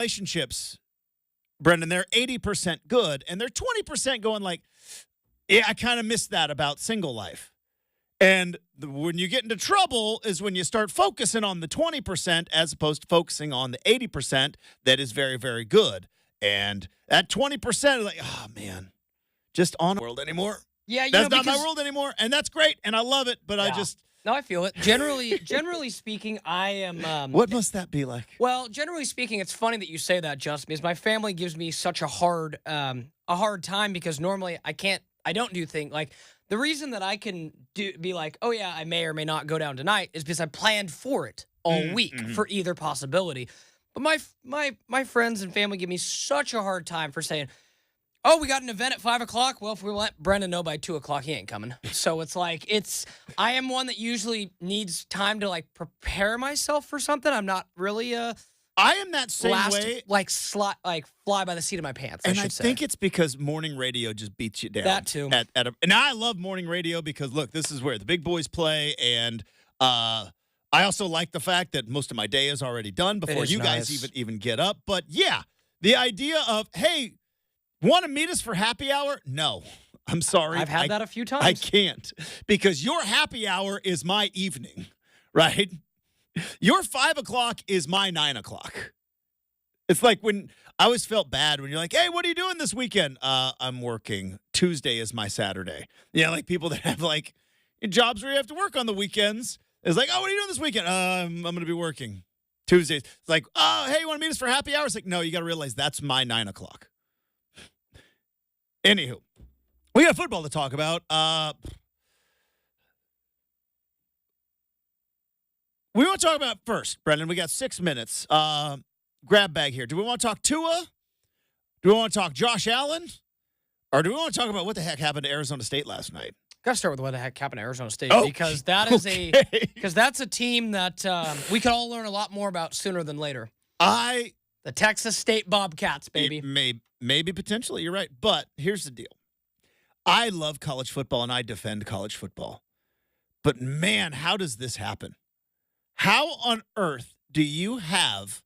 relationships, Brenden, they're 80% good, and they're 20% going like, yeah, I kind of miss that about single life. And when you get into trouble is when you start focusing on the 20% as opposed to focusing on the 80% that is very, very good. And that 20% is like, oh, man, just on the world anymore. Yeah, that's not my world anymore, and that's great, and I love it, but yeah. I just... No, I feel it. Generally speaking, I am... what must that be like? Well, generally speaking, it's funny that you say that, Justin, because my family gives me such a hard time because normally I don't do things like... The reason that I can be like, oh, yeah, I may or may not go down tonight is because I planned for it all week for either possibility. But my friends and family give me such a hard time for saying, oh, we got an event at 5 o'clock. Well, if we let Brenden know by 2 o'clock, he ain't coming. So it's like, I am one that usually needs time to like prepare myself for something. I'm not really I am that same way. Fly by the seat of my pants, and I should say. Think it's because morning radio just beats you down. That too. And I love morning radio because, look, this is where the big boys play. And I also like the fact that most of my day is already done before you guys even get up. But, yeah, the idea of, hey, want to meet us for happy hour? No. I'm sorry. I've had that a few times. I can't. Because your happy hour is my evening, right? Your 5 o'clock is my 9 o'clock. It's like when I always felt bad when you're like, hey, what are you doing this weekend? I'm working. Tuesday is my Saturday. Yeah, like people that have like jobs where you have to work on the weekends. It's like, oh, what are you doing this weekend? I'm going to be working. Tuesdays. It's like, oh, hey, you want to meet us for happy hour? It's like, no, you got to realize that's my 9 o'clock. Anywho, we got football to talk about. We want to talk about first, Brenden. We got 6 minutes. Grab bag here. Do we want to talk Tua? Do we want to talk Josh Allen? Or do we want to talk about what the heck happened to Arizona State last night? Got to start with what the heck happened to Arizona State because that is because that's a team that we could all learn a lot more about sooner than later. The Texas State Bobcats, baby. Maybe potentially, you're right. But here's the deal. I love college football and I defend college football. But man, how does this happen? How on earth do you have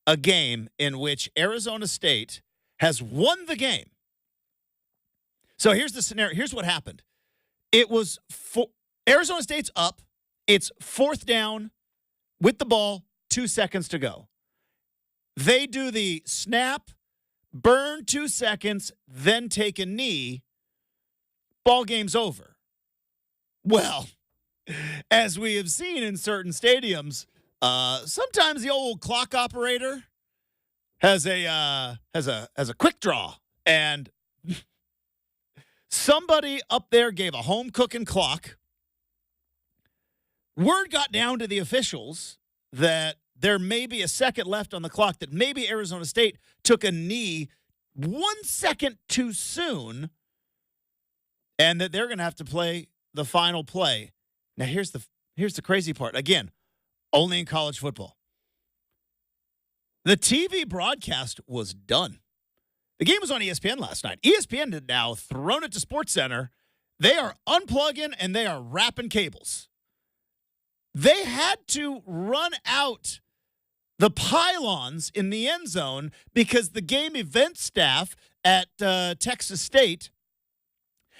a game in which Arizona State has won the game? So here's the scenario. Here's what happened. It was Arizona State's up. It's 4th down with the ball, 2 seconds to go. They do the snap, burn 2 seconds, then take a knee. Ball game's over. Well, as we have seen in certain stadiums, sometimes the old clock operator has a quick draw, and somebody up there gave a home cooking clock. Word got down to the officials that there may be a second left on the clock, that maybe Arizona State took a knee 1 second too soon, and that they're going to have to play the final play. Now, here's the crazy part. Again, only in college football. The TV broadcast was done. The game was on ESPN last night. ESPN had now thrown it to SportsCenter. They are unplugging and they are wrapping cables. They had to run out the pylons in the end zone because the game event staff at Texas State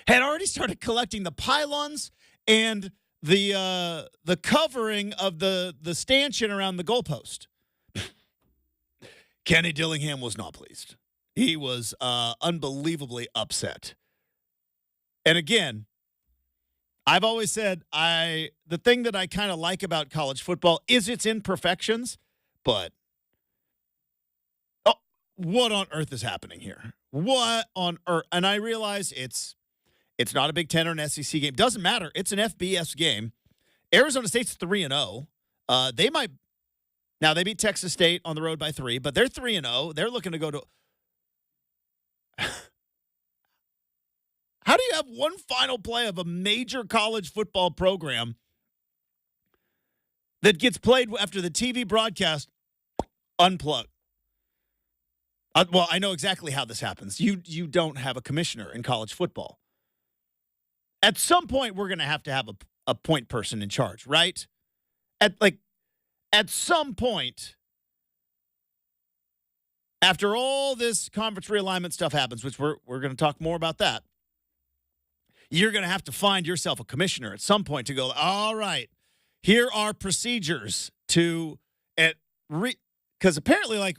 had already started collecting the pylons and the covering of the stanchion around the goalpost. Kenny Dillingham was not pleased. He was unbelievably upset. And again, I've always said the thing that I kind of like about college football is its imperfections, but what on earth is happening here? What on earth? And I realize it's not a Big Ten or an SEC game. Doesn't matter. It's an FBS game. Arizona State's 3-0. They might now they beat Texas State on the road by 3, but they're 3-0. They're looking to go to. How do you have one final play of a major college football program that gets played after the TV broadcast unplugged? Well, I know exactly how this happens. You don't have a commissioner in college football. At some point, we're going to have a point person in charge, right? At some point, we're going to have to have a point person in charge, right? At some point, we're going to have to have a point person in charge, right? At, like, at some point, we're going to have to have a point person in charge, right? At, like, at some point, we're going to have to have a point person in charge, right? At, like, at some point, we're going to have to have a point person in charge, right? After all this conference realignment stuff happens, which we're going to talk more about that, you're going to have to find yourself a commissioner at some point to go, all right, here are procedures to because apparently, like,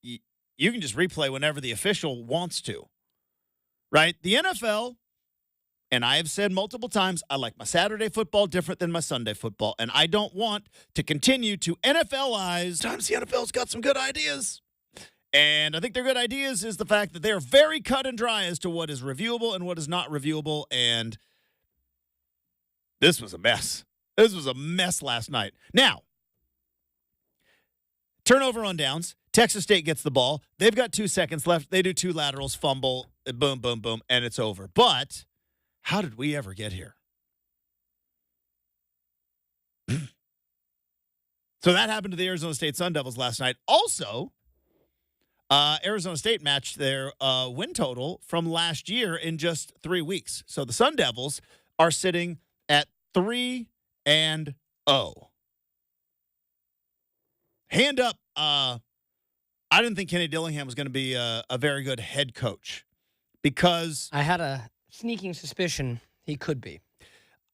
you can just replay whenever the official wants to, right? The NFL, and I have said multiple times, I like my Saturday football different than my Sunday football, and I don't want to continue to NFLize. Sometimes the NFL's got some good ideas. And I think their good ideas is the fact that they are very cut and dry as to what is reviewable and what is not reviewable. And this was a mess. This was a mess last night. Now, turnover on downs. Texas State gets the ball. They've got 2 seconds left. They do 2 laterals, fumble, boom, boom, boom, and it's over. But how did we ever get here? So that happened to the Arizona State Sun Devils last night. Also, Arizona State matched their win total from last year in just 3 weeks. So the Sun Devils are sitting at 3-0. Hand up. I didn't think Kenny Dillingham was going to be a very good head coach because I had a sneaking suspicion he could be.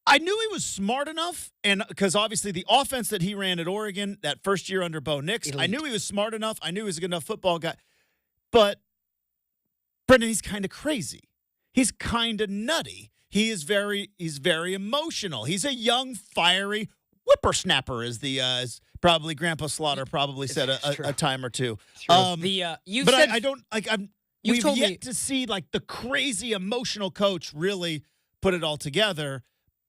I knew he was smart enough, and because obviously the offense that he ran at Oregon that first year under Bo Nix, Elite. I knew he was smart enough. I knew he was a good enough football guy. But, Brenden, he's kind of crazy. He's kind of nutty. He's very emotional. He's a young, fiery whippersnapper, as probably Grandpa Slaughter probably said a time or two. I don't like. We've yet to see like the crazy emotional coach really put it all together.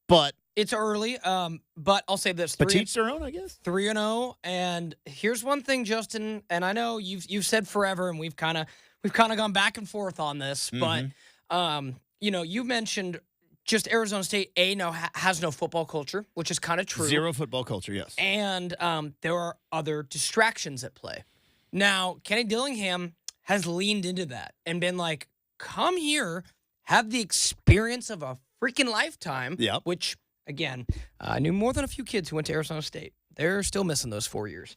But it's early. But I'll say this: but teach their own, I guess. 3-0, and here's one thing, Justin. And I know you've said forever, and we've kind of gone back and forth on this. Mm-hmm. But you mentioned just Arizona State has no football culture, which is kind of true. Zero football culture, yes. And there are other distractions at play. Now, Kenny Dillingham has leaned into that and been like, "Come here, have the experience of a freaking lifetime." Yep. Which, again, I knew more than a few kids who went to Arizona State. They're still missing those 4 years.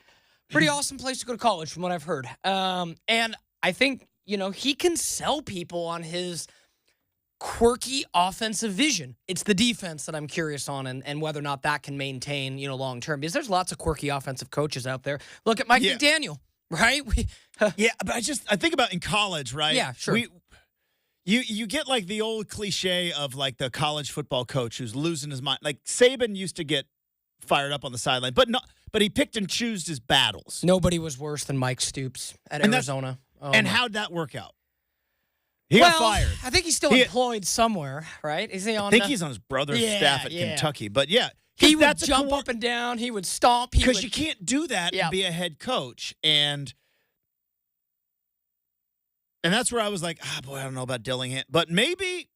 Pretty awesome place to go to college, from what I've heard. And I think, he can sell people on his quirky offensive vision. It's the defense that I'm curious on and whether or not that can maintain, long term. Because there's lots of quirky offensive coaches out there. Look at Mike McDaniel, right? Yeah, but I think about in college, right? Yeah, sure. You get like the old cliche of like the college football coach who's losing his mind. Like Saban used to get fired up on the sideline, but he picked and chose his battles. Nobody was worse than Mike Stoops at Arizona. How'd that work out? He got fired. I think he's still employed somewhere, right? Is he on? I think he's on his brother's staff at Kentucky. But yeah, he would jump up and down. He would stomp. Because you can't do that and be a head coach. And that's where I was like, boy, I don't know about Dillingham. But maybe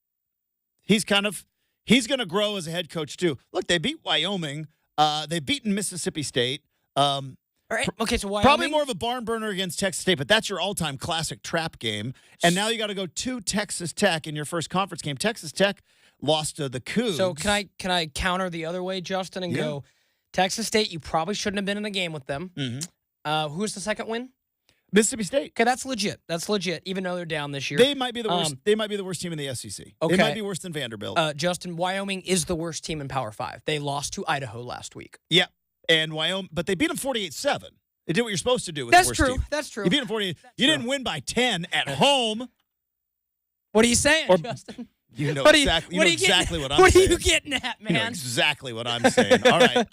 he's going to grow as a head coach too. Look, they beat Wyoming. They've beaten Mississippi State. All right. Okay, so Wyoming? Probably more of a barn burner against Texas State, but that's your all-time classic trap game. And now you got to go to Texas Tech in your first conference game. Texas Tech lost to the Cougs. So can I counter the other way, Justin, and go, Texas State, you probably shouldn't have been in the game with them. Mm-hmm. Who was the second win? Mississippi State. Okay, that's legit. That's legit, even though they're down this year. They might be the worst. They might be the worst team in the SEC. Okay. They might be worse than Vanderbilt. Justin, Wyoming is the worst team in Power 5. They lost to Idaho last week. Yeah, and Wyoming, but they beat them 48-7. They did what you're supposed to do with the worst team. That's true. You beat them 48. You didn't win by 10 at home. What are you saying, Justin? You know exactly what I'm saying. What are you getting at, man? You know exactly what I'm saying. All right.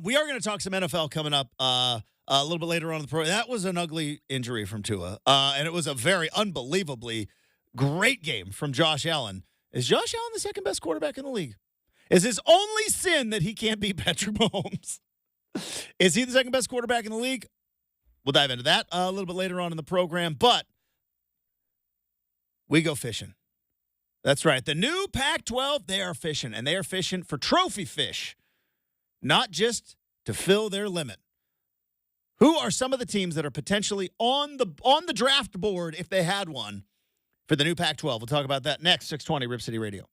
We are going to talk some NFL coming up a little bit later on in the program. That was an ugly injury from Tua, and it was a very unbelievably great game from Josh Allen. Is Josh Allen the second best quarterback in the league? Is his only sin that he can't beat Patrick Mahomes? Is he the second best quarterback in the league? We'll dive into that a little bit later on in the program, but we go fishing. That's right. The new Pac-12, they are fishing, and they are fishing for trophy fish, not just to fill their limit. Who are some of the teams that are potentially on the draft board if they had one for the new Pac-12? We'll talk about that next. 620 Rip City Radio.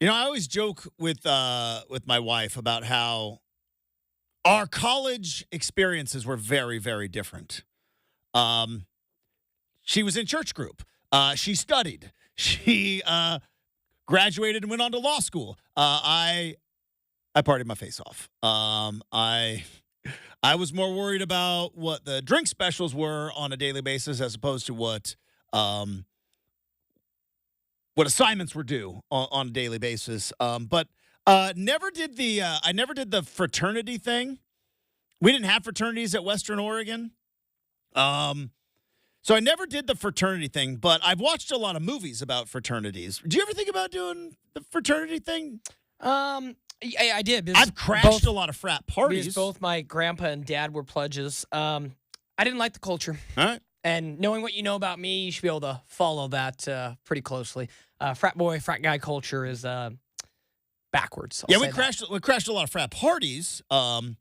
I always joke with my wife about how our college experiences were very, very different. She was in church group. She studied. She graduated and went on to law school. I partied my face off. I was more worried about what the drink specials were on a daily basis as opposed to what assignments were due on a daily basis. But I never did the fraternity thing. We didn't have fraternities at Western Oregon. So I never did the fraternity thing, but I've watched a lot of movies about fraternities. Do you ever think about doing the fraternity thing? I did. I've crashed a lot of frat parties. Because both my grandpa and dad were pledges. I didn't like the culture. All right. And knowing what you know about me, you should be able to follow that pretty closely. Frat boy, frat guy culture is backwards. We crashed a lot of frat parties. And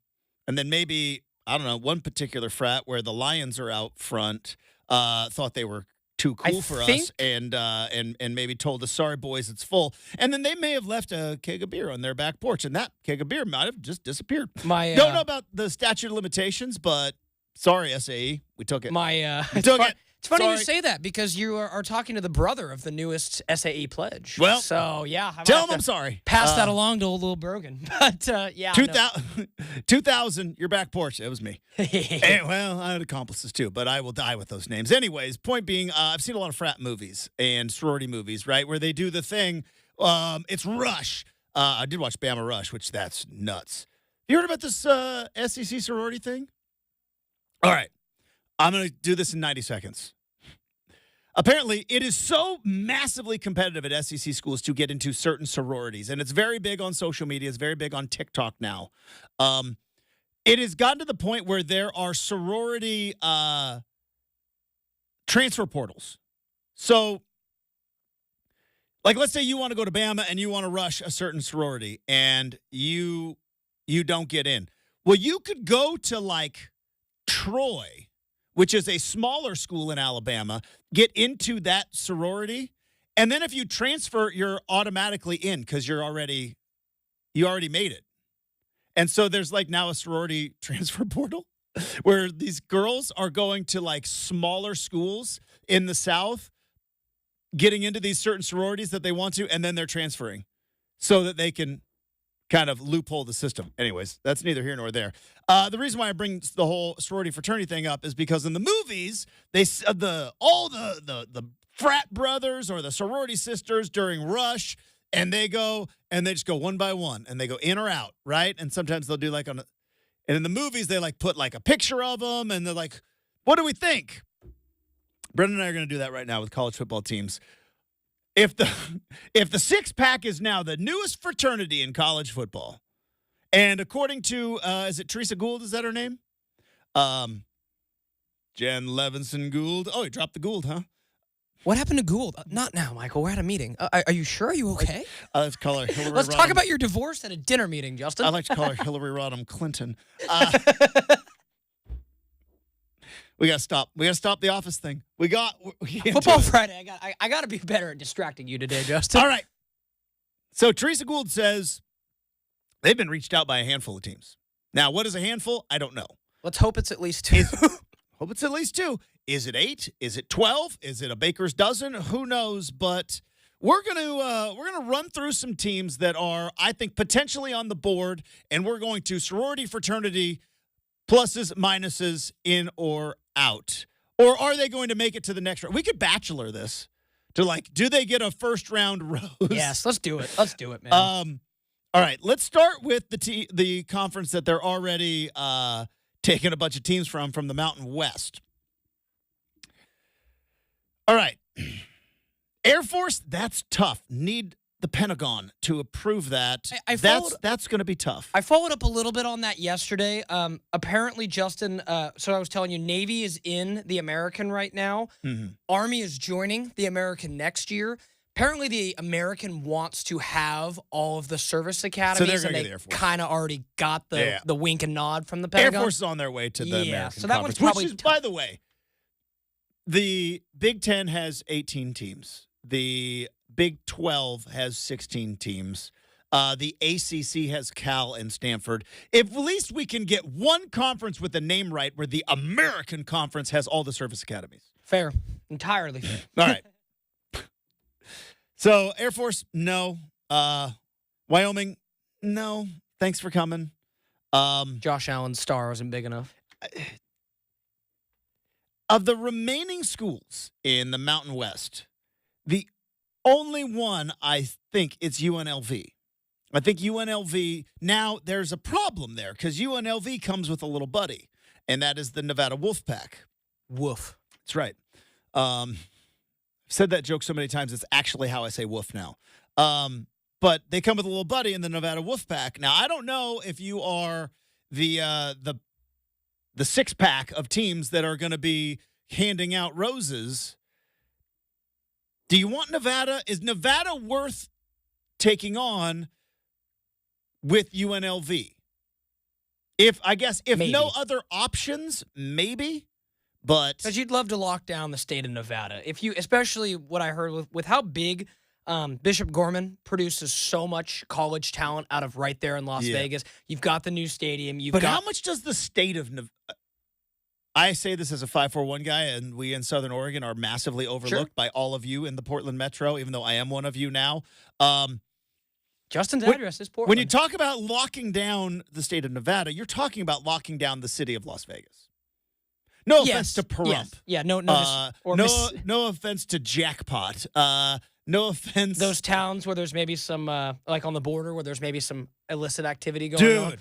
then maybe, I don't know, one particular frat where the Lions are out front thought they were too cool for us and maybe told us, sorry, boys, it's full. And then they may have left a keg of beer on their back porch, and that keg of beer might have just disappeared. Don't know about the statute of limitations, but sorry, SAE, we took it. We took it. It's funny you say that because you are talking to the brother of the newest SAE pledge. Well, so yeah, tell him I'm sorry. Pass that along to old little Brogan. But yeah, 2000, your back porch. It was me. Well, I had accomplices too, but I will die with those names. Anyways, point being, I've seen a lot of frat movies and sorority movies, right, where they do the thing. It's Rush. I did watch Bama Rush, which that's nuts. You heard about this SEC sorority thing? All right. I'm going to do this in 90 seconds. Apparently, it is so massively competitive at SEC schools to get into certain sororities, and it's very big on social media. It's very big on TikTok now. It has gotten to the point where there are sorority transfer portals. So, like, let's say you want to go to Bama and you want to rush a certain sorority, and you don't get in. Well, you could go to, like, Troy, which is a smaller school in Alabama, get into that sorority, and then if you transfer, you're automatically in because you already made it. And so there's like now a sorority transfer portal where these girls are going to like smaller schools in the South, getting into these certain sororities that they want to, and then they're transferring so that they can kind of loophole the system. Anyways, that's neither here nor there. The reason why I bring the whole sorority fraternity thing up is because in the movies, all the frat brothers or the sorority sisters during Rush, and they just go one by one, and they go in or out, right? And sometimes they'll do and in the movies they like put like a picture of them, and they're like, "What do we think?" Brenden and I are going to do that right now with college football teams. If the six-pack is now the newest fraternity in college football, and according to, is it Teresa Gould, is that her name? Jen Levinson Gould. Oh, he dropped the Gould, huh? What happened to Gould? Not now, Michael. We're at a meeting. Are you sure? Are you okay? Let's call her Hillary Let's talk about your divorce at a dinner meeting, Justin. I like to call her Hillary Rodham Clinton. We gotta stop. We gotta stop the office thing. Football Friday. I gotta be better at distracting you today, Justin. All right. So Teresa Gould says they've been reached out by a handful of teams. Now, what is a handful? I don't know. Let's hope it's at least 2. Hope it's at least 2. Is it 8? Is it 12? Is it a baker's dozen? Who knows? But we're gonna run through some teams that are, I think, potentially on the board, and we're going to sorority, fraternity, pluses, minuses, in or out. Or are they going to make it to the next round? We could bachelor this to do they get a first round rose? Yes, let's do it. Let's do it, man. All right, let's start with the conference that they're already taking a bunch of teams from the Mountain West. All right. Air Force, that's tough. Need the Pentagon to approve that. That's going to be tough. I followed up a little bit on that yesterday. Apparently, Justin, so I was telling you, Navy is in the American right now. Mm-hmm. Army is joining the American next year. Apparently, the American wants to have all of the service academies, and they kind of already got the wink and nod from the Pentagon. Air Force is on their way to the American so that Conference, one's probably which is, by the way, the Big Ten has 18 teams. The Big 12 has 16 teams. The ACC has Cal and Stanford. If at least we can get one conference with the name right, where the American Conference has all the service academies. Fair. Entirely fair. All right. So Air Force, no. Wyoming, no. Thanks for coming. Josh Allen's star wasn't big enough. Of the remaining schools in the Mountain West, the only one I think it's UNLV. I think UNLV, now there's a problem there because UNLV comes with a little buddy, and that is the Nevada Wolfpack. Woof. That's right. I've said that joke so many times, it's actually how I say woof now. But they come with a little buddy in the Nevada Wolfpack. Now, I don't know if you are the six-pack of teams that are going to be handing out roses. Do you want Nevada? Is Nevada worth taking on with UNLV? If Maybe. no other options, maybe. But Because you'd love to lock down the state of Nevada. Especially what I heard with how big Bishop Gorman produces so much college talent out of right there in Las Vegas. You've got the new stadium. How much does the state of Nevada? I say this as a 541 guy, and we in Southern Oregon are massively overlooked by all of you in the Portland Metro, even though I am one of you now. Justin's address is Portland. When you talk about locking down the state of Nevada, you're talking about locking down the city of Las Vegas. No offense to Pahrump. Yes. Yeah, no offense to Jackpot. No offense. Those towns where there's maybe some, like on the border, where there's maybe some illicit activity going on.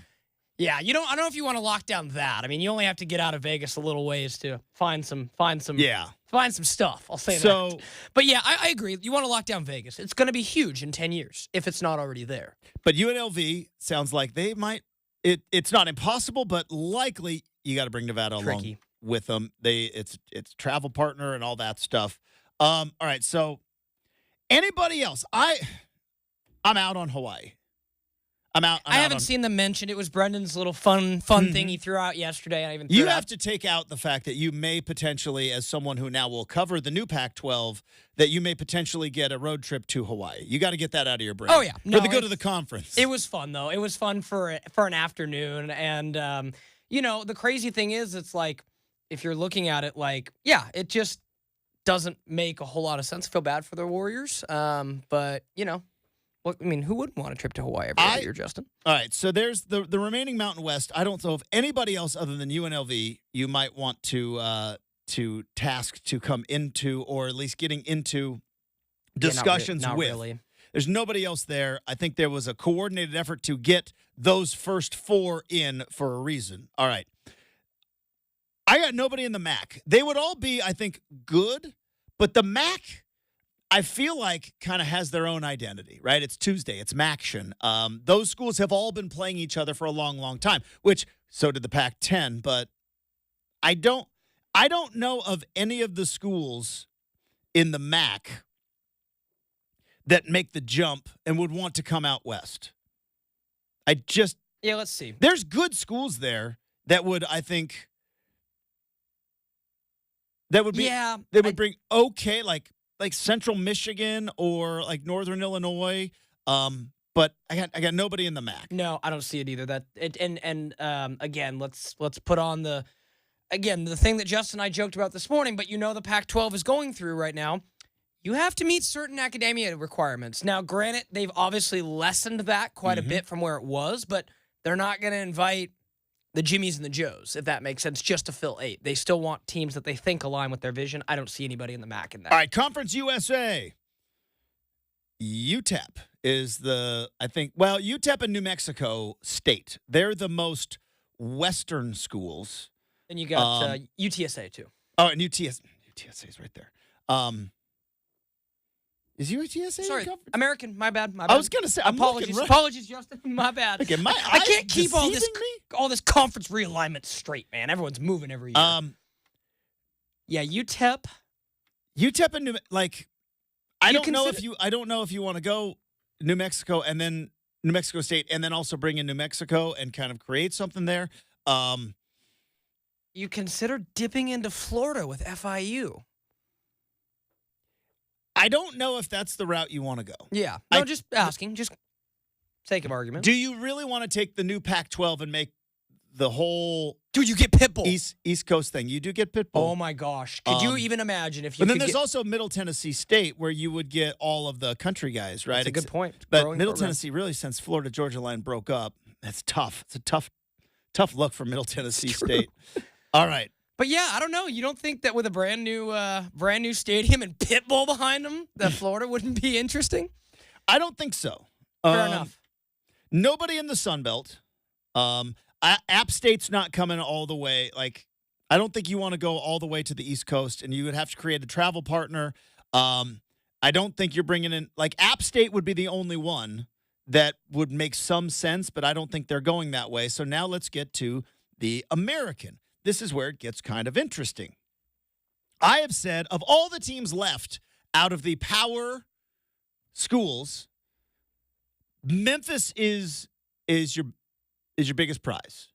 Yeah, I don't know if you want to lock down that. I mean, you only have to get out of Vegas a little ways to find some stuff. I'll say that. But yeah, I agree. You want to lock down Vegas. It's going to be huge in 10 years if it's not already there. But UNLV sounds like they might. It's not impossible, but likely you got to bring Nevada along with them. It's travel partner and all that stuff. All right, so anybody else? I'm out on Hawaii. I haven't seen them mentioned. It was Brendan's little fun thing he threw out yesterday. You have to take out the fact that you may potentially, as someone who now will cover the new Pac-12, that you may potentially get a road trip to Hawaii. You got to get that out of your brain. Oh yeah, for the good of the conference. It was fun though. It was fun for an afternoon, and the crazy thing is, it's like if you're looking at it, like it just doesn't make a whole lot of sense. I feel bad for the Warriors, but Well, I mean, who wouldn't want a trip to Hawaii every year, Justin? All right, so there's the remaining Mountain West. I don't know if anybody else other than UNLV you might want to task to come into, or at least getting into discussions not with. Really. There's nobody else there. I think there was a coordinated effort to get those first four in for a reason. All right. I got nobody in the MAC. They would all be, I think, good, but the MAC, I feel like, kind of has their own identity, right? It's Tuesday. It's MACtion. Those schools have all been playing each other for a long, long time, which so did the Pac-10, but I don't know of any of the schools in the MAC that make the jump and would want to come out west. Let's see. There's good schools there that would, I think, that would be, they would bring like Central Michigan or like Northern Illinois. But I got nobody in the MAC. No, I don't see it either. Again, let's put on the thing that Justin and I joked about this morning, but the Pac-12 is going through right now. You have to meet certain academia requirements. Now, granted, they've obviously lessened that quite a bit from where it was, but they're not going to invite the Jimmies and the Joes, if that makes sense, just to fill 8. They still want teams that they think align with their vision. I don't see anybody in the MAC in that. All right, Conference USA. UTEP is UTEP and New Mexico State. They're the most Western schools. And you got UTSA, too. Oh, and UTSA is right there. Is UTSA? Sorry, American. My bad. I was gonna say apologies, Justin. My bad. Okay, I can't keep all this conference realignment straight, man. Everyone's moving every year. UTEP. UTEP and I don't know if you want to go New Mexico and then New Mexico State and then also bring in New Mexico and kind of create something there. You consider dipping into Florida with FIU. I don't know if that's the route you want to go. Yeah. No, just asking. Just sake of argument. Do you really want to take the new Pac-12 and make the whole Dude, you get Pitbull. East Coast thing? You do get Pitbull. Oh, my gosh. Could you even imagine if you But then there's also Middle Tennessee State where you would get all of the country guys, right? That's a good point. But Growing Middle program. Tennessee, really, since Florida-Georgia line broke up, that's tough. It's a tough look for Middle Tennessee State. All right. But yeah, I don't know. You don't think that with a brand new stadium and Pitbull behind them, that Florida wouldn't be interesting? I don't think so. Fair enough. Nobody in the Sun Belt. App State's not coming all the way. Like, I don't think you want to go all the way to the East Coast, and you would have to create a travel partner. I don't think you're bringing in, like, App State would be the only one that would make some sense, but I don't think they're going that way. So now let's get to the American. This is where it gets kind of interesting. I have said, of all the teams left out of the power schools, Memphis is your biggest prize.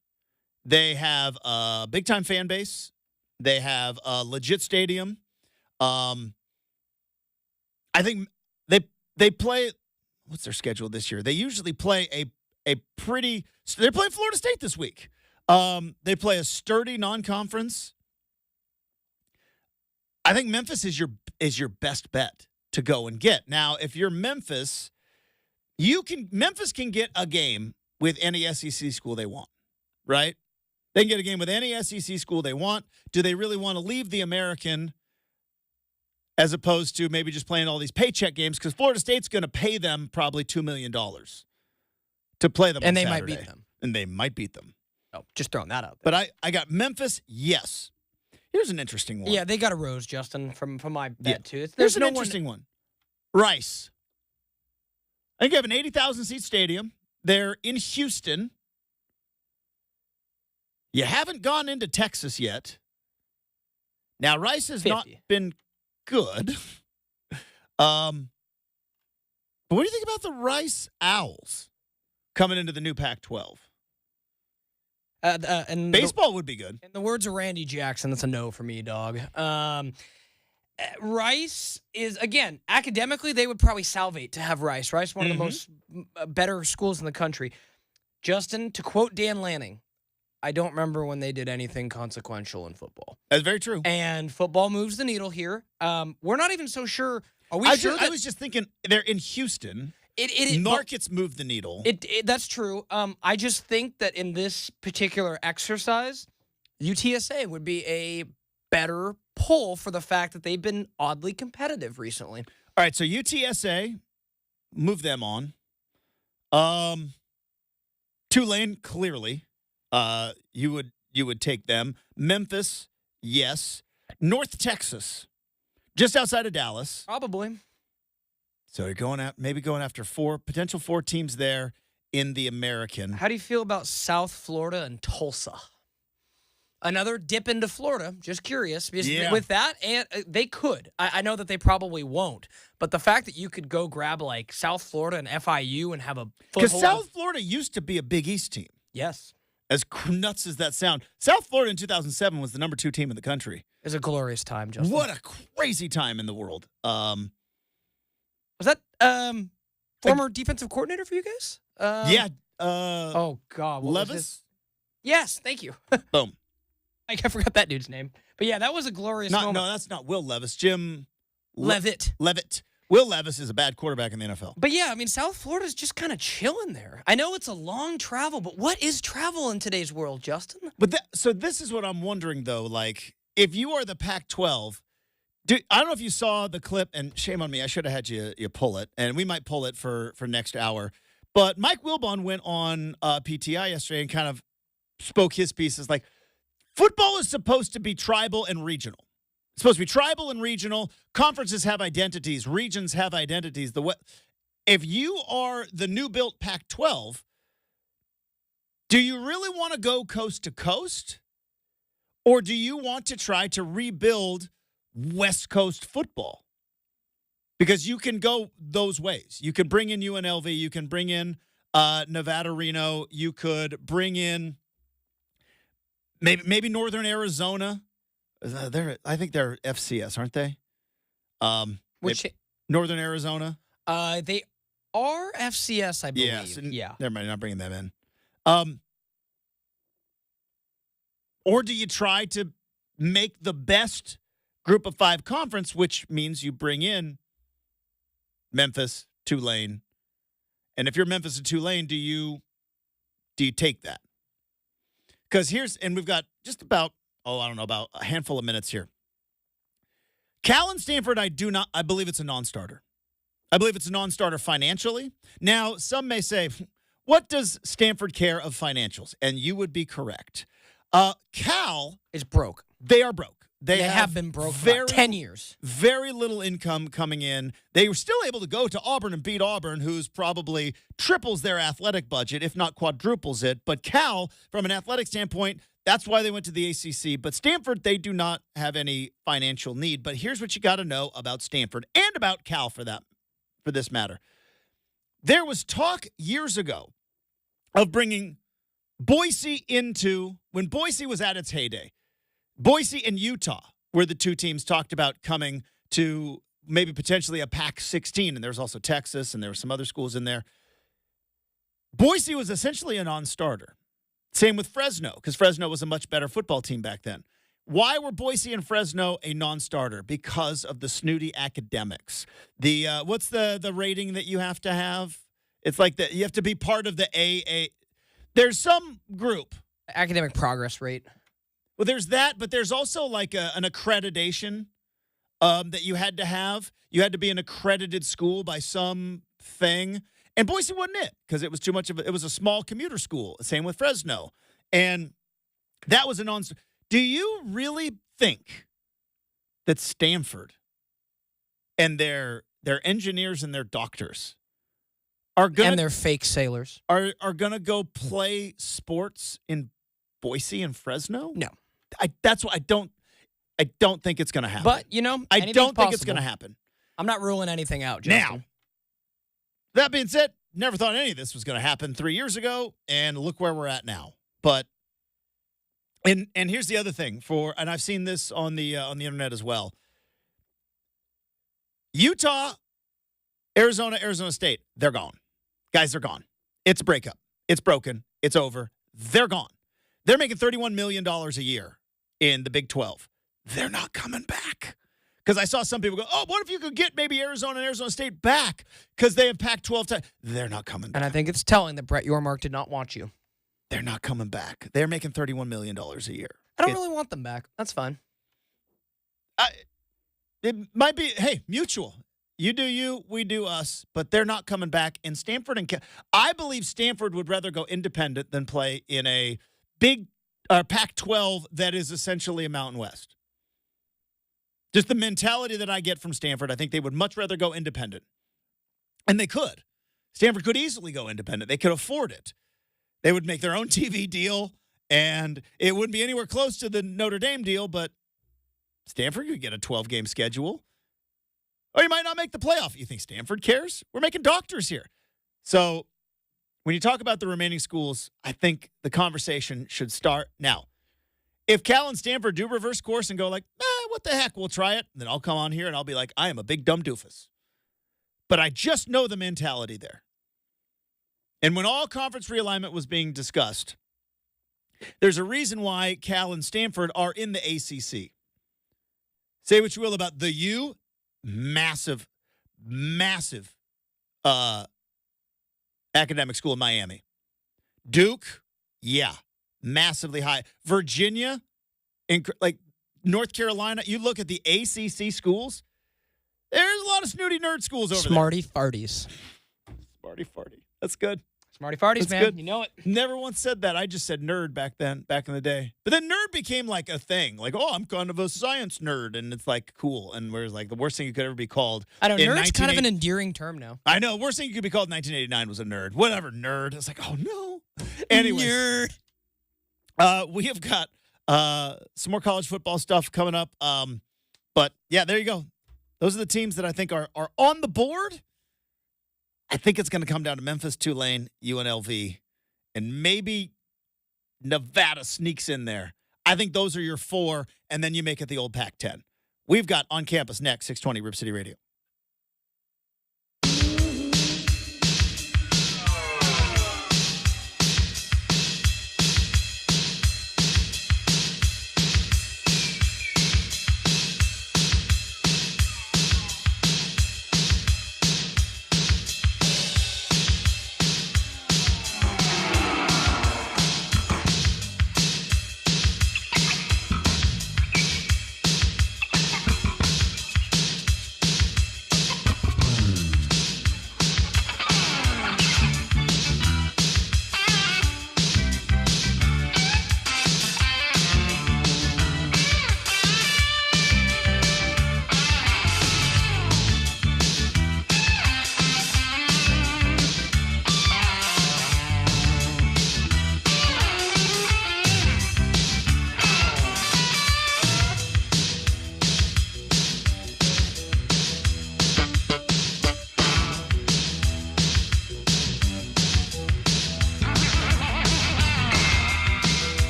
They have a big-time fan base. They have a legit stadium. I think they play. What's their schedule this year? They usually play a pretty. They're playing Florida State this week. They play a sturdy non-conference. I think Memphis is your best bet to go and get. Now, if you're Memphis, Memphis can get a game with any SEC school they want, right? They can get a game with any SEC school they want. Do they really want to leave the American as opposed to maybe just playing all these paycheck games? Because Florida State's going to pay them probably $2 million to play them And on they Saturday. might beat them. And they might beat them. Oh, just throwing that out there. But I got Memphis, yes. Here's an interesting one. Yeah, they got a rose, Justin, from my bet, too. There's an interesting one. Rice. I think you have an 80,000-seat stadium. They're in Houston. You haven't gone into Texas yet. Now, Rice has 50. not been good. But what do you think about the Rice Owls coming into the new Pac-12? And Baseball would be good. In the words of Randy Jackson, that's a no for me, dog. Rice is, again, academically, they would probably salivate to have Rice. Rice, one of the most better schools in the country. Justin, to quote Dan Lanning, I don't remember when they did anything consequential in football. That's very true. And football moves the needle here. We're not even so sure. Are we sure? I was just thinking they're in Houston. Markets move the needle. That's true. I just think that in this particular exercise, UTSA would be a better pull for the fact that they've been oddly competitive recently. All right, so UTSA, move them on. Tulane, clearly, you would take them. Memphis, yes. North Texas, just outside of Dallas. Probably. So you're going after potential four teams there in the American. How do you feel about South Florida and Tulsa? Another dip into Florida. Just curious. Because with that, and they could. I know that they probably won't. But the fact that you could go grab like South Florida and FIU and have a foothold. Because South Florida used to be a Big East team. Yes. As nuts as that sound. South Florida in 2007 was the number 2 team in the country. It was a glorious time, Justin. What a crazy time in the world. Was that former defensive coordinator for you guys? Yeah. Oh, God. What Levis? was his? Yes, thank you. Boom. I forgot that dude's name. But yeah, that was a glorious moment. No, that's not Will Levis. Jim Levitt. Will Levis is a bad quarterback in the NFL. But yeah, I mean, South Florida's just kind of chilling there. I know it's a long travel, but what is travel in today's world, Justin? But so this is what I'm wondering, though. Like, if you are the Pac-12, I don't know if you saw the clip, and shame on me, I should have had you pull it, and we might pull it for next hour. But Mike Wilbon went on PTI yesterday and kind of spoke his pieces. Like, football is supposed to be tribal and regional. It's supposed to be tribal and regional. Conferences have identities. Regions have identities. If you are the new built Pac-12, do you really want to go coast to coast? Or do you want to try to rebuild West Coast football? Because you can go those ways. You can bring in UNLV. You can bring in Nevada, Reno. You could bring in maybe Northern Arizona. I think they're FCS, aren't they? Northern Arizona? They are FCS, I believe. Yes. Yeah. Never mind, not bringing them in. Or do you try to make the best group of 5 conference, which means you bring in Memphis, Tulane. And if you're Memphis and Tulane, do you take that? Because we've got just about a handful of minutes here. Cal and Stanford, I believe it's a non-starter. I believe it's a non-starter financially. Now, some may say, what does Stanford care of financials? And you would be correct. Cal is broke. They are broke. They have been broke for about 10 years. Very little income coming in. They were still able to go to Auburn and beat Auburn, who's probably triples their athletic budget, if not quadruples it. But Cal, from an athletic standpoint, that's why they went to the ACC. But Stanford, they do not have any financial need. But here's what you got to know about Stanford and about Cal for this matter. There was talk years ago of bringing Boise when Boise was at its heyday. Boise and Utah were the 2 teams talked about coming to maybe potentially a Pac-16, and there's also Texas, and there were some other schools in there. Boise was essentially a non-starter. Same with Fresno, because Fresno was a much better football team back then. Why were Boise and Fresno a non-starter? Because of the snooty academics. What's the rating that you have to have? It's like you have to be part of the AA. There's some group. Academic progress rate. Well, there's that, but there's also like an accreditation that you had to have. You had to be an accredited school by some thing. And Boise wasn't it because it was too much it was a small commuter school. Same with Fresno. And that was a non-starter. Do you really think that Stanford and their engineers and their doctors and their fake sailors are going to go play sports in Boise and Fresno? No. That's what I don't think it's going to happen. But, I don't think it's going to happen. I'm not ruling anything out, Justin. Now, that being said, never thought any of this was going to happen 3 years ago, and look where we're at now. But and here's the other thing and I've seen this on the internet as well. Utah, Arizona State, they're gone. Guys, they're gone. It's a breakup. It's broken. It's over. They're gone. They're making $31 million a year in the Big 12. They're not coming back. Because I saw some people go, what if you could get maybe Arizona and Arizona State back because they have Pac-12 time? They're not coming back. And I think it's telling that Brett Yormark did not want you. They're not coming back. They're making $31 million a year. I don't really want them back. That's fine. It might be, hey, mutual. You do you, we do us, but they're not coming back. And Stanford I believe Stanford would rather go independent than play in a big Pac-12 that is essentially a Mountain West. Just the mentality that I get from Stanford, I think they would much rather go independent. And they could. Stanford could easily go independent. They could afford it. They would make their own TV deal, and it wouldn't be anywhere close to the Notre Dame deal, but Stanford could get a 12-game schedule. Or you might not make the playoff. You think Stanford cares? We're making doctors here. So when you talk about the remaining schools, I think the conversation should start now. If Cal and Stanford do reverse course and go like, what the heck, we'll try it, then I'll come on here and I'll be like, I am a big dumb doofus. But I just know the mentality there. And when all conference realignment was being discussed, there's a reason why Cal and Stanford are in the ACC. Say what you will about the U, massive academic school in Miami. Duke, yeah, massively high. Virginia, like North Carolina, you look at the ACC schools, there's a lot of snooty nerd schools over Smarty farties. Smarty farty. That's good. Smarty farties, That's man. Good. You know it. Never once said that. I just said nerd back in the day. But then nerd became like a thing. Like, I'm kind of a science nerd. And it's like cool. And whereas like the worst thing you could ever be called. I know, nerd's kind of an endearing term now. I know. Worst thing you could be called in 1989 was a nerd. Whatever, nerd. It's like, oh no. Anyways. Nerd. We have got some more college football stuff coming up. But yeah, there you go. Those are the teams that I think are on the board. I think it's going to come down to Memphis, Tulane, UNLV, and maybe Nevada sneaks in there. I think those are your 4, and then you make it the old Pac-10. We've got On Campus next, 620 Rip City Radio.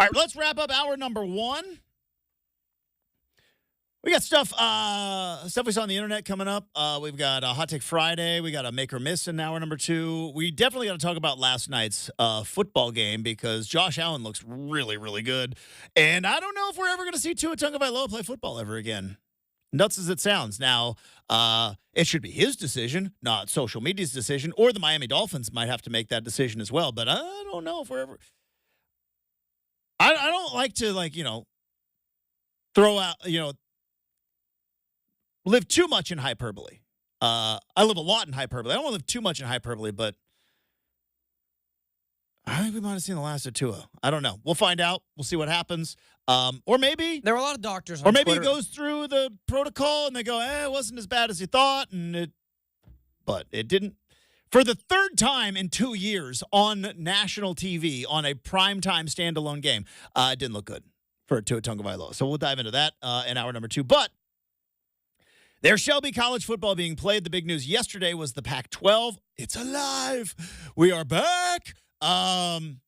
All right, let's wrap up hour number 1. We got stuff we saw on the internet coming up. We've got a Hot Take Friday. We got a Make or Miss in hour number 2. We definitely got to talk about last night's football game because Josh Allen looks really, really good. And I don't know if we're ever going to see Tua Tagovailoa play football ever again. Nuts as it sounds. Now, it should be his decision, not social media's decision, or the Miami Dolphins might have to make that decision as well. But I don't know if we're ever. I don't like to, throw out, live too much in hyperbole. I live a lot in hyperbole. I don't want to live too much in hyperbole, but I think we might have seen the last of Tua. I don't know. We'll find out. We'll see what happens. Or maybe there were a lot of doctors on or maybe Twitter. He goes through the protocol and they go, it wasn't as bad as you thought, but it didn't. For the third time in 2 years on national TV on a primetime standalone game, it didn't look good for Tua Tagovailoa. So we'll dive into that in hour number 2. But there shall be college football being played. The big news yesterday was the Pac-12. It's alive. We are back. And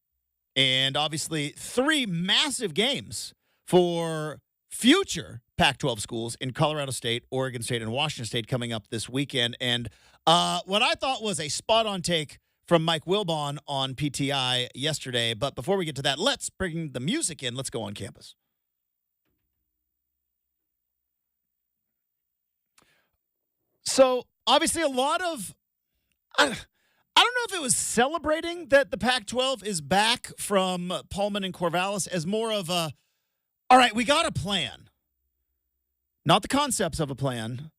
obviously 3 massive games for future Pac-12 schools in Colorado State, Oregon State, and Washington State coming up this weekend. And what I thought was a spot-on take from Mike Wilbon on PTI yesterday. But before we get to that, let's bring the music in. Let's go on campus. So, obviously, a lot of I don't know if it was celebrating that the Pac-12 is back from Pullman and Corvallis as more of a, all right, we got a plan. Not the concepts of a plan,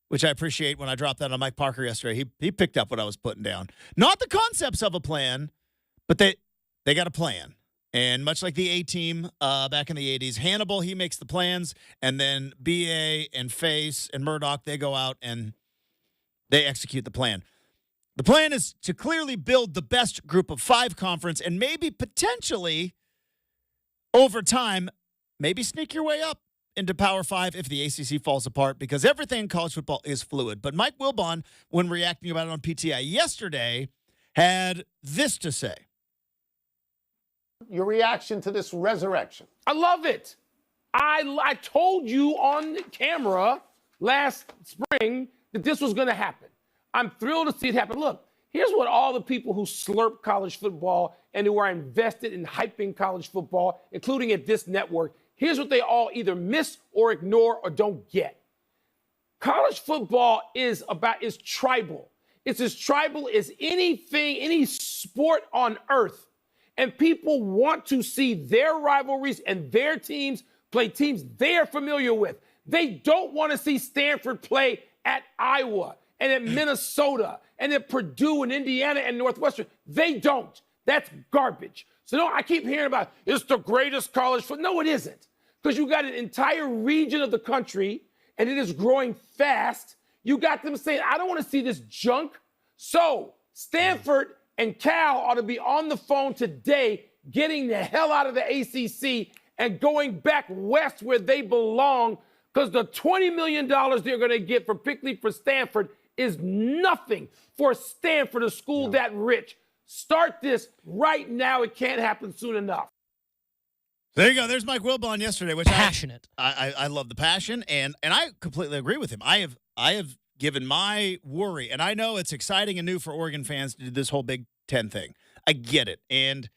which I appreciate when I dropped that on Mike Parker yesterday. He picked up what I was putting down. Not the concepts of a plan, but they got a plan. And much like the A-team back in the 80s, Hannibal, he makes the plans, and then B.A. and Face and Murdoch, they go out and they execute the plan. The plan is to clearly build the best group of 5 conference and maybe potentially, over time, maybe sneak your way up into Power 5 if the ACC falls apart, because everything in college football is fluid. But Mike Wilbon, when reacting about it on PTI yesterday, had this to say. Your reaction to this resurrection? I love it. I told you on camera last spring that this was going to happen. I'm thrilled to see it happen. Look, here's what all the people who slurp college football and who are invested in hyping college football, including at this network, here's what they all either miss or ignore or don't get. College football is tribal. It's as tribal as anything, any sport on earth. And people want to see their rivalries and their teams play teams they're familiar with. They don't want to see Stanford play at Iowa and at Minnesota and at Purdue and Indiana and Northwestern. They don't. That's garbage. So no, I keep hearing about it's the greatest college football. No, it isn't. Because you got an entire region of the country and it is growing fast. You got them saying, I don't want to see this junk. So Stanford and Cal ought to be on the phone today, getting the hell out of the ACC and going back west where they belong, because the $20 million they're going to get for Pickley for Stanford is nothing for Stanford, a school that rich. Start this right now. It can't happen soon enough. There you go. There's Mike Wilbon yesterday, which Passionate. I love the passion, and I completely agree with him. I have given my worry, and I know it's exciting and new for Oregon fans to do this whole Big Ten thing. I get it, and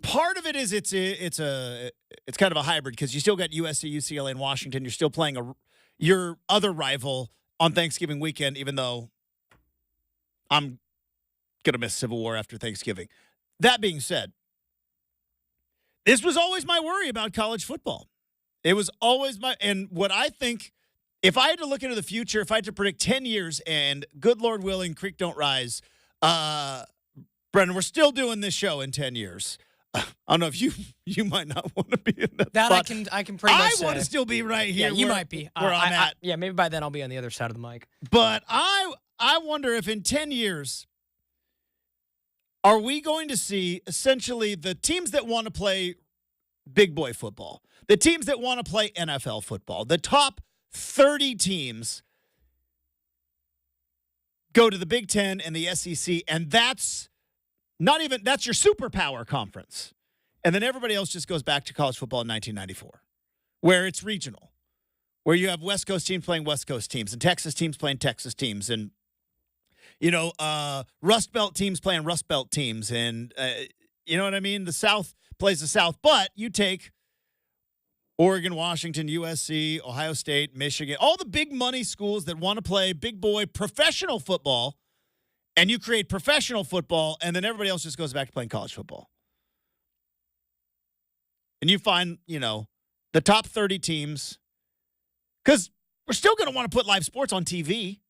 part of it is it's kind of a hybrid because you still got USC, UCLA, and Washington. You're still playing your other rival on Thanksgiving weekend, even though I'm gonna miss Civil War after Thanksgiving. That being said, this was always my worry about college football. It was always and what I think. If I had to look into the future, if I had to predict 10 years and good Lord willing, creek don't rise, Brenden, we're still doing this show in 10 years. I don't know if you might not want to be in that spot. I can pretty much say. I want to still be right here. Yeah, you might be. Where I'm at. Yeah, maybe by then I'll be on the other side of the mic. But I wonder if in 10 years, are we going to see essentially the teams that want to play big boy football, the teams that want to play NFL football, the top 30 teams go to the Big Ten and the SEC, and that's your superpower conference. And then everybody else just goes back to college football in 1994, where it's regional, where you have West Coast teams playing West Coast teams and Texas teams playing Texas teams and, Rust Belt teams playing Rust Belt teams. And, you know what I mean? The South plays the South. But you take Oregon, Washington, USC, Ohio State, Michigan, all the big money schools that want to play big boy professional football, and you create professional football, and then everybody else just goes back to playing college football. And you find, the top 30 teams, because we're still going to want to put live sports on TV.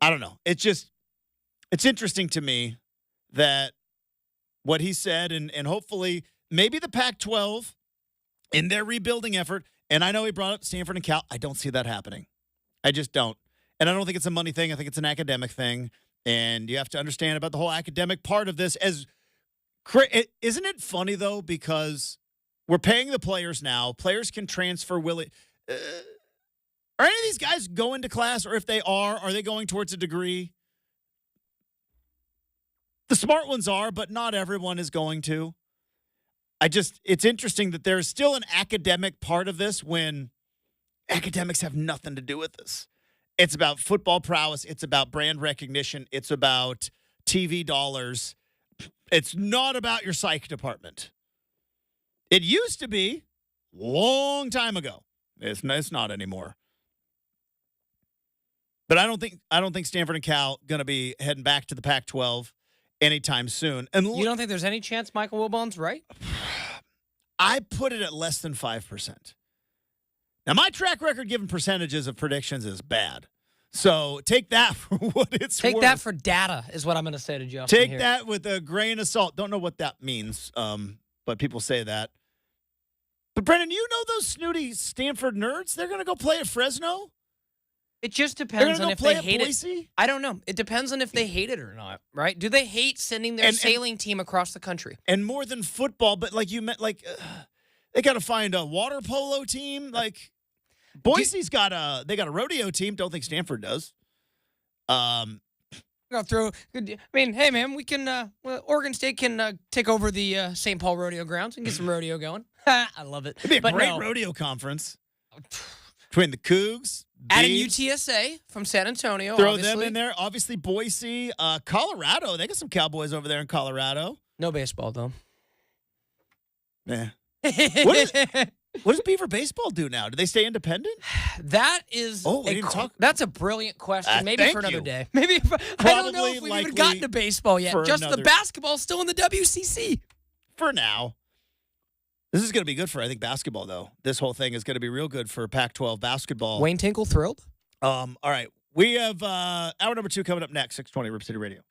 I don't know. It's interesting to me that what he said, and hopefully maybe the Pac-12 in their rebuilding effort, and I know he brought up Stanford and Cal, I don't see that happening. I just don't. And I don't think it's a money thing. I think it's an academic thing. And you have to understand about the whole academic part of this. Isn't it funny, though, because we're paying the players now. Players can transfer. Are any of these guys going to class? Or if they are they going towards a degree? The smart ones are, but not everyone is going to. It's interesting that there's still an academic part of this when academics have nothing to do with this. It's about football prowess. It's about brand recognition. It's about TV dollars. It's not about your psych department. It used to be long time ago. It's not anymore. But I don't think Stanford and Cal going to be heading back to the Pac-12 anytime soon. And you don't think there's any chance Michael Wilbon's right? I put it at less than 5%. Now, my track record given percentages of predictions is bad. So take that for what it's worth. Take that for data is what I'm going to say to Justin. Take that with a grain of salt. Don't know what that means, but people say that. But, Brenden, you know those snooty Stanford nerds? They're going to go play at Fresno? It just depends on if they hate Boise? it. I don't know. It depends on if they hate it or not, right? Do they hate sending their sailing team across the country? And more than football, but they got to find a water polo team. Like, Boise's got a rodeo team. Don't think Stanford does. Hey, man, we can, Oregon State can take over the St. Paul Rodeo Grounds and get some rodeo going. I love it. It'd be a great rodeo conference between the Cougs. Adding UTSA from San Antonio. Throw obviously. them in there. Obviously, Boise, Colorado. They got some Cowboys over there in Colorado. No baseball, though. Yeah. What does Beaver baseball do now? Do they stay independent? That is. That's a brilliant question. Maybe for another day. Maybe I don't know if we've even gotten to baseball yet. Just the basketball's still in the WCC. For now. This is going to be good for, I think, basketball, though. This whole thing is going to be real good for Pac-12 basketball. Wayne Tinkle thrilled? All right. We have hour number 2 coming up next, 620 Rip City Radio.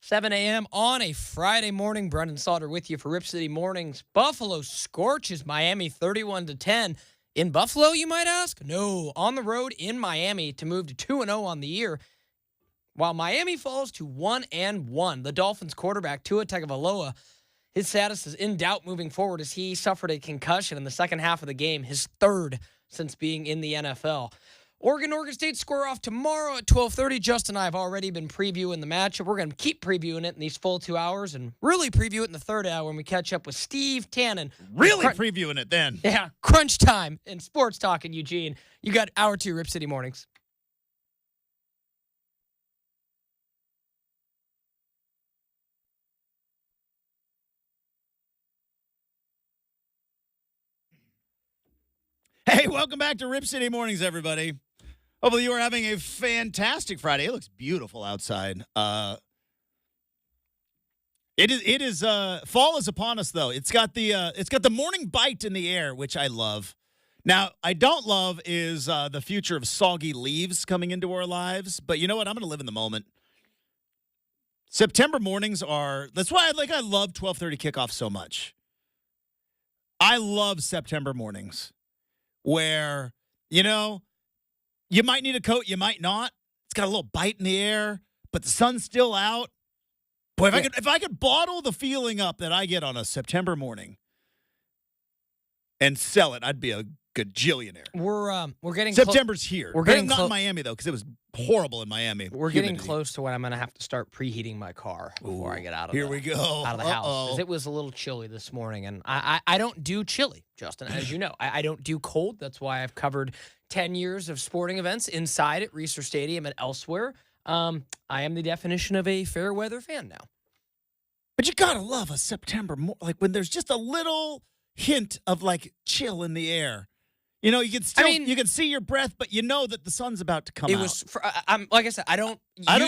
7 a.m. on a Friday morning. Brenden Salter with you for Rip City Mornings. Buffalo scorches Miami 31-10. In Buffalo, you might ask? No, on the road in Miami to move to 2-0 on the year, while Miami falls to 1-1. The Dolphins quarterback, Tua Tagovailoa, his status is in doubt moving forward as he suffered a concussion in the second half of the game, his third since being in the NFL. Oregon State square off tomorrow at 12:30. Justin and I have already been previewing the matchup. We're going to keep previewing it in these full 2 hours and really preview it in the third hour when we catch up with Steve Tannen. Really previewing it then. Yeah, crunch time in sports talk in Eugene. You got hour 2 Rip City Mornings. Hey, welcome back to Rip City Mornings, everybody. Hopefully you are having a fantastic Friday. It looks beautiful outside. It is fall is upon us though. It's got the morning bite in the air, which I love. Now, I don't love is the future of soggy leaves coming into our lives, but you know what? I'm going to live in the moment. September mornings that's why I love 12:30 kickoff so much. I love September mornings where, you might need a coat, you might not. It's got a little bite in the air, but the sun's still out. Boy, if I could bottle the feeling up that I get on a September morning and sell it, I'd be a gajillionaire. We're getting September's here. We're getting not in Miami though, because it was horrible in Miami. We're getting close to when I'm going to have to start preheating my car before I get out of here we go out of the house. 'Cause it was a little chilly this morning, and I don't do chilly, Justin, as you know. I don't do cold. That's why I've covered 10 years of sporting events inside at Reser Stadium and elsewhere. I am the definition of a fair weather fan now. But you gotta love a September when there's just a little hint of chill in the air. You can see your breath, but you know that the sun's about to come out. It was, like I said, I don't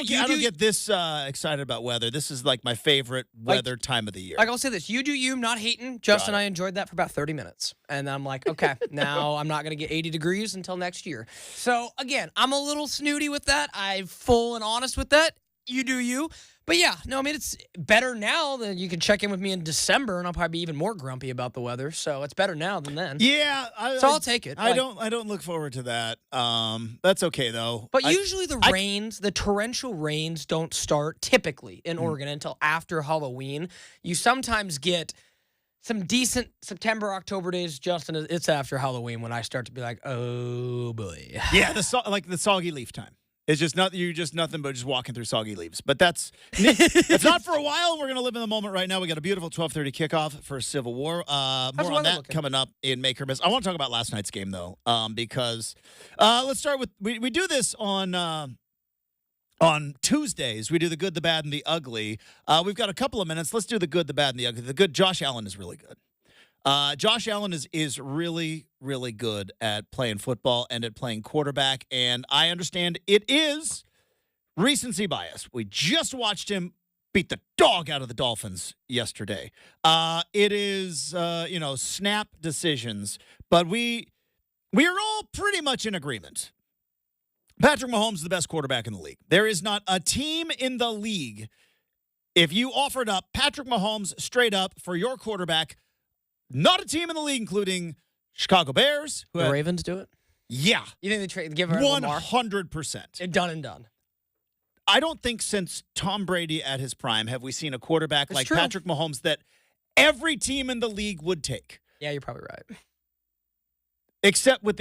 get this excited about weather. This is my favorite weather time of the year. I'll say this: you do you, not hating. Justin and I enjoyed that for about 30 minutes, and I'm like, okay, now I'm not gonna get 80 degrees until next year. So again, I'm a little snooty with that. I'm full and honest with that. You do you. But yeah, no, I mean, it's better now than you can check in with me in December, and I'll probably be even more grumpy about the weather. So it's better now than then. Yeah. I'll take it. I don't look forward to that. That's okay, though. But usually the torrential rains don't start typically in Oregon until after Halloween. You sometimes get some decent September, October days, Justin. It's after Halloween when I start to be like, oh, boy. Yeah, the soggy leaf time. It's just nothing but just walking through soggy leaves. But that's not for a while. We're going to live in the moment right now. We got a beautiful 12:30 kickoff for Civil War. More on that coming up in Make or Miss. I want to talk about last night's game, though, because let's start with we do this on Tuesdays. We do the good, the bad, and the ugly. We've got a couple of minutes. Let's do the good, the bad, and the ugly. The good, Josh Allen is really good. Josh Allen is really, really good at playing football and at playing quarterback, and I understand it is recency bias. We just watched him beat the dog out of the Dolphins yesterday. It is, snap decisions, but we are all pretty much in agreement. Patrick Mahomes is the best quarterback in the league. There is not a team in the league, if you offered up Patrick Mahomes straight up for your quarterback, not a team in the league, including Chicago Bears. The Ravens do it? Yeah. You think they give it 100%. Done and done. I don't think since Tom Brady at his prime have we seen a quarterback like Patrick Mahomes that every team in the league would take. Yeah, you're probably right. Except. But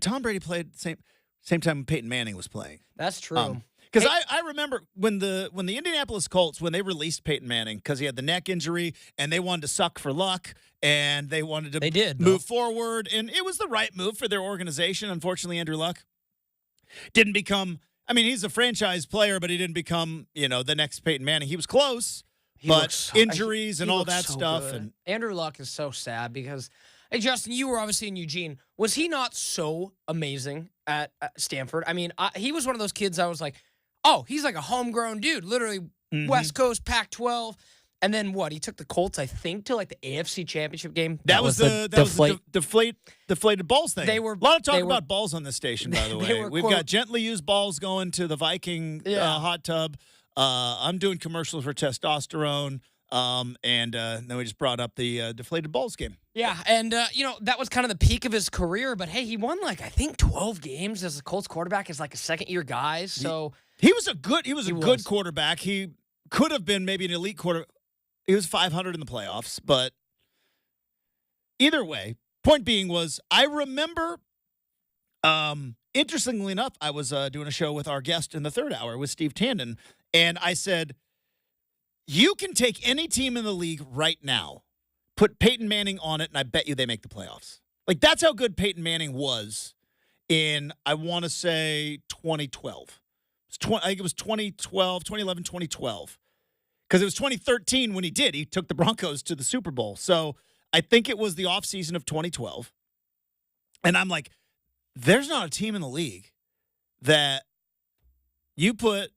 Tom Brady played the same time Peyton Manning was playing. That's true. Because I remember when the Indianapolis Colts, when they released Peyton Manning because he had the neck injury and they wanted to suck for luck and they wanted to move forward, and it was the right move for their organization. Unfortunately, Andrew Luck didn't become – I mean, he's a franchise player, but he didn't become, the next Peyton Manning. He was close, but injuries and all that stuff. And Andrew Luck is so sad because – hey, Justin, you were obviously in Eugene. Was he not so amazing at Stanford? I mean, he was one of those kids I was like – oh, he's like a homegrown dude, literally West Coast, Pac-12. And then what? He took the Colts, I think, to the AFC Championship game. That was the deflated balls thing. A lot of talk about balls on this station, by the way. We've got gently used balls going to the Viking hot tub. I'm doing commercials for testosterone. And then we just brought up the deflated balls game. Yeah, and that was kind of the peak of his career. But hey, he won I think 12 games as a Colts quarterback as a second-year guy. So he was a good quarterback. He could have been maybe an elite quarter. He was 500 in the playoffs, but either way, point being was I remember. Interestingly enough, I was doing a show with our guest in the third hour with Steve Tannen, and I said, you can take any team in the league right now, put Peyton Manning on it, and I bet you they make the playoffs. That's how good Peyton Manning was in, I want to say, 2012. I think it was 2012, 2011, 2012. Because it was 2013 when he did. He took the Broncos to the Super Bowl. So I think it was the offseason of 2012. And I'm like, there's not a team in the league that you put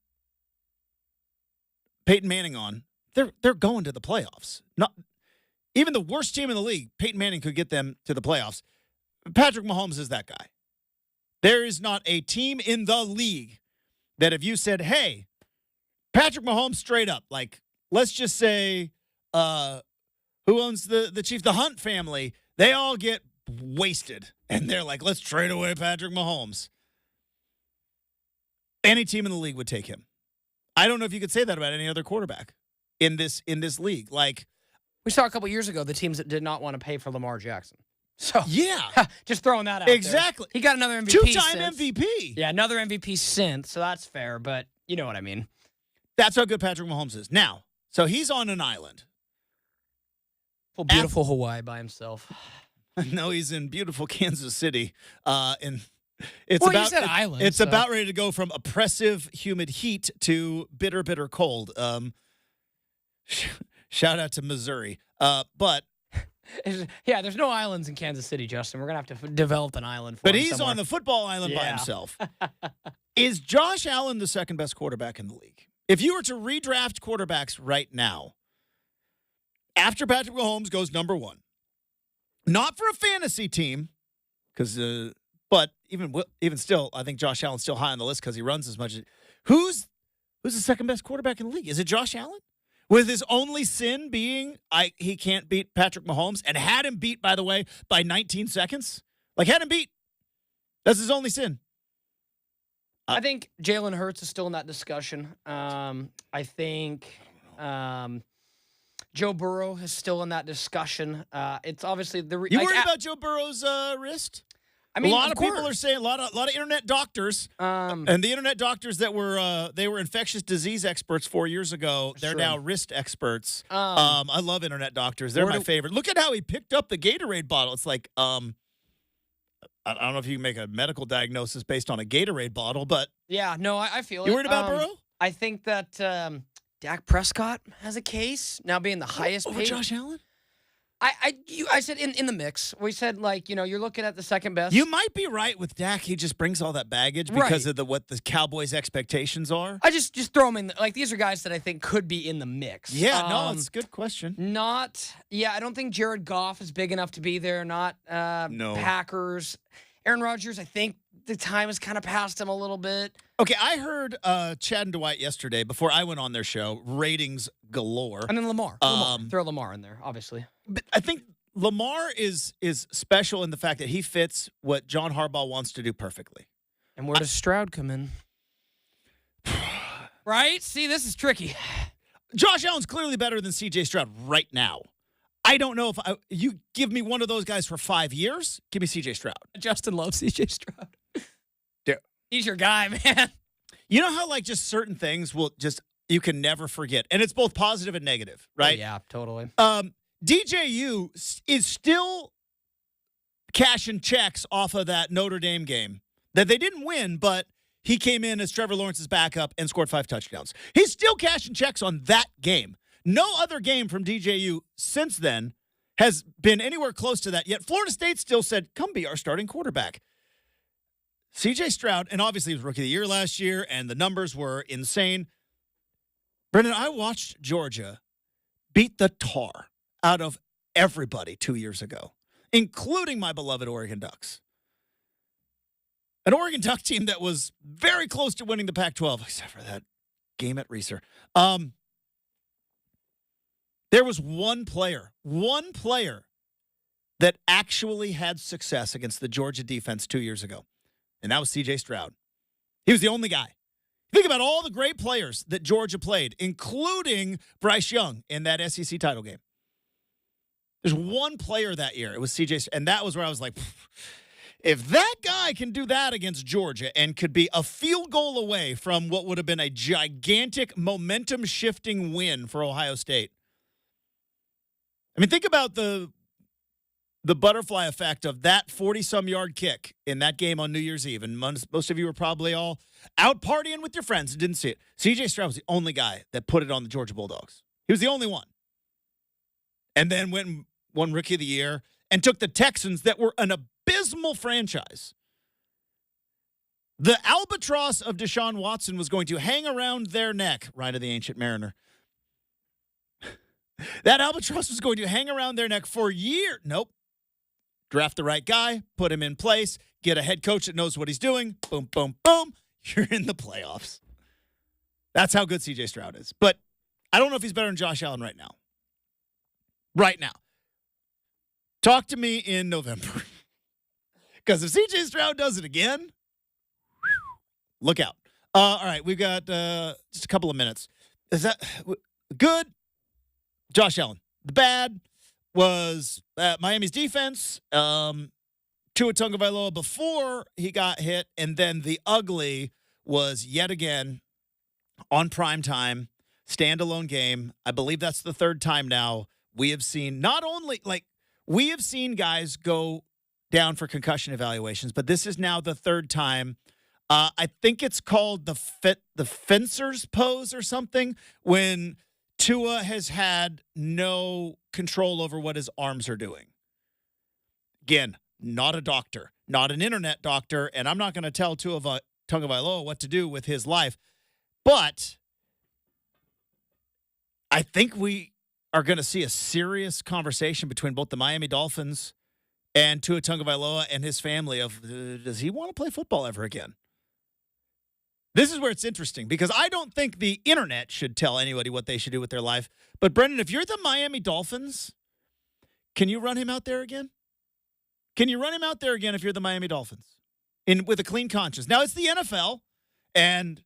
Peyton Manning on, they're going to the playoffs. Not even the worst team in the league, Peyton Manning could get them to the playoffs. Patrick Mahomes is that guy. There is not a team in the league that if you said, hey, Patrick Mahomes straight up, let's just say who owns the Chiefs? The Hunt family. They all get wasted. And they're like, let's trade away Patrick Mahomes. Any team in the league would take him. I don't know if you could say that about any other quarterback in this league. We saw a couple years ago the teams that did not want to pay for Lamar Jackson. So yeah, just throwing that out exactly. There. He got another MVP. Two-time MVP. Yeah, another MVP since, so that's fair, but you know what I mean. That's how good Patrick Mahomes is. Now, so he's on an island. Beautiful Hawaii by himself. No, he's in beautiful Kansas City. It's about ready to go from oppressive, humid heat to bitter, bitter cold. Shout out to Missouri. But yeah, there's no islands in Kansas City, Justin. We're gonna have to develop an island for him. But he's somewhere. on the football island by himself. Is Josh Allen the second best quarterback in the league? If you were to redraft quarterbacks right now, after Patrick Mahomes goes number one, not for a fantasy team, but even still, I think Josh Allen's still high on the list because he runs as much. Who's the second best quarterback in the league? Is it Josh Allen? With his only sin being he can't beat Patrick Mahomes, and had him beat, by the way, by 19 seconds. Had him beat. That's his only sin. I think Jalen Hurts is still in that discussion. I think Joe Burrow is still in that discussion. It's obviously you worried about Joe Burrow's wrist? I mean, a lot of people are saying a lot of internet doctors, and the internet doctors that were infectious disease experts 4 years ago. They're now wrist experts. I love internet doctors. They're my favorite. Look at how he picked up the Gatorade bottle. It's like I don't know if you can make a medical diagnosis based on a Gatorade bottle, but yeah, no, I feel it. You worried about Burrow? I think that Dak Prescott has a case now being the highest paid. Josh Allen? I said in the mix. We said you're looking at the second best. You might be right with Dak. He just brings all that baggage because of what the Cowboys' expectations are. I just throw him in. These are guys that I think could be in the mix. Yeah, no, it's a good question. I don't think Jared Goff is big enough to be there. Not no. Packers. Aaron Rodgers, I think the time has kind of passed him a little bit. Okay, I heard Chad and Dwight yesterday before I went on their show. Ratings galore. And then Lamar. Throw Lamar in there, obviously. But I think Lamar is special in the fact that he fits what John Harbaugh wants to do perfectly. And where does Stroud come in? Right? See, this is tricky. Josh Allen's clearly better than C.J. Stroud right now. I don't know if you give me one of those guys for 5 years, give me C.J. Stroud. Justin loves C.J. Stroud. Yeah. He's your guy, man. You know how just certain things you can never forget. And it's both positive and negative, right? Oh, yeah, totally. DJU is still cashing checks off of that Notre Dame game that they didn't win, but he came in as Trevor Lawrence's backup and scored 5 touchdowns. He's still cashing checks on that game. No other game from DJU since then has been anywhere close to that, yet Florida State still said, come be our starting quarterback. C.J. Stroud, and obviously he was Rookie of the Year last year, and the numbers were insane. Brenden, I watched Georgia beat the tar out of everybody 2 years ago, including my beloved Oregon Ducks. An Oregon Duck team that was very close to winning the Pac-12, except for that game at Reeser. There was one player that actually had success against the Georgia defense 2 years ago, and that was C.J. Stroud. He was the only guy. Think about all the great players that Georgia played, including Bryce Young in that SEC title game. There's one player that year. It was C.J. And that was where I was like, if that guy can do that against Georgia and could be a field goal away from what would have been a gigantic momentum-shifting win for Ohio State. I mean, think about the butterfly effect of that 40-some-yard kick in that game on New Year's Eve. And most of you were probably all out partying with your friends and didn't see it. C.J. Stroud was the only guy that put it on the Georgia Bulldogs. He was the only one. And then went and won Rookie of the Year and took the Texans that were an abysmal franchise. The albatross of Deshaun Watson was going to hang around their neck, Ride of the Ancient Mariner. That albatross was going to hang around their neck for years. Nope. Draft the right guy, put him in place, get a head coach that knows what he's doing. Boom, boom, boom. You're in the playoffs. That's how good C.J. Stroud is. But I don't know if he's better than Josh Allen right now. Right now. Talk to me in November. Because if C.J. Stroud does it again, look out. All right, we've got just a couple of minutes. Is that good? Josh Allen. The bad was Miami's defense. Tua Tagovailoa before he got hit, and then the ugly was yet again on primetime, standalone game. I believe that's the third time now we have seen not only we have seen guys go down for concussion evaluations, but this is now the third time. I think it's called the fencer's pose or something when Tua has had no control over what his arms are doing. Again, not a doctor, not an internet doctor, and I'm not going to tell Tua Tagovailoa what to do with his life. But I think we are going to see a serious conversation between both the Miami Dolphins and Tua Tagovailoa and his family of, does he want to play football ever again? This is where it's interesting because I don't think the internet should tell anybody what they should do with their life. But, Brenden, if you're the Miami Dolphins, can you run him out there again? Can you run him out there again if you're the Miami Dolphins with a clean conscience? Now, it's the NFL, and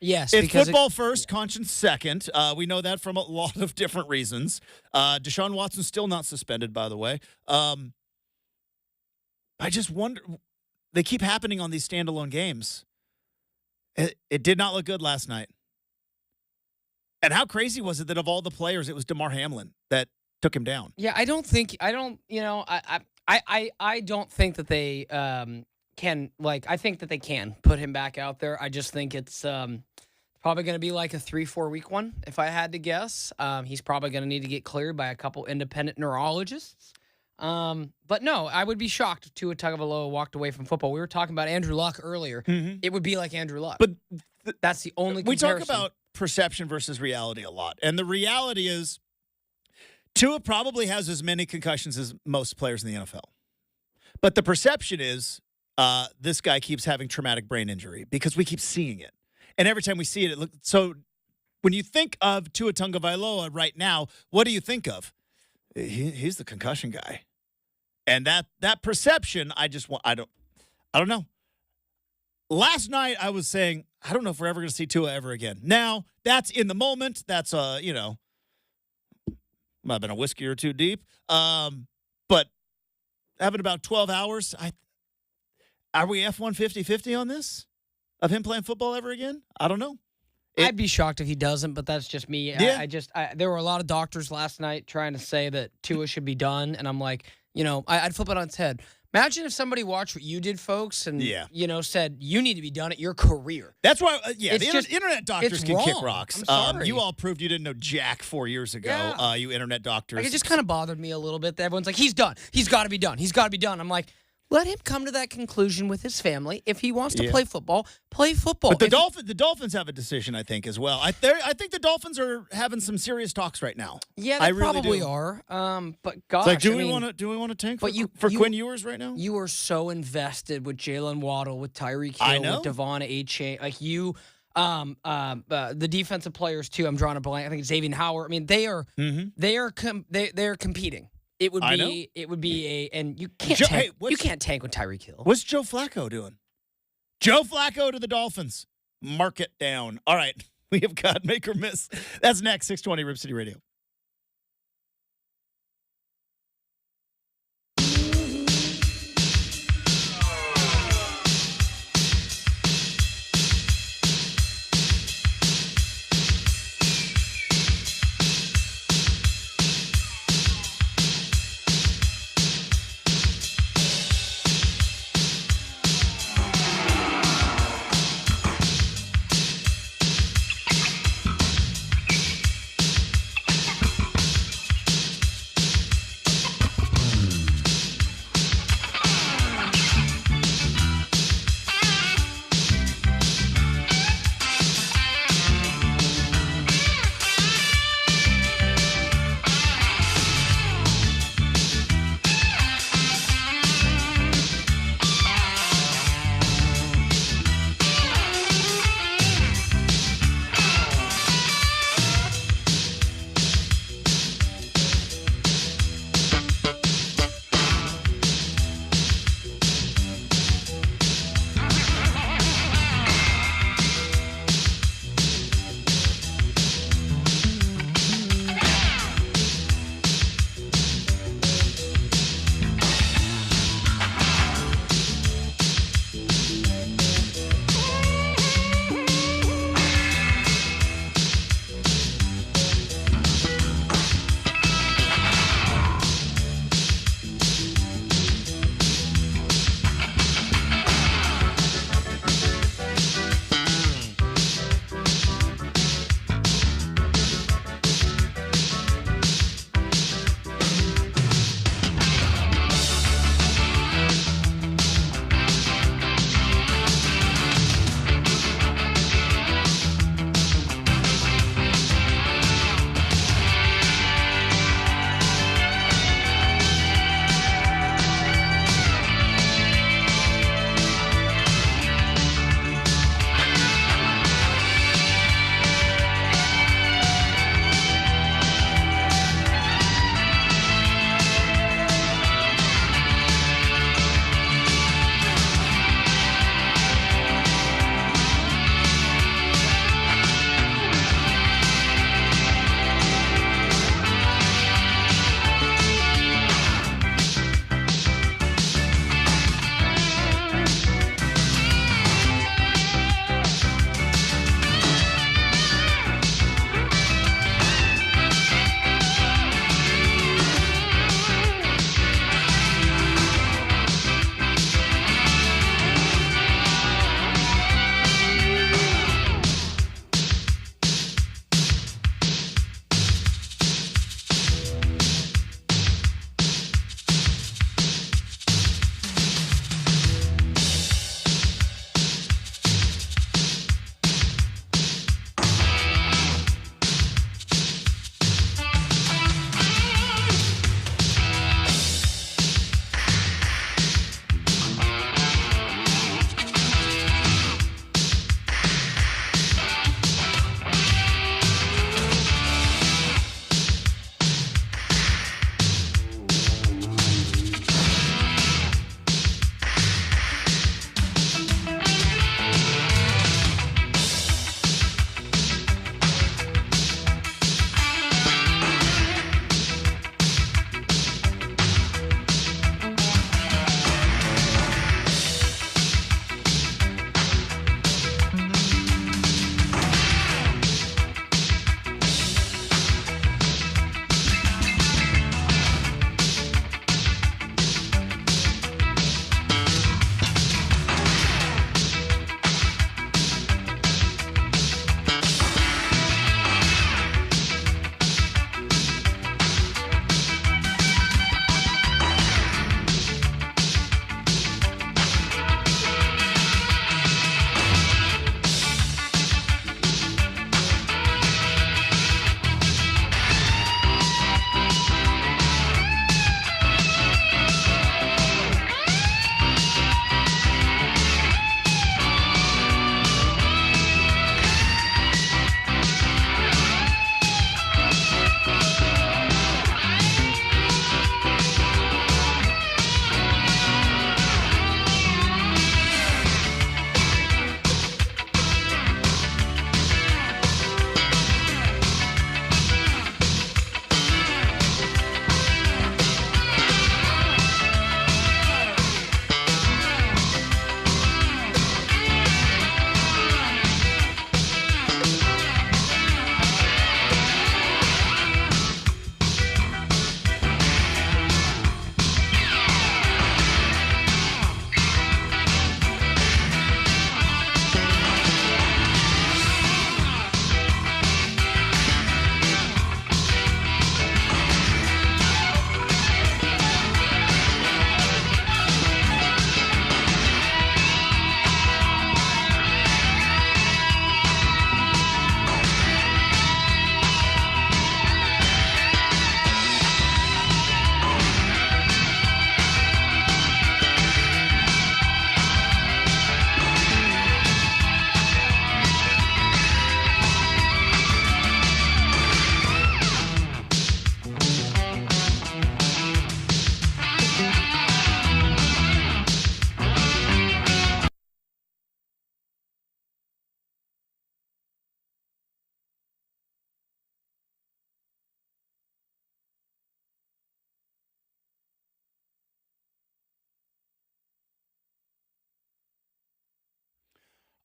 yes, it's football first, conscience second. We know that from a lot of different reasons. Deshaun Watson's still not suspended, by the way. I just wonder. They keep happening on these standalone games. It did not look good last night. And how crazy was it that of all the players, it was Damar Hamlin that took him down? Yeah, I don't think that they can, I think that they can put him back out there. I just think it's probably going to be like a 3-4 week one, if I had to guess. He's probably going to need to get cleared by a couple independent neurologists. But no, I would be shocked if Tua Tagovailoa walked away from football. We were talking about Andrew Luck earlier. Mm-hmm. It would be like Andrew Luck. But that's the only comparison. We talk about perception versus reality a lot. And the reality is Tua probably has as many concussions as most players in the NFL. But the perception is this guy keeps having traumatic brain injury because we keep seeing it. And every time we see it, so when you think of Tua Tagovailoa right now, what do you think of? He's the concussion guy. And that perception, I don't know. Last night I was saying, I don't know if we're ever going to see Tua ever again. Now, that's in the moment. That's might have been a whiskey or two deep. But having about 12 hours, are we F1 50-50 on this? Of him playing football ever again? I don't know. I'd be shocked if he doesn't, but that's just me. Yeah. There were a lot of doctors last night trying to say that Tua should be done, and I'm like, I'd flip it on its head. Imagine if somebody watched what you did, folks, and said you need to be done at your career. That's why, internet doctors can kick rocks. I'm sorry. You all proved you didn't know jack 4 years ago. Yeah. You internet doctors. It just kind of bothered me a little bit that everyone's like, he's done. He's got to be done. He's got to be done. I'm like, let him come to that conclusion with his family. If he wants to play football, play football. But the Dolphins have a decision, I think, as well. I think the Dolphins are having some serious talks right now. Yeah, they really probably do. are. But gosh, do we want to tank for Quinn Ewers right now? You are so invested with Jalen Waddle, with Tyreek Hill, with Devon Achane. The defensive players too. I'm drawing a blank. I think Xavier Howard. I mean, they are they're competing. It would be and you can't tank, you can't tank with Tyreek Hill. What's Joe Flacco doing? Joe Flacco to the Dolphins. Mark it down. All right, we have got Make or Miss. That's next. 620 Rip City Radio.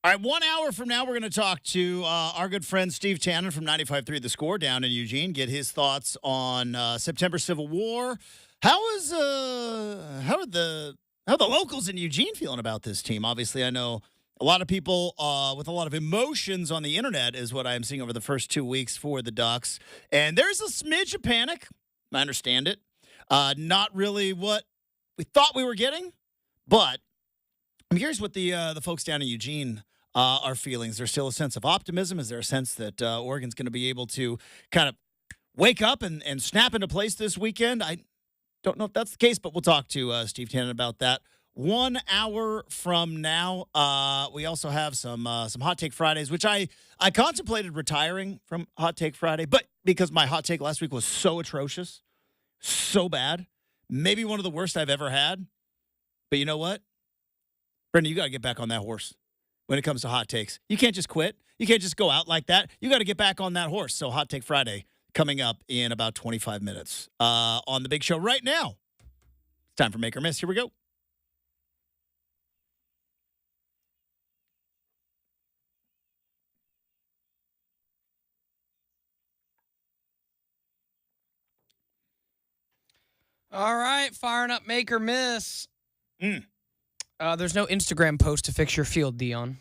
All right, 1 hour from now, we're going to talk to our good friend Steve Tannen from 95.3 The Score down in Eugene, get his thoughts on September Civil War. How are the locals in Eugene feeling about this team? Obviously, I know a lot of people with a lot of emotions on the internet is what I'm seeing over the first 2 weeks for the Ducks. And there's a smidge of panic. I understand it. Not really what we thought we were getting, but I'm curious what the folks down in Eugene are feeling. Is there still a sense of optimism? Is there a sense that Oregon's going to be able to kind of wake up and snap into place this weekend? I don't know if that's the case, but we'll talk to Steve Tannen about that 1 hour from now. We also have some Hot Take Fridays, which I contemplated retiring from Hot Take Friday, but because my hot take last week was so atrocious, so bad, maybe one of the worst I've ever had. But you know what? Brenden, you got to get back on that horse when it comes to hot takes. You can't just quit. You can't just go out like that. You got to get back on that horse. So Hot Take Friday coming up in about 25 minutes on the big show right now. It's time for Make or Miss. Here we go. All right, firing up Make or Miss. There's no Instagram post to fix your field, Dion.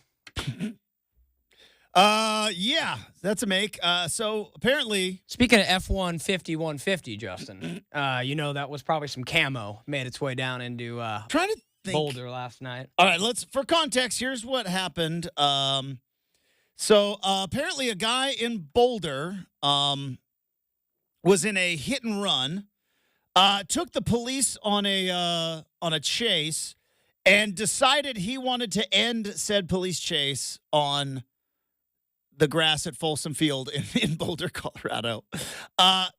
Yeah, that's a make. So apparently, Speaking of F1 5150, Justin, that was probably some camo made its way down into trying to think. Boulder last night. All right, for context, here's what happened. So apparently a guy in Boulder was in a hit and run, took the police on a chase, and decided he wanted to end said police chase on the grass at Folsom Field in Boulder, Colorado. I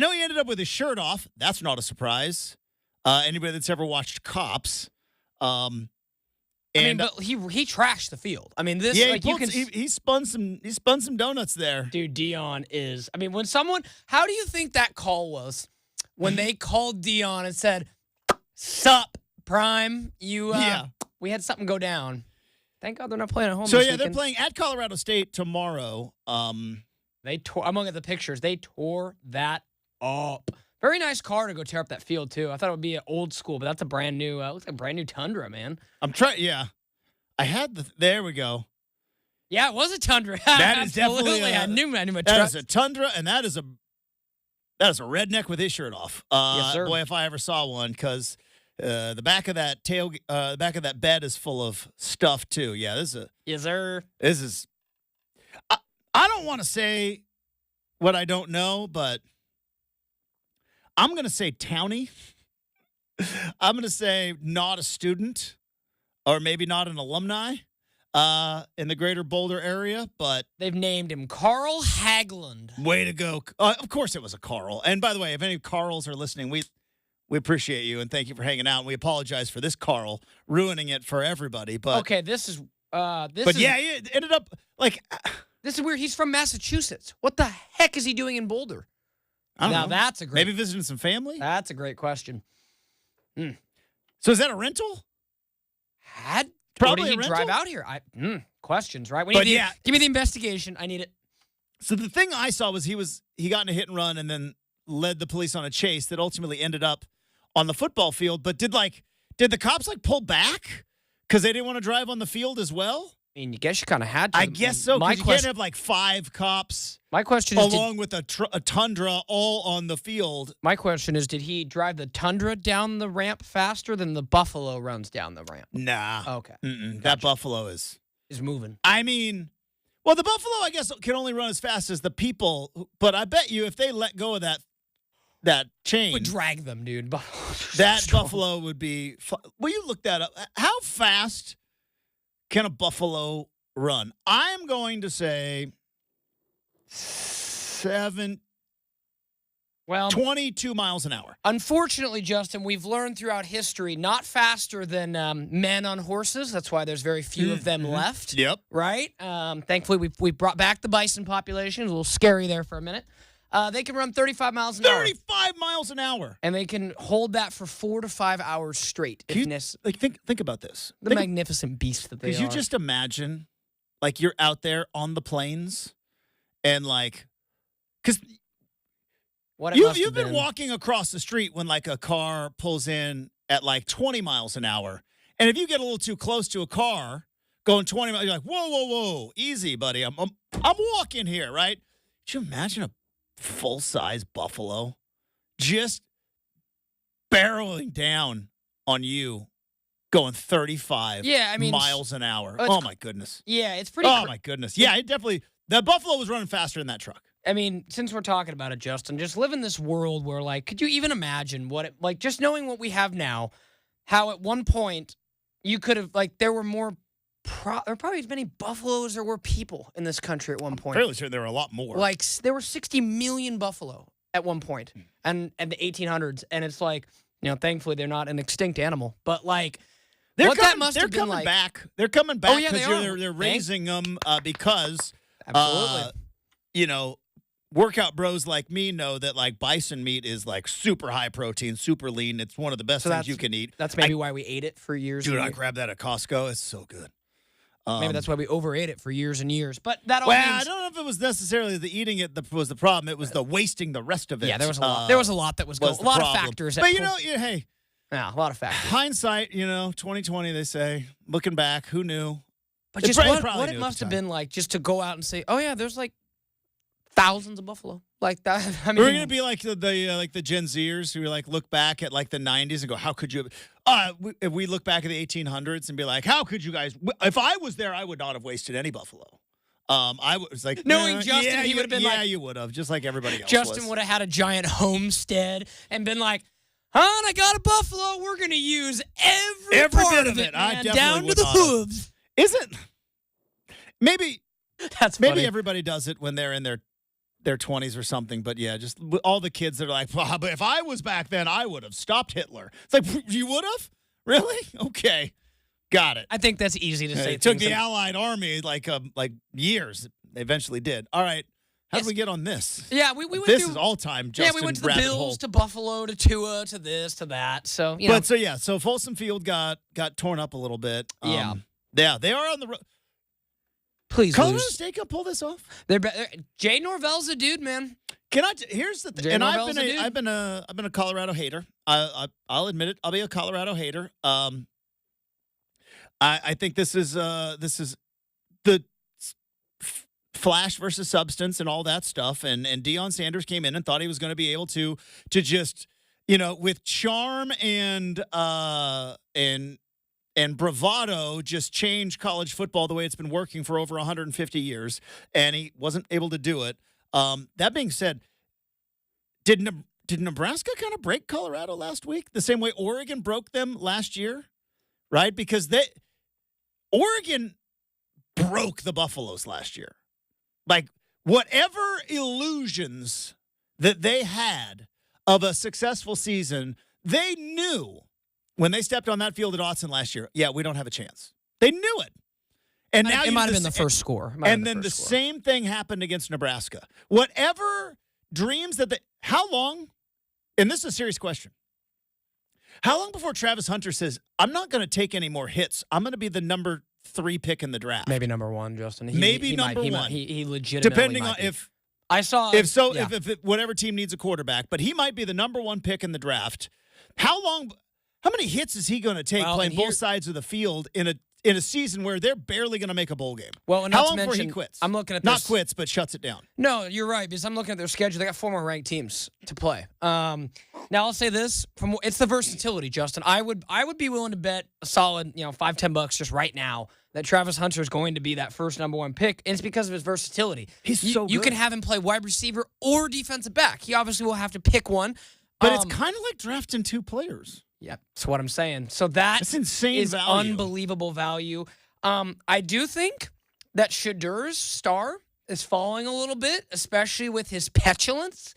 know he ended up with his shirt off. That's not a surprise. Anybody that's ever watched Cops. But he trashed the field. I mean, this he spun some donuts there. Dude, Dion is. I mean, how do you think that call was when they called Dion and said, "Sup, Prime? We had something go down." Thank God they're not playing at home. So this they're weekend. playing at Colorado State tomorrow. They tore. I'm looking at the pictures. They tore that up. Very nice car to go tear up that field too. I thought it would be an old school, but that's a brand new. Looks like a brand new Tundra, man. I'm trying. Yeah, I had the. There we go. Yeah, it was a Tundra. That is definitely. I knew my that truck. is a Tundra, and that is a redneck with his shirt off. Yes, sir. Boy, if I ever saw one, because the back of that the back of that bed is full of stuff too. Yeah, this is Yes, sir. This is. I don't want to say what I don't know, but I'm going to say townie. I'm going to say not a student, or maybe not an alumni in the greater Boulder area, but They've named him Carl Haglund. way to go. Of course it was a Carl. And by the way, if any Carls are listening, we appreciate you and thank you for hanging out. And we apologize for this Carl ruining it for everybody. But Okay, this is yeah, it ended up like this is weird. He's from Massachusetts. What the heck is he doing in Boulder? I don't Now know. that's a great. Maybe visiting some family. That's a great question. So is that a rental? Had Probably or did a he drive rental? out here? Questions, right? But yeah. Give me the investigation. I need it. So the thing I saw was he got in a hit and run and then led the police on a chase that ultimately ended up on the football field. But did the cops pull back because they didn't want to drive on the field as well? I mean, you guess you kind of had to. I guess so. Because you can't have 5 cops my question is, along with a Tundra all on the field. my question is, did he drive the Tundra down the ramp faster than the Buffalo runs down the ramp? Nah. Okay, That Buffalo is moving. I mean, well, the Buffalo, I guess, can only run as fast as the people. But I bet you if they let go of that chain, Would drag them, dude. that Buffalo would be. Will you look that up? How fast can a Buffalo run? I'm going to say 22 miles an hour. Unfortunately, Justin, we've learned throughout history not faster than men on horses. That's why there's very few of them left. Yep. Right? Thankfully, we brought back the bison population. It was a little scary there for a minute. They can run 35 miles an hour. 35 miles an hour. And they can hold that for 4 to 5 hours straight. Think about this. Magnificent beast that they are. Could you just imagine, like, you're out there on the plains and, like, because you've been walking across the street when, like, a car pulls in at, like, 20 miles an hour. And if you get a little too close to a car going 20 miles, you're like, whoa, easy, buddy. I'm walking here, right? Could you imagine a full-size buffalo just barreling down on you going 35 miles an hour? Oh, my goodness. Yeah, it's pretty my goodness. Yeah, it definitely – the buffalo was running faster in that truck. I mean, since we're talking about it, Justin, just live in this world where, like, could you even imagine what it – like, just knowing what we have now, how at one point you could have – like, there were more – there probably as many buffaloes there were people in this country at one point. I'm fairly sure there were a lot more. Like, there were 60 million buffalo at one point, and in the 1800s. And it's like, thankfully they're not an extinct animal. But, like, that must have been like. They're coming back. Oh, yeah, they're raising them because, absolutely. Workout bros like me know that, like, bison meat is, like, super high protein, super lean. It's one of the best things you can eat. That's maybe why we ate it for years. Dude, I grabbed that at Costco. It's so good. Maybe that's why we overate it for years and years. But that all means... I don't know if it was necessarily the eating it that was the problem. It was the wasting the rest of it. Yeah, there was a lot. There was a lot that was going. A lot of factors. But, hey. Yeah, a lot of factors. Hindsight, 2020, they say. Looking back, who knew? But just what it must have been like just to go out and say, oh, yeah, there's, like, thousands of buffalo. Like that. I mean, we're going to be like the Gen Zers who like look back at like the 90s and go, how could you if we look back at the 1800s and be like, how could you guys, if I was there, I would not have wasted any buffalo. I was like, knowing Justin, he would have been like, yeah, you would have, just like everybody else. Justin would have had a giant homestead and been like, I got a buffalo. We're going to use every part bit of it, man, I definitely down to would the not hooves. Isn't maybe that's funny. Maybe everybody does it when they're in their 20s or something, but yeah, just all the kids that are like, well, but if I was back then, I would have stopped Hitler. It's like, you would have? Really? Okay. Got it. I think that's easy to say. It took the Allied Army like years. They eventually did. All right. How did we get on this? Yeah, we went this through, is all time. Justin, yeah, we went to the Bills, hole. to Buffalo, to Tua, to this, to that. So, so Folsom Field got torn up a little bit. Yeah, they are on the road. Please Colorado lose. State can pull this off. Jay Norvell's a dude, man. Here's the thing, and I've been a Colorado hater. I'll admit it. I'll be a Colorado hater. I think this is the flash versus substance and all that stuff. And Deion Sanders came in and thought he was going to be able to just with charm and bravado just change college football the way it's been working for over 150 years, and he wasn't able to do it. That being said, did Nebraska kind of break Colorado last week the same way Oregon broke them last year, right? Because Oregon broke the Buffaloes last year. Like, whatever illusions that they had of a successful season, they knew when they stepped on that field at Autzen last year, we don't have a chance. They knew it. And now it might have been the first score. And then the same thing happened against Nebraska. Whatever dreams how long, and this is a serious question, how long before Travis Hunter says, I'm not going to take any more hits, I'm going to be the number 3 pick in the draft? Maybe number 1, Justin. Number 1. He legitimately depending might on be. if whatever team needs a quarterback, but he might be the number 1 pick in the draft. How many hits is he going to take playing both sides of the field in a season where they're barely going to make a bowl game? Well, and how long before he quits? I'm looking at not quits, but shuts it down. No, you're right, because I'm looking at their schedule. They got 4 more ranked teams to play. Now I'll say this: it's the versatility, Justin. I would be willing to bet a solid, $5-10 just right now that Travis Hunter is going to be that first number 1 pick, and it's because of his versatility. He's so good. You can have him play wide receiver or defensive back. He obviously will have to pick one. But it's kind of like drafting 2 players. Yeah, that's what I'm saying. So that's insane value. Unbelievable value. I do think that Shedur's star is falling a little bit, especially with his petulance.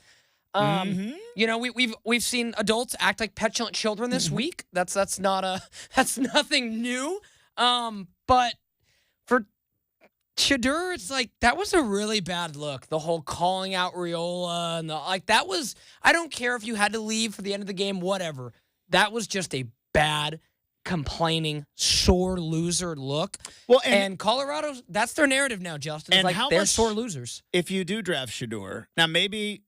We've seen adults act like petulant children this week. That's nothing new. But Shedeur, it's like that was a really bad look. The whole calling out Riola and that was. I don't care if you had to leave for the end of the game, whatever. That was just a bad, complaining, sore loser look. Well, and Colorado, that's their narrative now, Justin. It's like they're sore losers. If you do draft Shedeur, now maybe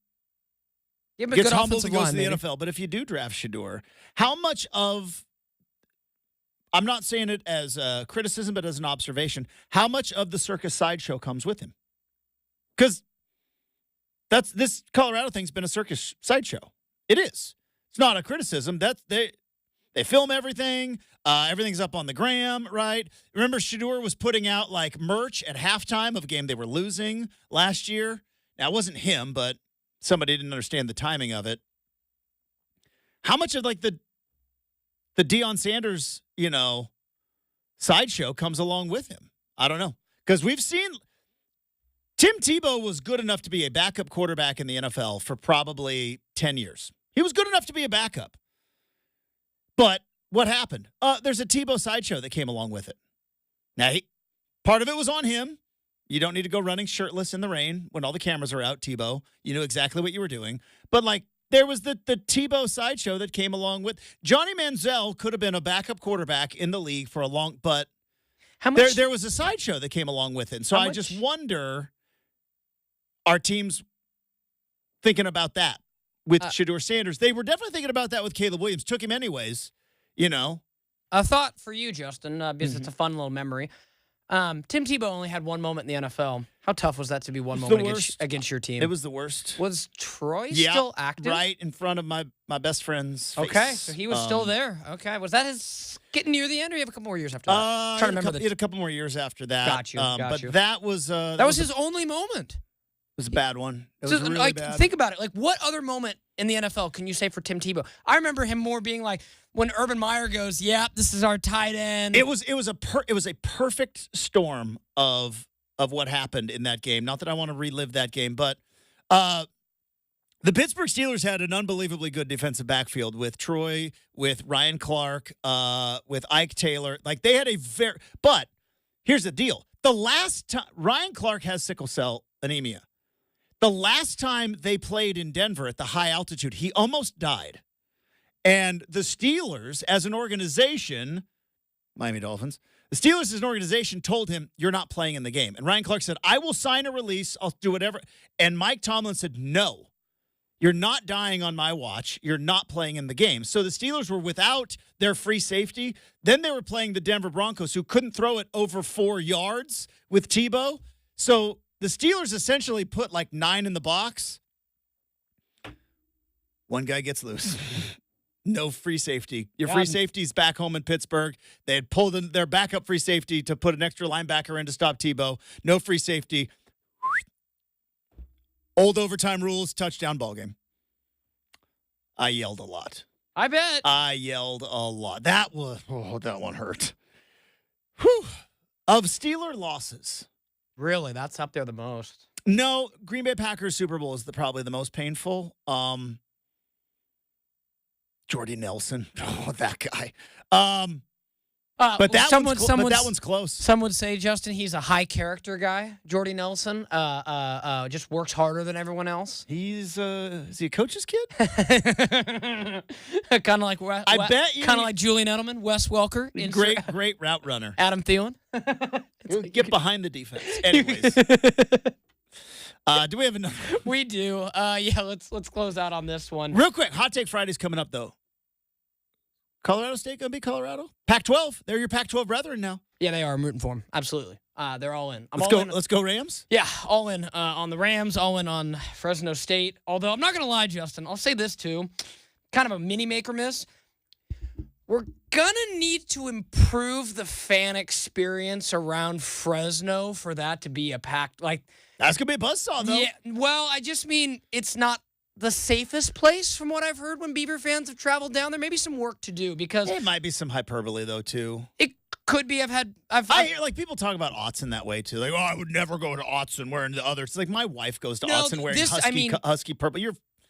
but gets humbled and goes to the NFL, but if you do draft Shedeur, how much of I'm not saying it as a criticism, but as an observation. How much of the circus sideshow comes with him? Because this Colorado thing's been a circus sideshow. It is. It's not a criticism. They film everything. Everything's up on the gram, right? Remember, Shedeur was putting out like merch at halftime of a game they were losing last year. Now, it wasn't him, but somebody didn't understand the timing of it. How much of like the Deion Sanders, sideshow comes along with him? I don't know. Because we've seen Tim Tebow was good enough to be a backup quarterback in the NFL for probably 10 years. He was good enough to be a backup. But what happened? There's a Tebow sideshow that came along with it. Now, part of it was on him. You don't need to go running shirtless in the rain when all the cameras are out, Tebow. You knew exactly what you were doing. But, there was the Tebow sideshow that came along with Johnny Manziel could have been a backup quarterback in the league for a long, but there was a sideshow that came along with it. And so I just wonder, are teams thinking about that with Shedeur Sanders? They were definitely thinking about that with Caleb Williams. Took him anyways, A thought for you, Justin, because it's a fun little memory. Tim Tebow only had one moment in the NFL. How tough was that to be one moment against your team? It was the worst. Was Troy still active? Right in front of my best friend's face. Okay, so he was still there. Okay, was that his getting near the end, or you have a couple more years after that? Trying to remember. He had a couple more years after that. Got you. But that was his only moment. It was a bad one. It was really bad. Think about it. What other moment in the NFL can you say for Tim Tebow? I remember him more being like when Urban Meyer goes, "Yeah, this is our tight end." It was a perfect storm of what happened in that game. Not that I want to relive that game, but the Pittsburgh Steelers had an unbelievably good defensive backfield with Troy, with Ryan Clark, with Ike Taylor. They had but here's the deal. The last time Ryan Clark has sickle cell anemia. The last time they played in Denver at the high altitude, he almost died. And the Steelers, as an organization, Miami Dolphins, the Steelers as an organization told him, you're not playing in the game. And Ryan Clark said, I will sign a release. I'll do whatever. And Mike Tomlin said, no, you're not dying on my watch. You're not playing in the game. So the Steelers were without their free safety. Then they were playing the Denver Broncos, who couldn't throw it over 4 yards with Tebow. So the Steelers essentially put 9 in the box. One guy gets loose. No free safety. Your free safety's back home in Pittsburgh. They had pulled their backup free safety to put an extra linebacker in to stop Tebow. No free safety. Old overtime rules, touchdown, ball game. I yelled a lot. I bet. I yelled a lot. That one hurt. Whew. Of Steeler losses. Really? That's up there the most. No, Green Bay Packers Super Bowl is probably the most painful. Jordy Nelson. Oh, that guy. But that one's close. Some would say, Justin, he's a high character guy. Jordy Nelson just works harder than everyone else. Is he a coach's kid? Kind of like like Julian Edelman, Wes Welker. Great route runner. Adam Thielen. Get behind the defense. Anyways. Do we have another? We do. Yeah, let's close out on this one. Real quick, Hot Take Friday's coming up, though. Colorado State going to be Colorado? Pac-12. They're your Pac-12 brethren now. Yeah, they are. I'm rooting for them. Absolutely. They're all in. Let's go Rams? Yeah, all in on the Rams, all in on Fresno State. Although, I'm not going to lie, Justin. I'll say this, too. Kind of a mini-maker miss. We're going to need to improve the fan experience around Fresno for that to be a pack. That's going to be a buzzsaw, though. Yeah, well, I just mean it's not the safest place from what I've heard when Beaver fans have traveled down. There may be some work to do because it might be some hyperbole though too. It could be. I hear people talk about Autzen that way too. I would never go to Autzen wearing the other. It's my wife goes to Autzen wearing husky purple.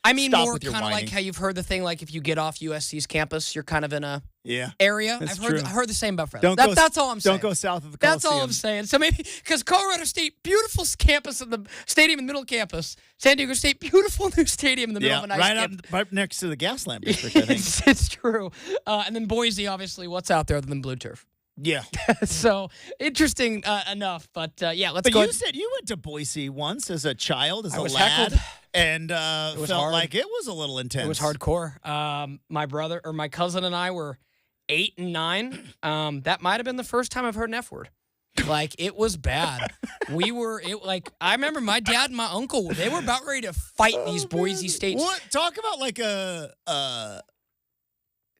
I mean, Stop more with your kind of like whining. how you've heard the thing, like if you get off USC's campus, you're kind of in a Yeah. area. That's I've true. heard the same about Fresno. That's all I'm saying. Don't go south of the That's Coliseum. all I'm saying. So maybe because Colorado State, beautiful campus in the stadium in the middle campus. San Diego State, beautiful new stadium in the middle of a nice campus. Right next to the Gaslamp District, I think. It's true. And then Boise, obviously, what's out there other than blue turf? Yeah. So interesting enough. But yeah, let's But go. you said you went to Boise once as a child, as I a was lad, heckled. and was felt hard. like it was a little intense. It was hardcore. My cousin and I were 8 and 9. That might have been the first time I've heard an F word. Like, it was bad. I remember my dad and my uncle, they were about ready to fight these Boise State. What? Talk about like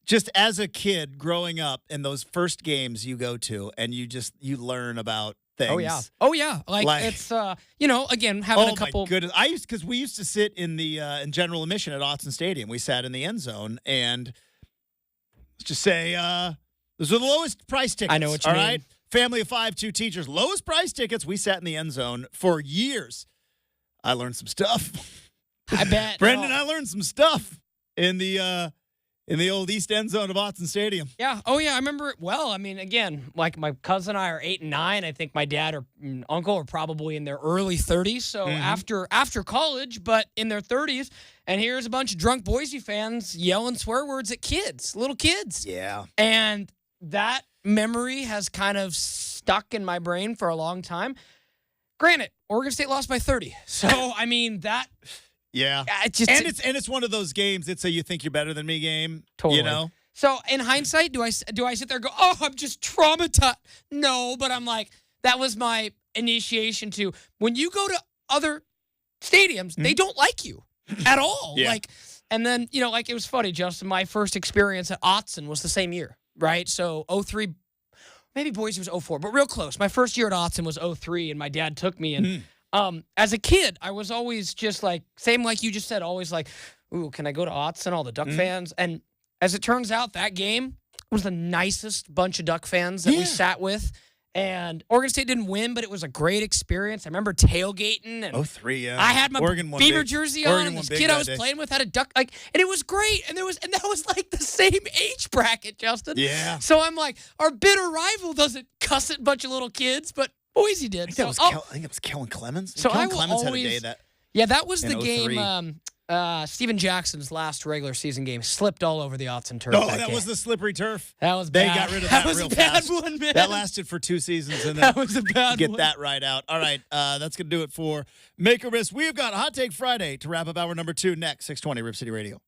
just as a kid growing up in those first games you go to, and you learn about things. Oh yeah. Like it's again having a couple. Oh my goodness! Because we used to sit in the in general admission at Autzen Stadium. We sat in the end zone, and let's just say those are the lowest price tickets. I know what you mean. All right, family of 5, 2 teachers, lowest price tickets. We sat in the end zone for years. I learned some stuff. I bet. Brenden, I learned some stuff in the old East End zone of Autzen Stadium. Yeah. Oh, yeah. I remember it well. I mean, again, like my cousin and I are 8 and 9. I think my dad or uncle are probably in their early 30s. So after college, but in their 30s. And here's a bunch of drunk Boise fans yelling swear words at kids, little kids. Yeah. And that memory has kind of stuck in my brain for a long time. Granted, Oregon State lost by 30. So, I mean, that. Yeah. It's one of those games. It's a you think you're better than me game. Totally. You know? So in hindsight, do I sit there and go, oh, I'm just traumatized? No, but I'm like, that was my initiation to when you go to other stadiums, they don't like you at all. Yeah. And then, it was funny, Justin, my first experience at Autzen was the same year, right? So 03, maybe Boise was 04, but real close. My first year at Autzen was 03, and my dad took me. And as a kid, I was always just like, same like you just said, always like, ooh, can I go to Autzen? All the Duck fans. And as it turns out, that game was the nicest bunch of Duck fans that we sat with. And Oregon State didn't win, but it was a great experience. I remember tailgating. And 03, yeah. I had my Beaver jersey on, and this kid I was day. playing with had a Duck, and it was great. And that was like the same age bracket, Justin. Yeah. So I'm like, our bitter rival doesn't cuss at a bunch of little kids, but Boise did. I think it was Kellen Clemens. So Kellen I will Clemens always, had a day that. Yeah, that was the 03. game. Steven Jackson's last regular season game slipped all over the Autzen turf. Oh, that was the slippery turf. That was They bad. got rid of that was real a bad fast. one, man. That lasted for 2 seasons, and then That was a bad get one. that right out. All right, that's gonna do it for Make or Miss. We've got Hot Take Friday to wrap up hour number 2 next. 620 Rip City Radio.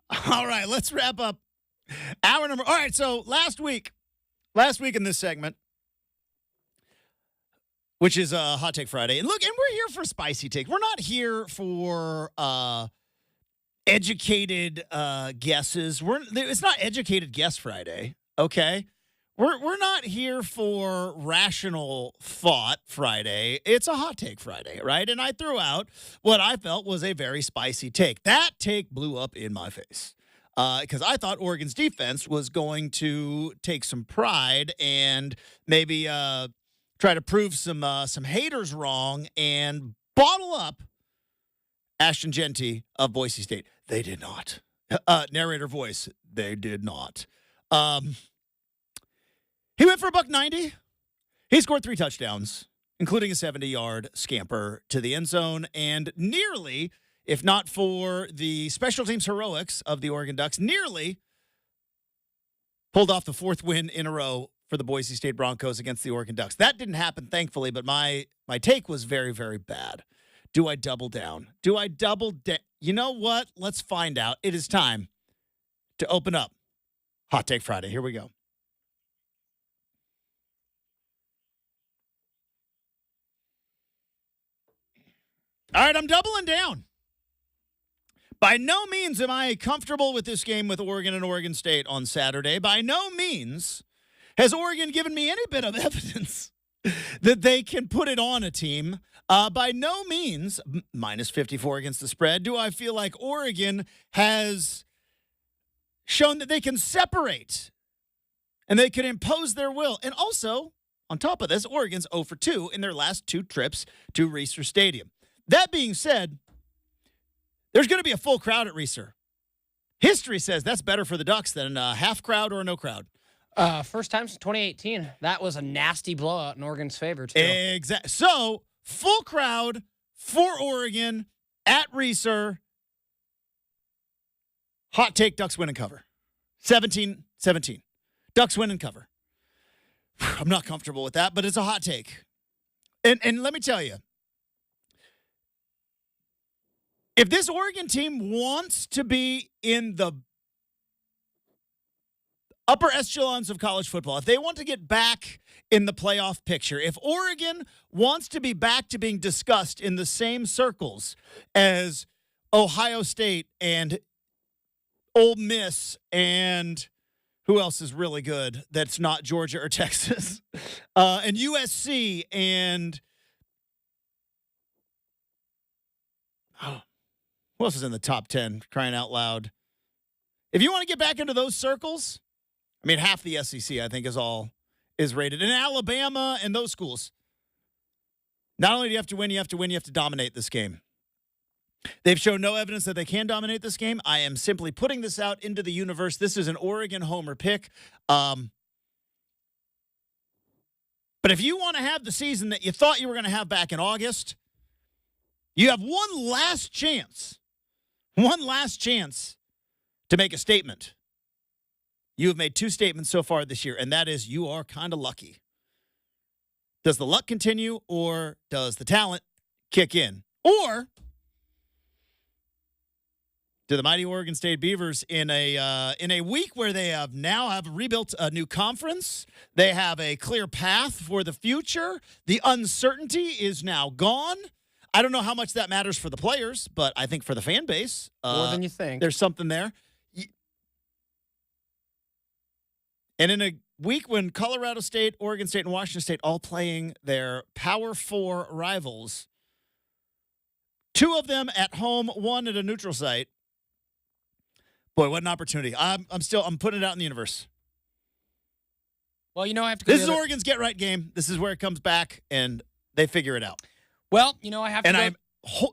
All right, let's wrap up hour number. All right, so last week in this segment, which is Hot Take Friday. And look, and we're here for spicy takes. We're not here for educated guesses. It's not Educated Guess Friday, okay? We're not here for rational thought Friday. It's a Hot Take Friday, right? And I threw out what I felt was a very spicy take. That take blew up in my face because I thought Oregon's defense was going to take some pride and maybe try to prove some haters wrong and bottle up Ashton Genty of Boise State. They did not. Narrator voice. They did not. He went for $190. He scored 3 touchdowns, including a 70-yard scamper to the end zone, and nearly, if not for the special teams heroics of the Oregon Ducks, nearly pulled off the 4th win in a row for the Boise State Broncos against the Oregon Ducks. That didn't happen, thankfully, but my take was very, very bad. Do I double down? You know what? Let's find out. It is time to open up Hot Take Friday. Here we go. All right, I'm doubling down. By no means am I comfortable with this game with Oregon and Oregon State on Saturday. By no means has Oregon given me any bit of evidence that they can put it on a team. By no means, minus 54 against the spread, do I feel like Oregon has shown that they can separate and they can impose their will. And also, on top of this, Oregon's 0 for 2 in their last 2 trips to Reser Stadium. That being said, there's going to be a full crowd at Reser. History says that's better for the Ducks than a half crowd or no crowd. First time since 2018. That was a nasty blowout in Oregon's favor, too. Exactly. So, full crowd for Oregon at Reser. Hot take, Ducks win and cover. 17-17. Ducks win and cover. I'm not comfortable with that, but it's a hot take. And let me tell you, if this Oregon team wants to be in the upper echelons of college football, if they want to get back in the playoff picture, if Oregon wants to be back to being discussed in the same circles as Ohio State and Ole Miss and who else is really good that's not Georgia or Texas, and USC and who else is in the top 10, crying out loud? If you want to get back into those circles, I mean, half the SEC, I think, is rated. And Alabama and those schools, not only do you have to win, you have to dominate this game. They've shown no evidence that they can dominate this game. I am simply putting this out into the universe. This is an Oregon homer pick. But if you want to have the season that you thought you were going to have back in August, you have one last chance to make a statement. You have made 2 statements so far this year, and that is you are kind of lucky. Does the luck continue, or does the talent kick in? Or do the mighty Oregon State Beavers in a week where they have rebuilt a new conference, they have a clear path for the future, the uncertainty is now gone. I don't know how much that matters for the players, but I think for the fan base, more than you think, there's something there. And in a week when Colorado State, Oregon State, and Washington State all playing their Power 4 rivals, 2 of them at home, 1 at a neutral site. Boy, what an opportunity. I'm putting it out in the universe. Well, I have to go. This is Oregon's get-right game. This is where it comes back, and they figure it out. Well, I have to and go. I'm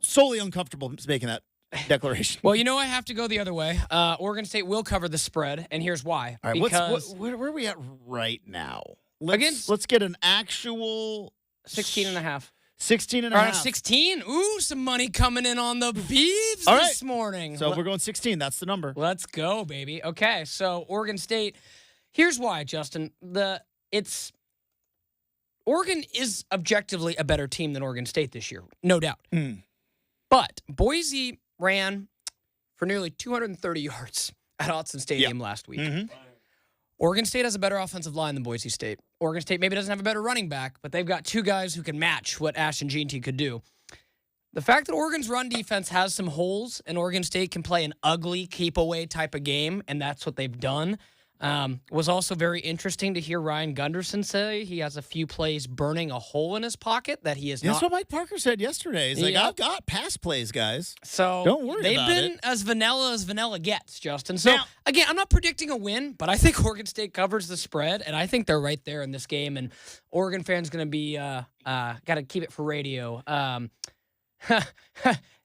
solely uncomfortable making that declaration. Well, I have to go the other way. Oregon State will cover the spread, and here's why. All right, because where are we at right now? Let's get an actual 16.5. 16.5. All right, 16. Ooh, some money coming in on the Beavs this morning. So we're going 16. That's the number. Let's go, baby. Okay, so Oregon State. Here's why, Justin. Oregon is objectively a better team than Oregon State this year, no doubt. But Boise ran for nearly 230 yards at Autzen Stadium last week. Mm-hmm. Oregon State has a better offensive line than Boise State. Oregon State maybe doesn't have a better running back, but they've got two guys who can match what Ashton Jeanty could do. The fact that Oregon's run defense has some holes and Oregon State can play an ugly keep-away type of game, and that's what they've done, was also very interesting to hear Ryan Gunderson say he has a few plays burning a hole in his pocket that he is not. That's what Mike Parker said yesterday. He's like, I've got pass plays, guys. So don't worry they've about been it. as vanilla gets, Justin. So, Now, again, I'm not predicting a win, but I think Oregon State covers the spread, and I think they're right there in this game, and Oregon fans going to be got to keep it for radio.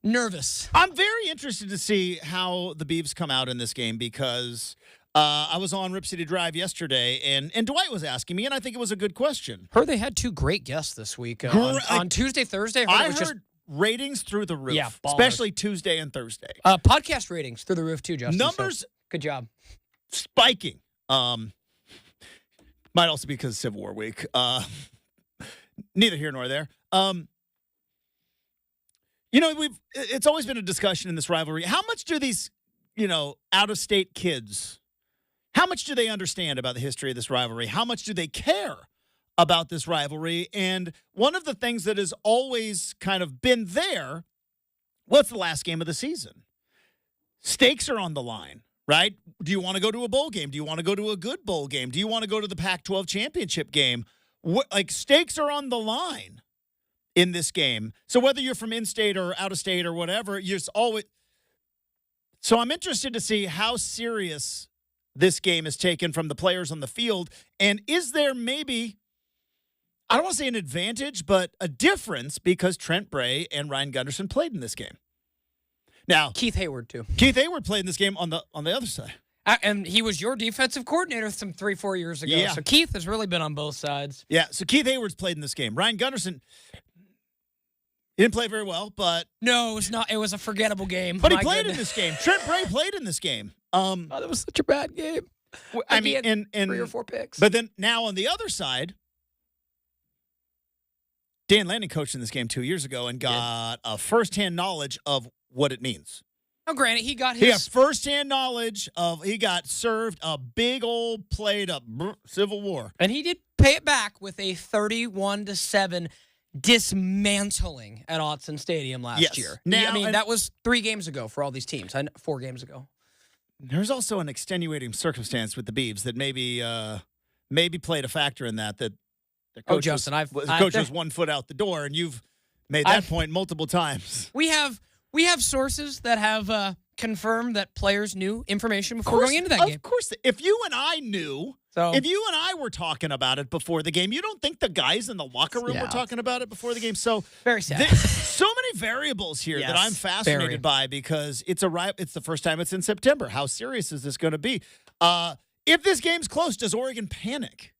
Nervous. I'm very interested to see how the Beavs come out in this game because I was on Rip City Drive yesterday, and Dwight was asking me, and I think it was a good question. Heard they had two great guests this week. On Tuesday, Thursday. I heard ratings through the roof, Yeah, ballers. especially Tuesday and Thursday. Podcast ratings through the roof, too, Justin. Numbers So, good job. spiking. Might also be because of Civil War week. Neither here nor there. It's always been a discussion in this rivalry. How much do these, out-of-state kids, how much do they understand about the history of this rivalry? How much do they care about this rivalry? And one of the things that has always kind of been there, what's the last game of the season? Stakes are on the line, right? Do you want to go to a bowl game? Do you want to go to a good bowl game? Do you want to go to the Pac-12 championship game? Stakes are on the line in this game. So whether you're from in-state or out-of-state or whatever, you're always. So I'm interested to see how serious this game is taken from the players on the field. And is there maybe, I don't want to say an advantage, but a difference because Trent Bray and Ryan Gunderson played in this game. Now, Keith Hayward, too. Keith Hayward played in this game on the other side. And he was your defensive coordinator some 3-4 years ago. Yeah. So Keith has really been on both sides. Yeah, so Keith Hayward's played in this game. Ryan Gunderson, he didn't play very well, but No, it was not. It was a forgettable game. he My played in goodness. this game. Trent Bray played in this game. Oh, that was such a bad game. I He mean, had and 3 or 4 picks. But then now on the other side, Dan Lanning coached in this game 2 years ago and got a firsthand knowledge of what it means. Now, granted, he got He got his. firsthand knowledge of he got served a big old plate of Civil War. And he did pay it back with a 31-7 dismantling at Autzen Stadium last Yes. year. Now, and- that was 3 games ago for all these teams. 4 games ago. There's also an extenuating circumstance with the Beavs that maybe played a factor in that. The coach Justin, was 1 foot out the door, and you've made that point multiple times. We have sources that have confirmed that players knew information before going into that game. Of course. If you and I knew, So if you and I were talking about it before the game, you don't think the guys in the locker room were talking about it before the game? So very sad. so many variables here that I'm fascinated by because it's the first time it's in September. How serious is this going to be? If this game's close, does Oregon panic?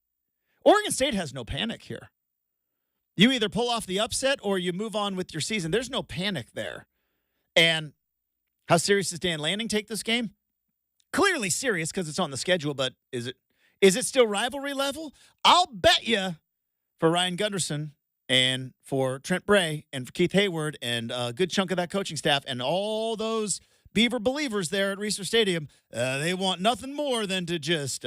Oregon State has no panic here. You either pull off the upset or you move on with your season. There's no panic there. And how serious does Dan Lanning take this game? Clearly serious because it's on the schedule, but is it still rivalry level? I'll bet you for Ryan Gunderson and for Trent Bray and for Keith Hayward and a good chunk of that coaching staff and all those Beaver believers there at Reser Stadium, they want nothing more than to just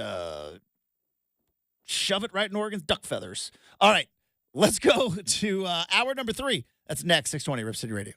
shove it right in Oregon's duck feathers. All right, let's go to hour number 3. That's next, 620 Rip City Radio.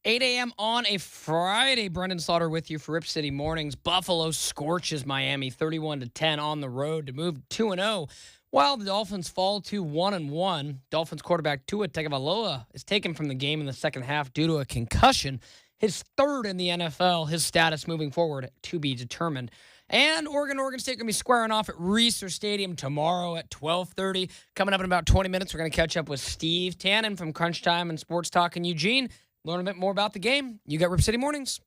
8 a.m. on a Friday. Brenden Slaughter with you for Rip City Mornings. Buffalo scorches Miami 31-10 on the road to move 2-0, while the Dolphins fall to 1-1. Dolphins quarterback Tua Tagovailoa is taken from the game in the second half due to a concussion. His third in the NFL. His status moving forward to be determined. And Oregon State going to be squaring off at Reser Stadium tomorrow at 12:30. Coming up in about 20 minutes, we're going to catch up with Steve Tannen from Crunchtime and Sports Talk in Eugene. Learn a bit more about the game. You got Rip City Mornings.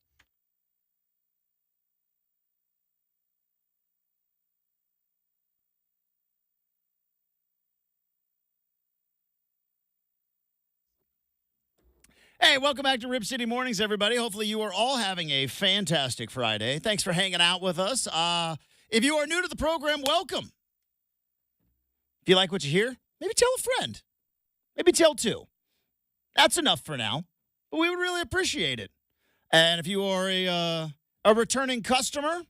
Hey, welcome back to Rip City Mornings, everybody. Hopefully you are all having a fantastic Friday. Thanks for hanging out with us. If you are new to the program, welcome. If you like what you hear, maybe tell a friend. Maybe tell two. That's enough for now, but we would really appreciate it. And if you are a returning customer,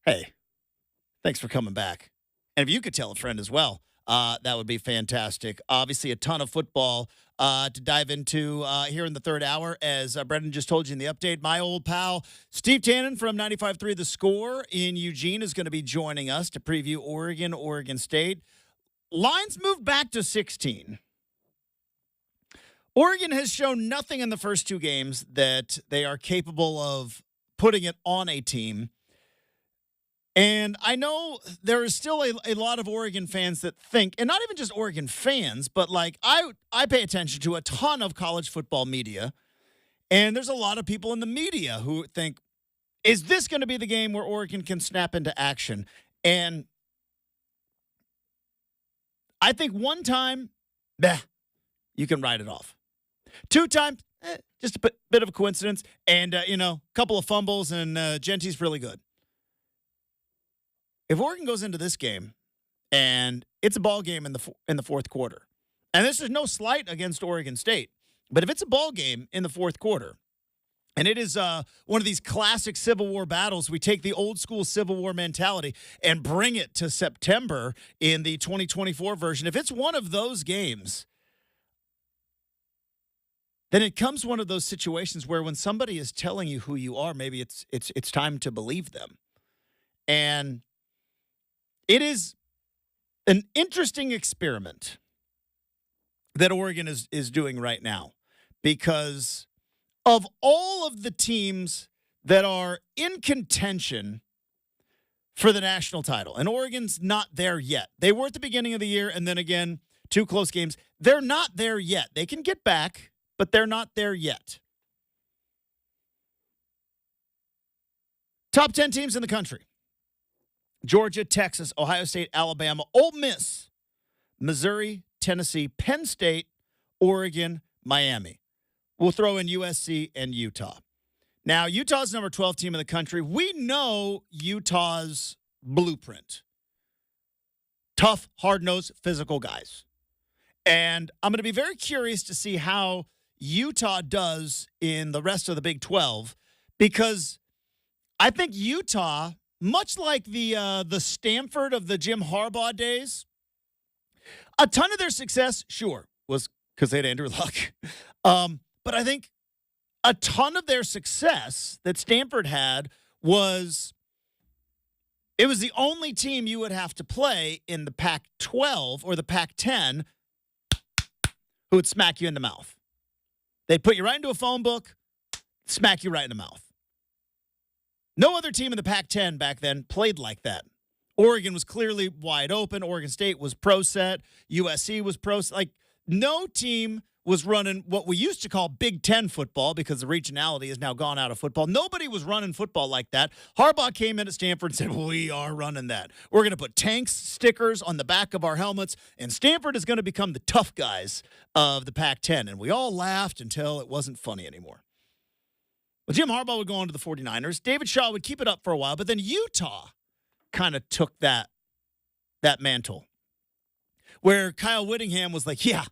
hey, thanks for coming back. And if you could tell a friend as well, that would be fantastic. Obviously, a ton of football to dive into here in the third hour. As Brenden just told you in the update, my old pal Steve Tannen from 95.3 The Score in Eugene is going to be joining us to preview Oregon State. Lines moved back to 16. Oregon has shown nothing in the first two games that they are capable of putting it on a team. And I know there is still a lot of Oregon fans that think, and not even just Oregon fans, but like I pay attention to a ton of college football media, and there's a lot of people in the media who think, is this going to be the game where Oregon can snap into action? And I think one time, you can write it off. Two times, just a bit of a coincidence, and a couple of fumbles, and Gentie's really good. If Oregon goes into this game and it's a ball game in the fourth quarter, and this is no slight against Oregon State, but if it's a ball game in the fourth quarter, and it is one of these classic Civil War battles, we take the old school Civil War mentality and bring it to September in the 2024 version. If it's one of those games, then it comes one of those situations where when somebody is telling you who you are, maybe it's time to believe them. And it is an interesting experiment that Oregon is doing right now, because of all of the teams that are in contention for the national title, and Oregon's not there yet. They were at the beginning of the year, and then again, 2 close games. They're not there yet. They can get back, but they're not there yet. Top 10 teams in the country: Georgia, Texas, Ohio State, Alabama, Ole Miss, Missouri, Tennessee, Penn State, Oregon, Miami. We'll throw in USC and Utah. Now, Utah's number 12 team in the country. We know Utah's blueprint. Tough, hard-nosed, physical guys. And I'm going to be very curious to see how Utah does in the rest of the Big 12, because I think Utah, much like the Stanford of the Jim Harbaugh days, a ton of their success, sure, was because they had Andrew Luck. But I think a ton of their success that Stanford had was it was the only team you would have to play in the Pac-12 or the Pac-10 who would smack you in the mouth. They'd put you right into a phone book, smack you right in the mouth. No other team in the Pac-10 back then played like that. Oregon was clearly wide open. Oregon State was pro set. USC was pro set. Like, no team was running what we used to call Big Ten football, because the regionality has now gone out of football. Nobody was running football like that. Harbaugh came in at Stanford and said, we are running that. We're going to put tanks stickers on the back of our helmets, and Stanford is going to become the tough guys of the Pac-10. And we all laughed until it wasn't funny anymore. Well, Jim Harbaugh would go on to the 49ers. David Shaw would keep it up for a while, but then Utah kind of took that mantle, where Kyle Whittingham was like, yeah,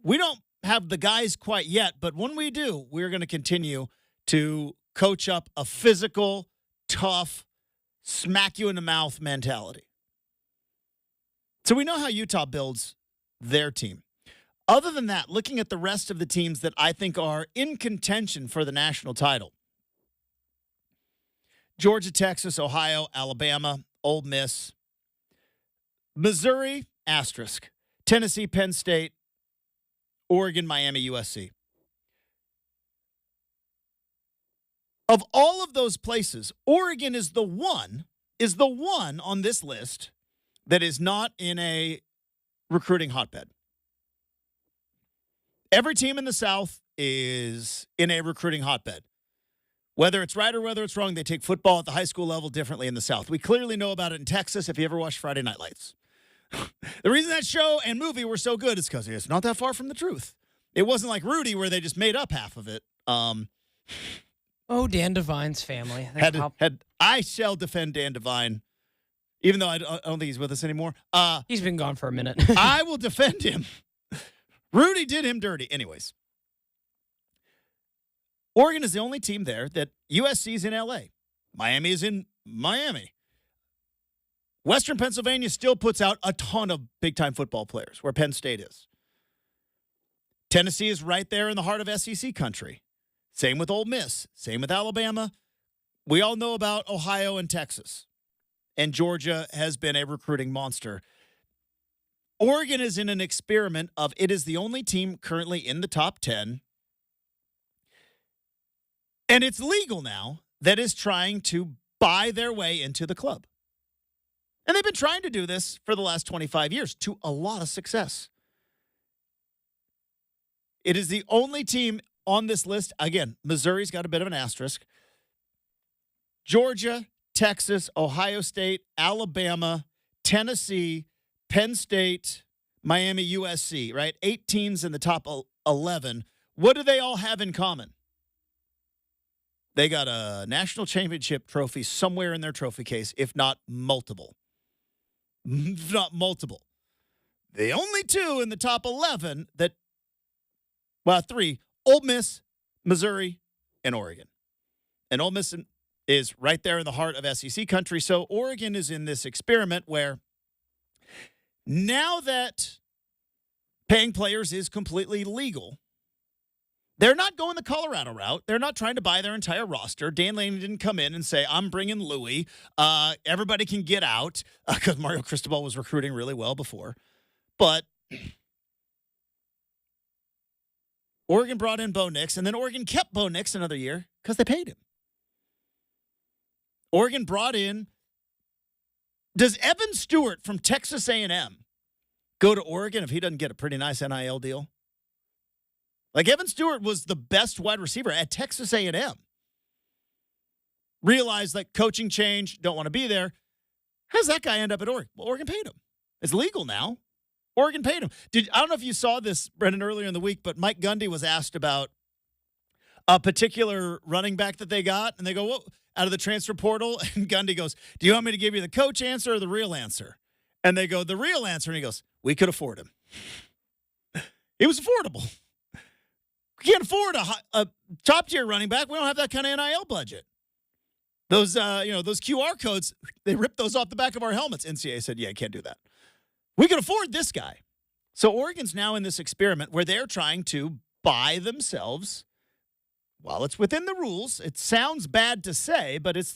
we don't have the guys quite yet, but when we do, we're going to continue to coach up a physical, tough, smack you in the mouth mentality. So we know how Utah builds their team. Other than that, looking at the rest of the teams that I think are in contention for the national title, Georgia, Texas, Ohio, Alabama, Ole Miss, Missouri, asterisk, Tennessee, Penn State, Oregon, Miami, USC. Of all of those places, Oregon is the one on this list that is not in a recruiting hotbed. Every team in the South is in a recruiting hotbed. Whether it's right or whether it's wrong, they take football at the high school level differently in the South. We clearly know about it in Texas if you ever watched Friday Night Lights. The reason that show and movie were so good is because it's not that far from the truth. It wasn't like Rudy where they just made up half of it. Oh, Dan Devine's family. I shall defend Dan Devine, even though I don't think he's with us anymore. He's been gone for a minute. I will defend him. Rudy did him dirty. Anyways, Oregon is the only team there that USC is in L.A. Miami is in Miami. Western Pennsylvania still puts out a ton of big-time football players, where Penn State is. Tennessee is right there in the heart of SEC country. Same with Ole Miss. Same with Alabama. We all know about Ohio and Texas. And Georgia has been a recruiting monster. Oregon is in an experiment of it is the only team currently in the top 10. And it's legal now that is trying to buy their way into the club. And they've been trying to do this for the last 25 years to a lot of success. It is the only team on this list. Again, Missouri's got a bit of an asterisk. Georgia, Texas, Ohio State, Alabama, Tennessee, Penn State, Miami, USC, right? 8 teams in the top 11. What do they all have in common? They got a national championship trophy somewhere in their trophy case, if not multiple. If not multiple. The only 2 in the top 11 that, well, 3, Ole Miss, Missouri, and Oregon. And Ole Miss is right there in the heart of SEC country. So Oregon is in this experiment where now that paying players is completely legal, they're not going the Colorado route. They're not trying to buy their entire roster. Dan Laney didn't come in and say, I'm bringing Louis. Everybody can get out, because Mario Cristobal was recruiting really well before. But Oregon brought in Bo Nix, and then Oregon kept Bo Nix another year because they paid him. Oregon brought in, does Evan Stewart from Texas A&M go to Oregon if he doesn't get a pretty nice NIL deal? Like, Evan Stewart was the best wide receiver at Texas A&M. Realized, like, coaching change, don't want to be there. How does that guy end up at Oregon? Well, Oregon paid him. It's legal now. Oregon paid him. I don't know if you saw this, Brenden, earlier in the week, but Mike Gundy was asked about a particular running back that they got, and they go, "What?" Out of the transfer portal, and Gundy goes, "Do you want me to give you the coach answer or the real answer?" And they go, "The real answer," and he goes, "We could afford him." He was affordable. We can't afford a top-tier running back. We don't have that kind of NIL budget. Those, those QR codes, they ripped those off the back of our helmets. NCAA said, yeah, you can't do that. We can afford this guy. So Oregon's now in this experiment where they're trying to buy themselves, while it's within the rules. It sounds bad to say, but it's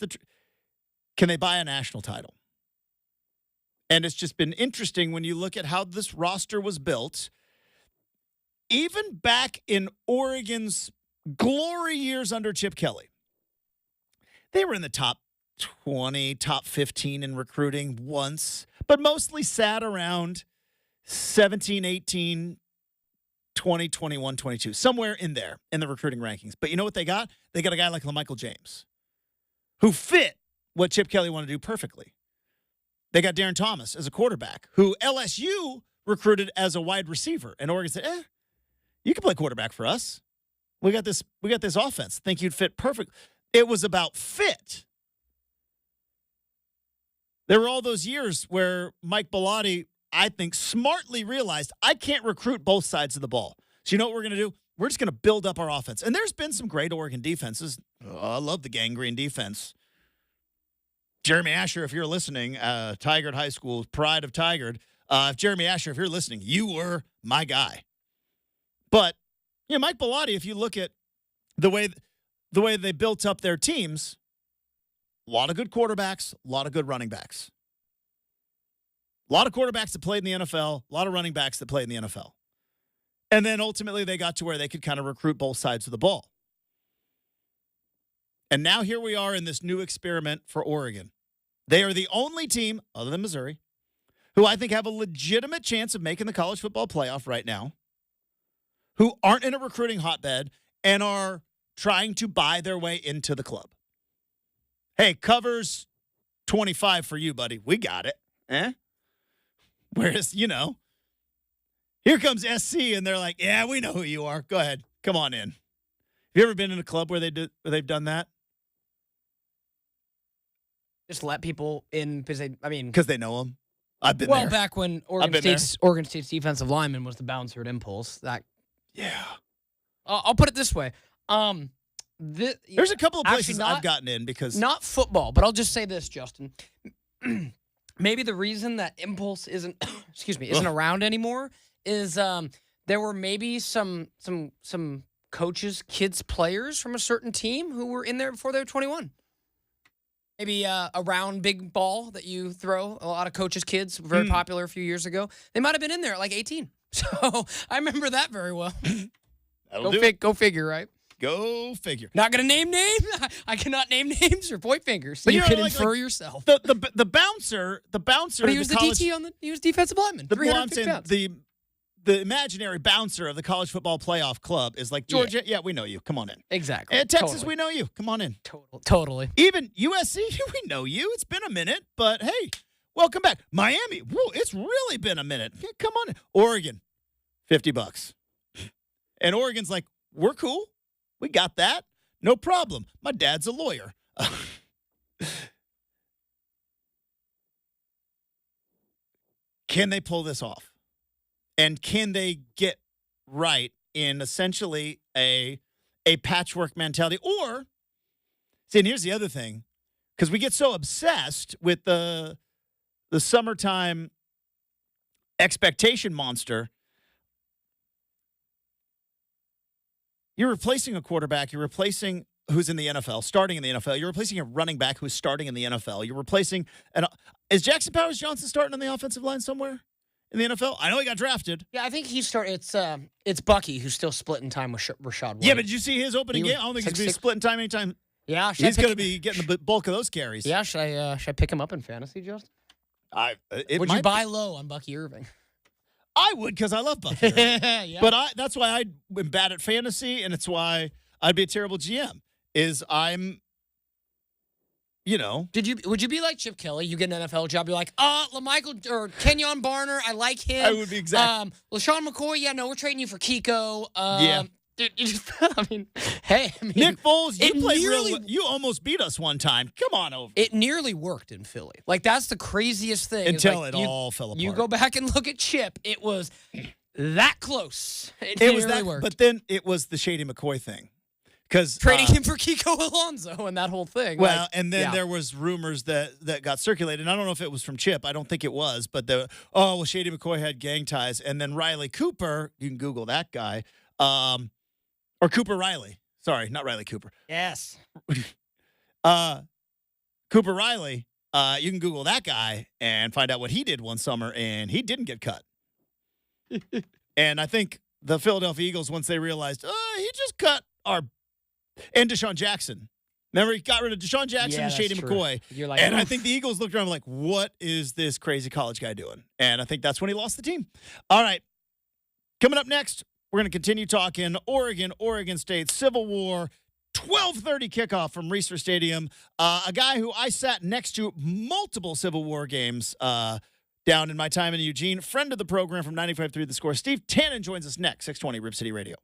can they buy a national title? And it's just been interesting when you look at how this roster was built. Even back in Oregon's glory years under Chip Kelly, they were in the top 20, top 15 in recruiting once, but mostly sat around 17, 18, 20, 21, 22, somewhere in there in the recruiting rankings. But you know what they got? They got a guy like LaMichael James, who fit what Chip Kelly wanted to do perfectly. They got Darren Thomas as a quarterback, who LSU recruited as a wide receiver. And Oregon said, you can play quarterback for us. We got this offense. Think you'd fit perfect. It was about fit. There were all those years where Mike Bellotti, I think, smartly realized, I can't recruit both sides of the ball. So you know what we're going to do? We're just going to build up our offense. And there's been some great Oregon defenses. I love the gangrene defense. Jeremy Asher, if you're listening, Tigard High School, pride of Tigard. If Jeremy Asher, if you're listening, you were my guy. But Mike Bellotti, if you look at the way they built up their teams, a lot of good quarterbacks, a lot of good running backs. A lot of quarterbacks that played in the NFL, a lot of running backs that played in the NFL. And then ultimately they got to where they could kind of recruit both sides of the ball. And now here we are in this new experiment for Oregon. They are the only team, other than Missouri, who I think have a legitimate chance of making the college football playoff right now, who aren't in a recruiting hotbed and are trying to buy their way into the club. Hey, covers 25 for you, buddy. We got it. Whereas, here comes SC, and they're like, yeah, we know who you are. Go ahead. Come on in. Have you ever been in a club where they've done that? Just let people in because they know them. I've been there. Well, back when Oregon State's defensive lineman was the bouncer at Impulse. I'll put it this way. There's a couple of places I've gotten in because not football, but I'll just say this, Justin. Maybe the reason that Impulse isn't around anymore is there were maybe some coaches, kids, players from a certain team who were in there before they were 21. Maybe a round big ball that you throw. A lot of coaches' kids, very popular a few years ago. They might have been in there at like 18. So I remember that very well. Go figure, right? Go figure. Not going to name names. I cannot name names or point fingers. So you can infer yourself. The bouncer. But he was the DT he was defensive lineman. The imaginary bouncer of the college football playoff club is like, Georgia, yeah, we know you. Come on in. Exactly. Texas, totally. we know you. Come on in. Totally. Even USC, we know you. It's been a minute, but hey, welcome back. Miami, it's really been a minute. Yeah, come on in. Oregon, $50. And Oregon's like, we're cool. We got that. No problem. My dad's a lawyer. Can they pull this off? And can they get right in essentially a patchwork mentality? Or, see, and here's the other thing, because we get so obsessed with the summertime expectation monster. You're replacing a quarterback. You're replacing who's in the NFL, starting in the NFL. You're replacing a running back who's starting in the NFL. You're replacing is Jackson Powers-Johnson starting on the offensive line somewhere in the NFL? I know he got drafted. Yeah, I think he started. It's Bucky who's still splitting time with Rashad White. Yeah, but did you see his opening game? I don't think he's going to be splitting time anytime. Yeah, he's going to be getting the bulk of those carries. Yeah, should I pick him up in fantasy, Justin? Would you buy low on Bucky Irving? I would, because I love Bucky Irving. Yeah. But that's why I'm bad at fantasy, and it's why I'd be a terrible GM. Would you be like Chip Kelly? You get an NFL job, you're like, LaMichael or Kenyon Barner, I like him. I would be exactly. LaShawn McCoy, we're trading you for Kiko. Yeah. Dude, Nick Foles, you almost beat us one time. Come on over. It nearly worked in Philly. Like, that's the craziest thing. Until it all fell apart. You go back and look at Chip, it was that close. It was that, worked. But then it was the Shady McCoy thing. Because trading him for Kiko Alonso and that whole thing. Well, and then there was rumors that got circulated. I don't know if it was from Chip. I don't think it was. But Shady McCoy had gang ties. And then Riley Cooper, you can Google that guy, or Cooper Riley. Sorry, not Riley Cooper. Yes. Cooper Riley, you can Google that guy and find out what he did one summer, and he didn't get cut. And I think the Philadelphia Eagles, once they realized, he just cut our – and Deshaun Jackson. Remember, he got rid of Deshaun Jackson and Shady McCoy. You're like, and I think the Eagles looked around like, what is this crazy college guy doing? And I think that's when he lost the team. All right. Coming up next, we're going to continue talking Oregon State, Civil War, 12:30 kickoff from Reser Stadium. A guy who I sat next to multiple Civil War games down in my time in Eugene. Friend of the program from 95.3 The Score. Steve Tannen joins us next, 620 Rip City Radio.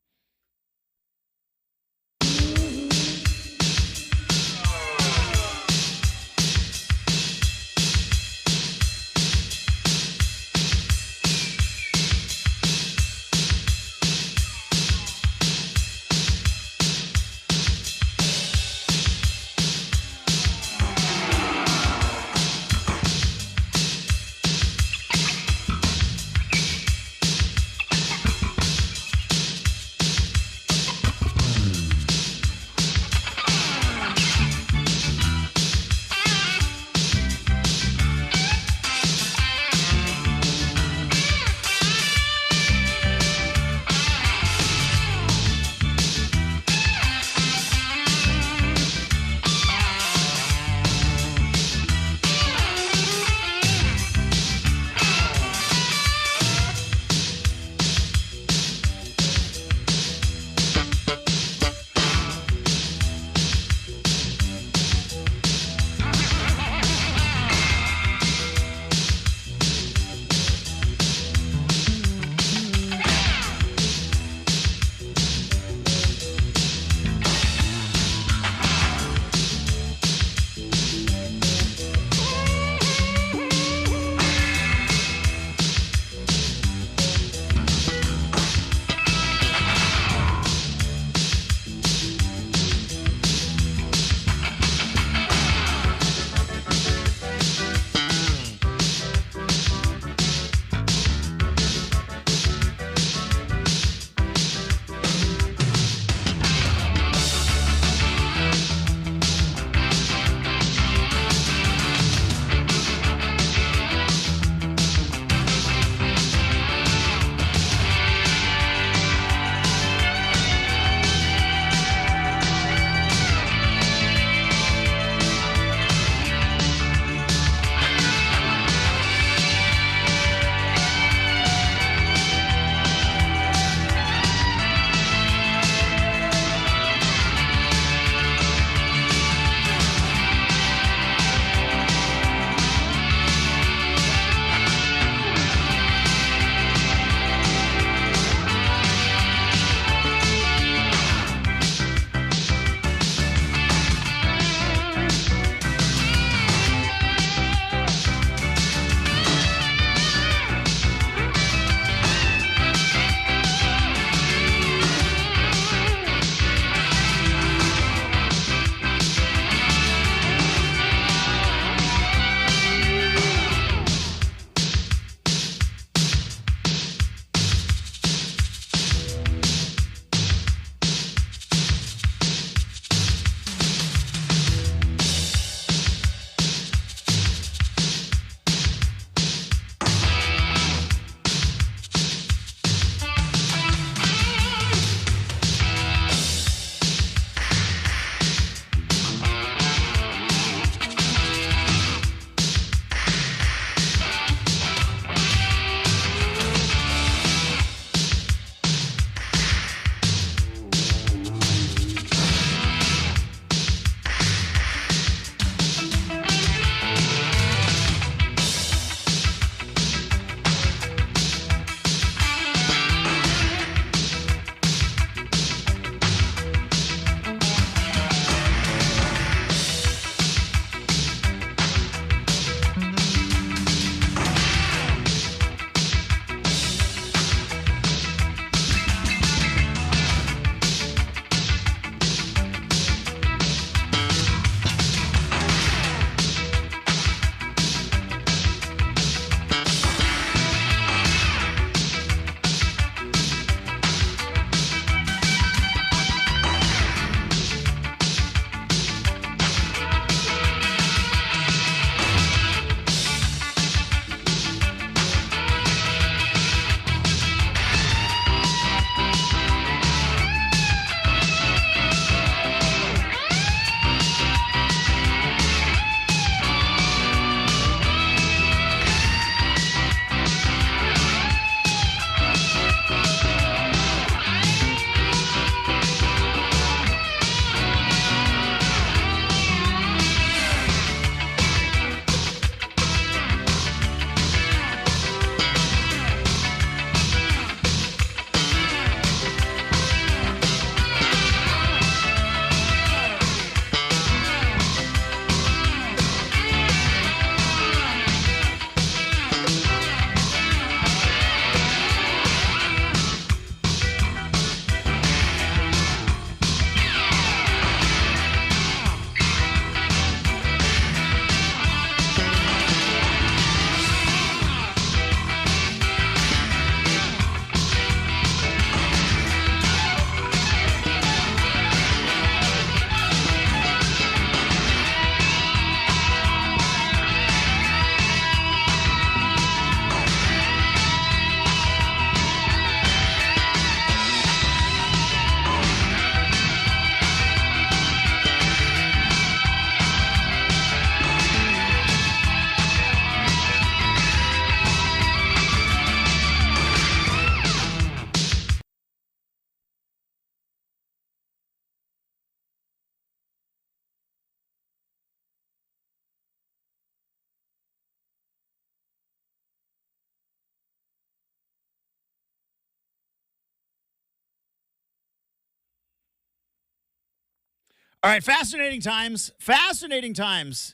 All right, fascinating times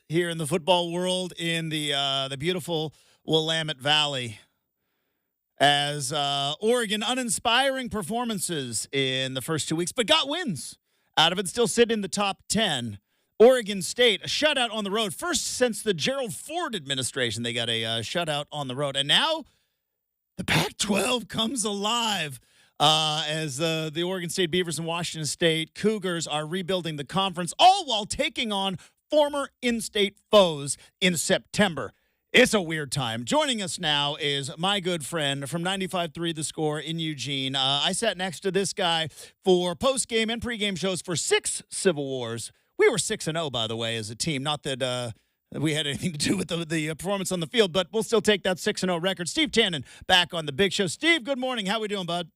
here in the football world in the beautiful Willamette Valley. As Oregon, uninspiring performances in the first 2 weeks, but got wins out of it, still sit in the top 10. Oregon State, a shutout on the road. First since the Gerald Ford administration, they got a shutout on the road. And now the Pac-12 comes alive as the Oregon State Beavers and Washington State Cougars are rebuilding the conference, all while taking on former in-state foes in September. It's a weird time. Joining us now is my good friend from 95.3 The Score in Eugene. I sat next to this guy for post-game and pre-game shows for 6 Civil Wars. We were 6-0, by the way, as a team. Not that we had anything to do with the performance on the field, but we'll still take that 6-0 record. Steve Tannen back on the big show. Steve, good morning. How we doing, bud?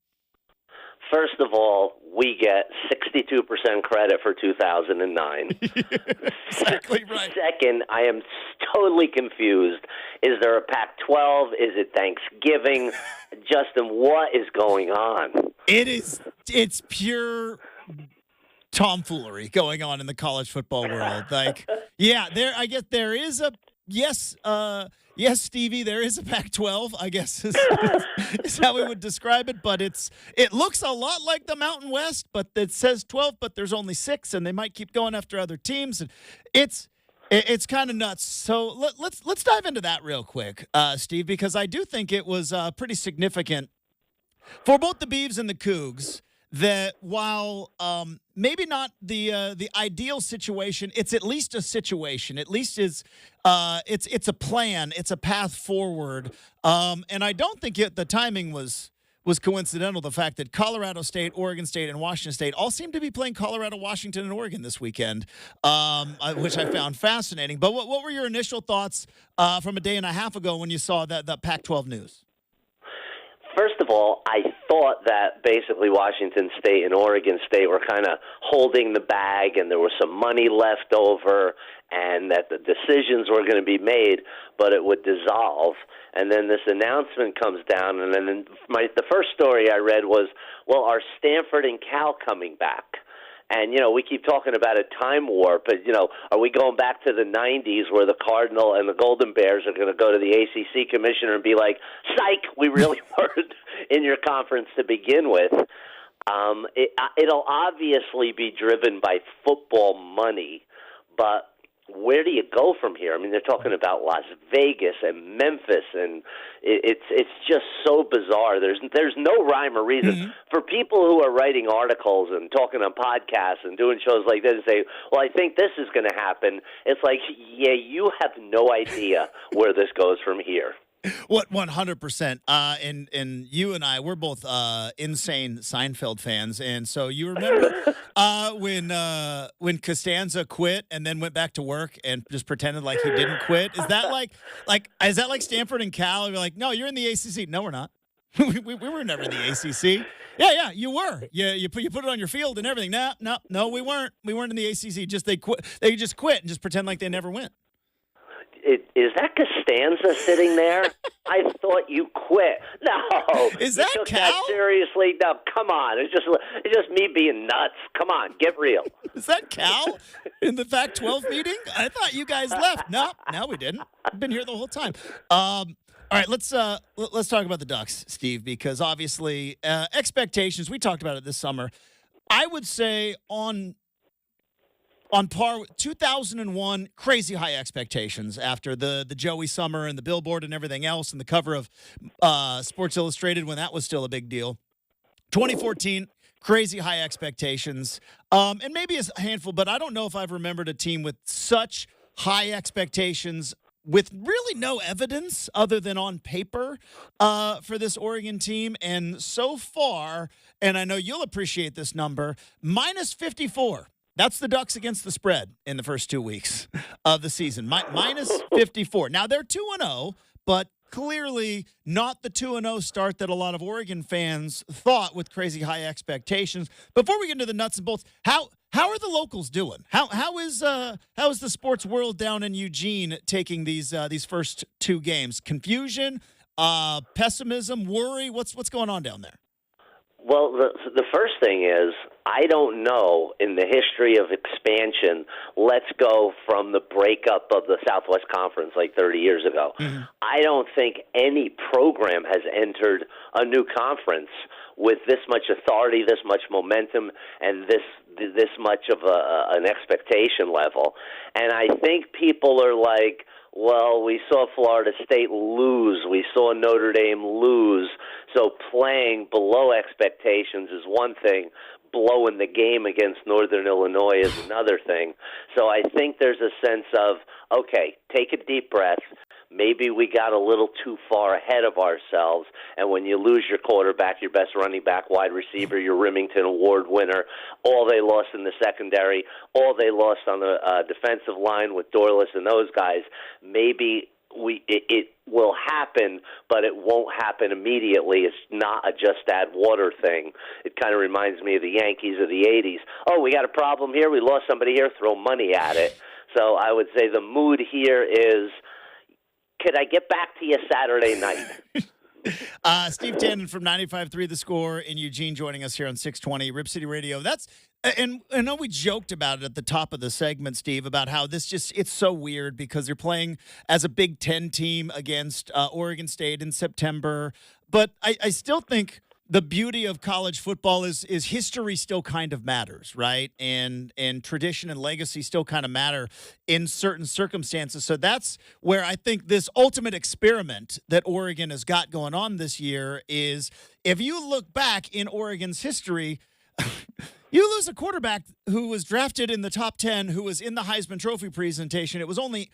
First of all, we get 62% credit for 2009. Exactly right. Second, I am totally confused. Is there a Pac-12? Is it Thanksgiving? Justin, what is going on? It's pure tomfoolery going on in the college football world. Like, yeah, I guess there is a yes, Stevie, there is a Pac-12, I guess is how we would describe it, but it looks a lot like the Mountain West, but it says 12, but there's only 6, and they might keep going after other teams, and it's kind of nuts. So let's dive into that real quick, Steve, because I do think it was pretty significant for both the Beavs and the Cougs that while maybe not the ideal situation, it's at least a situation. At least it's a plan. It's a path forward. And I don't think the timing was coincidental. The fact that Colorado State, Oregon State, and Washington State all seem to be playing Colorado, Washington, and Oregon this weekend, which I found fascinating. But what were your initial thoughts from a day and a half ago when you saw that Pac-12 news? First of all, I thought that basically Washington State and Oregon State were kind of holding the bag and there was some money left over and that the decisions were going to be made, but it would dissolve. And then this announcement comes down, and then the first story I read was, well, are Stanford and Cal coming back? And, we keep talking about a time warp, but, are we going back to the 90s where the Cardinal and the Golden Bears are going to go to the ACC commissioner and be like, psych, we really weren't in your conference to begin with? It'll obviously be driven by football money, but where do you go from here? I mean, they're talking about Las Vegas and Memphis, and it's just so bizarre. There's no rhyme or reason. Mm-hmm. For people who are writing articles and talking on podcasts and doing shows like this and say, well, I think this is going to happen, it's like, yeah, you have no idea where this goes from here. What 100%. And you and I, we're both insane Seinfeld fans, and so you remember when Costanza quit and then went back to work and just pretended like he didn't quit? Is that like Stanford and Cal? You're like, no, you're in the ACC. No, we're not. we were never in the ACC. Yeah, you were. Yeah, you put it on your field and everything. No, we weren't. We weren't in the ACC. They just quit and just pretend like they never went. Is that Costanza sitting there? I thought you quit. No. Is that took Cal? That seriously? No, come on. It's just me being nuts. Come on, get real. Is that Cal in the Pac-12 meeting? I thought you guys left. No, we didn't. I've been here the whole time. All right, let's talk about the Ducks, Steve, because obviously expectations, we talked about it this summer. I would say on par with 2001, crazy high expectations after the Joey Summer and the Billboard and everything else and the cover of Sports Illustrated when that was still a big deal. 2014, crazy high expectations. And maybe a handful, but I don't know if I've remembered a team with such high expectations with really no evidence other than on paper for this Oregon team. And so far, and I know you'll appreciate this number, minus 54. That's the Ducks against the spread in the first 2 weeks of the season. Minus 54. Now, they're 2-0, but clearly not the 2-0 start that a lot of Oregon fans thought with crazy high expectations. Before we get into the nuts and bolts, how are the locals doing? How is the sports world down in Eugene taking these first 2 games? Confusion, pessimism, worry? What's going on down there? Well, the first thing is, I don't know in the history of expansion, let's go from the breakup of the Southwest Conference like 30 years ago. Mm-hmm. I don't think any program has entered a new conference with this much authority, this much momentum, and this much of an expectation level. And I think people are like, well, we saw Florida State lose. We saw Notre Dame lose. So playing below expectations is one thing. Blowing the game against Northern Illinois is another thing. So I think there's a sense of, okay, take a deep breath. Maybe we got a little too far ahead of ourselves. And when you lose your quarterback, your best running back, wide receiver, your Remington Award winner, all they lost in the secondary, all they lost on the defensive line with Dorless and those guys, maybe it will happen, but it won't happen immediately. It's not a just add water thing. It kind of reminds me of the Yankees of the 80s. Oh, we got a problem here. We lost somebody here. Throw money at it. So I would say the mood here is, could I get back to you Saturday night? Steve Tannen from 95.3 The Score in Eugene joining us here on 620 Rip City Radio. And I know we joked about it at the top of the segment, Steve, about how it's so weird because they're playing as a Big Ten team against Oregon State in September. But I still think the beauty of college football is history still kind of matters, right? And tradition and legacy still kind of matter in certain circumstances. So that's where I think this ultimate experiment that Oregon has got going on this year is, if you look back in Oregon's history, you lose a quarterback who was drafted in the top 10, who was in the Heisman Trophy presentation. It's only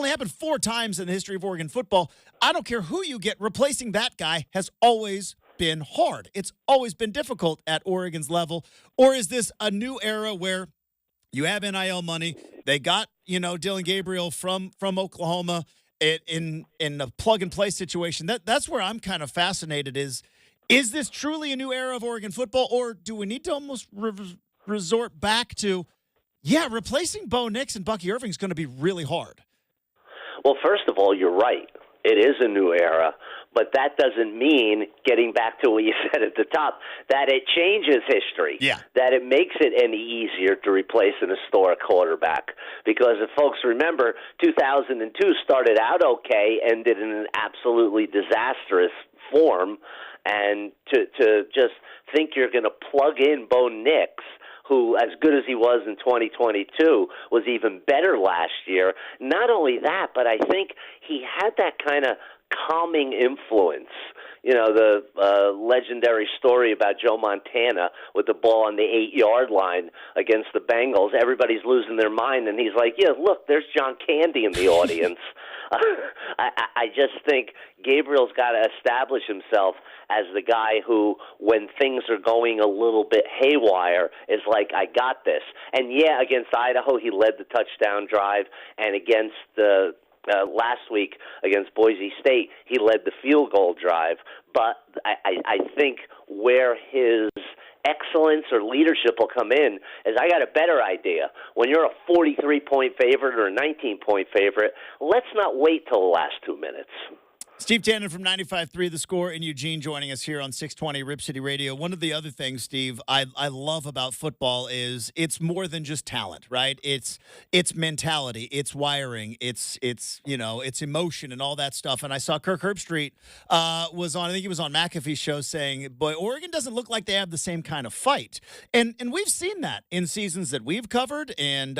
happened 4 times in the history of Oregon football. I don't care who you get, replacing that guy has always been hard. It's always been difficult at Oregon's level. Or is this a new era where you have NIL money? They got, Dylan Gabriel from Oklahoma in a plug-and-play situation. That's where I'm kind of fascinated is this truly a new era of Oregon football, or do we need to almost resort back to, replacing Bo Nix and Bucky Irving is going to be really hard? Well, first of all, you're right. It is a new era, but that doesn't mean, getting back to what you said at the top, that it changes history, that it makes it any easier to replace an historic quarterback. Because if folks remember, 2002 started out okay, ended in an absolutely disastrous form, and to just think you're going to plug in Bo Nix, who, as good as he was in 2022, was even better last year. Not only that, but I think he had that kind of calming influence. The legendary story about Joe Montana with the ball on the 8-yard line against the Bengals. Everybody's losing their mind, and he's like, look, there's John Candy in the audience. I just think Gabriel's got to establish himself as the guy who, when things are going a little bit haywire, is like, I got this. And against Idaho, he led the touchdown drive, and against the last week against Boise State, he led the field goal drive. But I think where his excellence or leadership will come in is, I got a better idea. When you're a 43-point favorite or a 19-point favorite, let's not wait till the last 2 minutes. Steve Tannen from 95.3 The Score in Eugene joining us here on 620 Rip City Radio. One of the other things, Steve, I love about football is it's more than just talent, right? It's mentality, it's wiring, it's emotion and all that stuff. And I saw Kirk Herbstreit was on, I think he was on McAfee's show, saying, boy, Oregon doesn't look like they have the same kind of fight. And we've seen that in seasons that we've covered and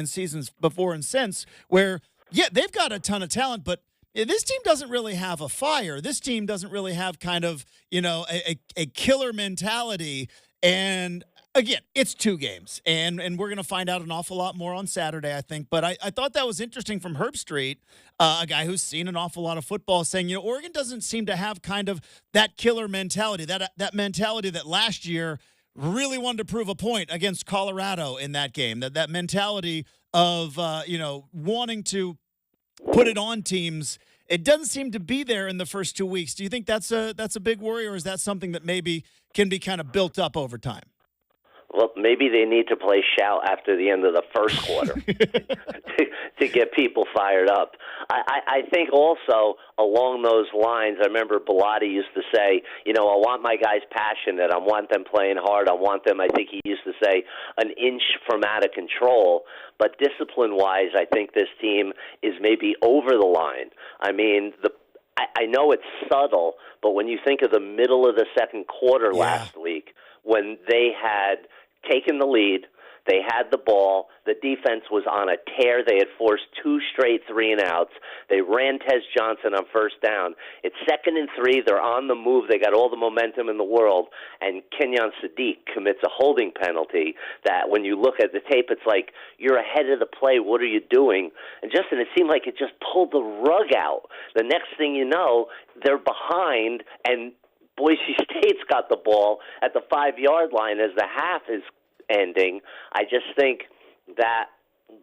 seasons before and since, where, they've got a ton of talent, but this team doesn't really have a fire. This team doesn't really have kind of, a killer mentality. And again, it's 2 games, and we're going to find out an awful lot more on Saturday, I think. But I thought that was interesting from Herbstreit, a guy who's seen an awful lot of football, saying, Oregon doesn't seem to have kind of that killer mentality, that mentality that last year really wanted to prove a point against Colorado in that game, that mentality of, wanting to put it on teams. It doesn't seem to be there in the first 2 weeks. Do you think that's a big worry, or is that something that maybe can be kind of built up over time? Well, maybe they need to play shout after the end of the first quarter to get people fired up. I think also along those lines, I remember Bellotti used to say, I want my guys passionate. I want them playing hard. I want them, I think he used to say, an inch from out of control. But discipline-wise, I think this team is maybe over the line. I mean, I know it's subtle, but when you think of the middle of the second quarter last week, when they had taken the lead, they had the ball, the defense was on a tear. They had forced 2 straight 3-and-outs. They ran Tez Johnson on first down. It's 2nd and 3. They're on the move. They got all the momentum in the world. And Kenyon Sadiq commits a holding penalty that when you look at the tape, it's like, you're ahead of the play. What are you doing? And Justin, it seemed like it just pulled the rug out. The next thing you know, they're behind, and Boise State's got the ball at the 5-yard line as the half is ending. I just think that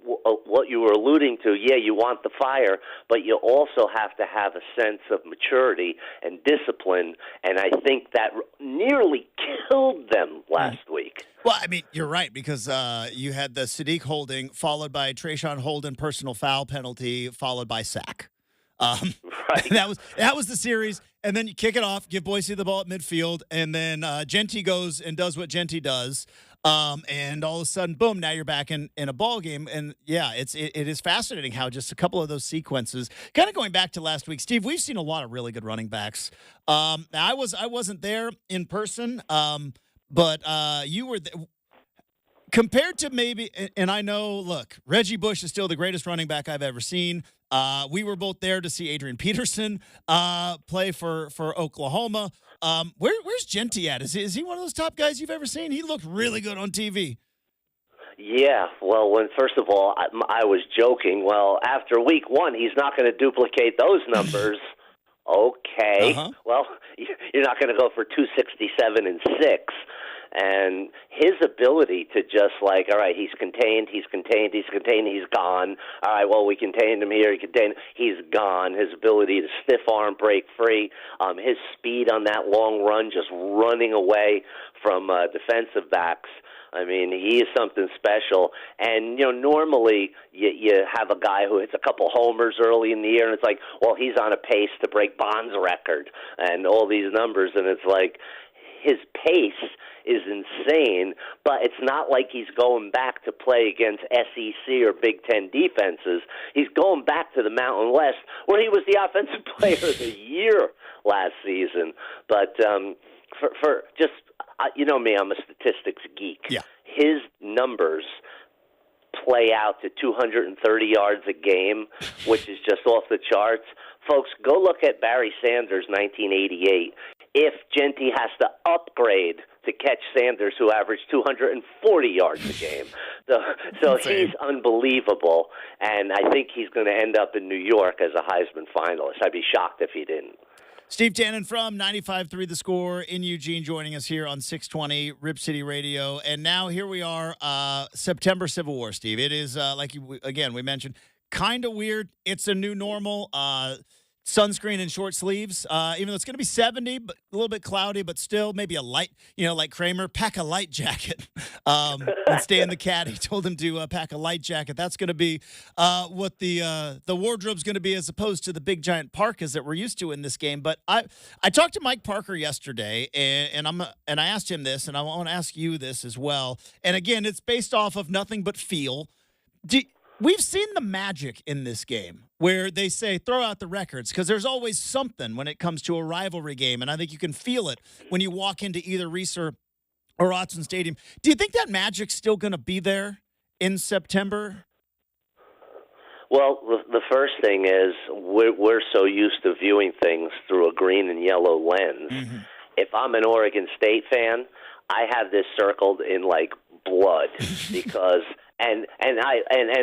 what you were alluding to, you want the fire, but you also have to have a sense of maturity and discipline, and I think that nearly killed them last week. Well, I mean, you're right, because you had the Sadiq holding, followed by Trayshawn Holden personal foul penalty, followed by sack. Right. That was the series, and then you kick it off, give Boise the ball at midfield, and then Genty goes and does what Genty does, and all of a sudden, boom! Now you're back in a ball game, and it is fascinating how just a couple of those sequences, kind of going back to last week, Steve. We've seen a lot of really good running backs. I wasn't there in person, but you were there. Compared to maybe, and I know, look, Reggie Bush is still the greatest running back I've ever seen. We were both there to see Adrian Peterson play for Oklahoma. Where's Genty at? Is he one of those top guys you've ever seen? He looked really good on TV. Yeah, well, first of all, I was joking. Well, after week 1, he's not going to duplicate those numbers. Okay. Well, you're not going to go for 267 and 6. And his ability to just like, all right, he's contained, he's gone. All right, well, we contained him here, he's gone. His ability to stiff arm, break free, his speed on that long run, just running away from defensive backs. I mean, he is something special. And, normally you have a guy who hits a couple homers early in the year, and it's like, well, he's on a pace to break Bond's record and all these numbers. And it's like his pace is insane, but it's not like he's going back to play against SEC or Big Ten defenses. He's going back to the Mountain West, where he was the Offensive Player of the Year last season. But for just, you know me, I'm a statistics geek. Yeah. His numbers play out to 230 yards a game, which is just off the charts. Folks, go look at Barry Sanders' 1988. If Genty has to upgrade to catch Sanders, who averaged 240 yards a game. So he's unbelievable, and I think he's going to end up in New York as a Heisman finalist. I'd be shocked if he didn't. Steve Tannen from 95.3 The Score in Eugene, joining us here on 620 Rip City Radio. And now here we are, September Civil War, Steve. It is, we mentioned, kind of weird. It's a new normal. Sunscreen and short sleeves, even though it's going to be 70, but a little bit cloudy, but still maybe a light, like Kramer, pack a light jacket. And Stan the Cat, he told him to pack a light jacket. That's going to be what the wardrobe's going to be, as opposed to the big giant parkas that we're used to in this game. But I talked to Mike Parker yesterday, and I asked him this, and I want to ask you this as well. And again, it's based off of nothing but feel. We've seen the magic in this game where they say throw out the records, because there's always something when it comes to a rivalry game, and I think you can feel it when you walk into either Reser or Autzen Stadium. Do you think that magic's still going to be there in September? Well, the first thing is we're so used to viewing things through a green and yellow lens. Mm-hmm. If I'm an Oregon State fan, I have this circled in like blood because And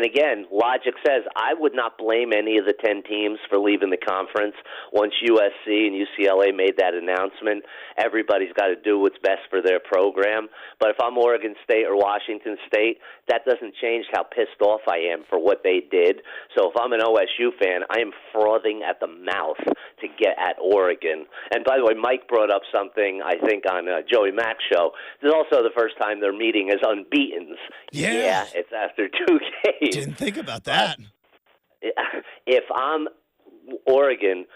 again, logic says I would not blame any of the 10 teams for leaving the conference. Once USC and UCLA made that announcement, everybody's got to do what's best for their program. But if I'm Oregon State or Washington State, that doesn't change how pissed off I am for what they did. So if I'm an OSU fan, I am frothing at the mouth to get at Oregon. And by the way, Mike brought up something, I think, on Joey Mack's show. This is also the first time they're meeting as unbeatens. Yeah, it's after 2 games. Didn't think about that. If I'm Oregon,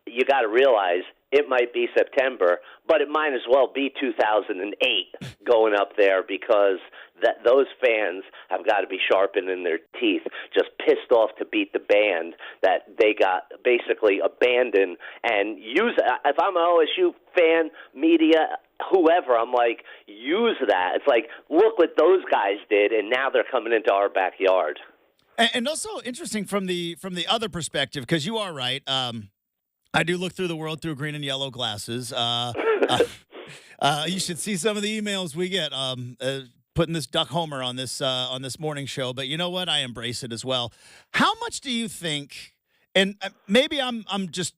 you got to realize it might be September, but it might as well be 2008 going up there, because those fans have got to be sharpening their teeth, just pissed off to beat the band that they got basically abandoned. And if I'm an OSU fan, media, whoever, I'm like, use that. It's like, look what those guys did, and now they're coming into our backyard. And also interesting from the other perspective, because you are right. I do look through the world through green and yellow glasses. You should see some of the emails we get putting this Duck Homer on this morning show. But you know what? I embrace it as well. How much do you think? And maybe I'm just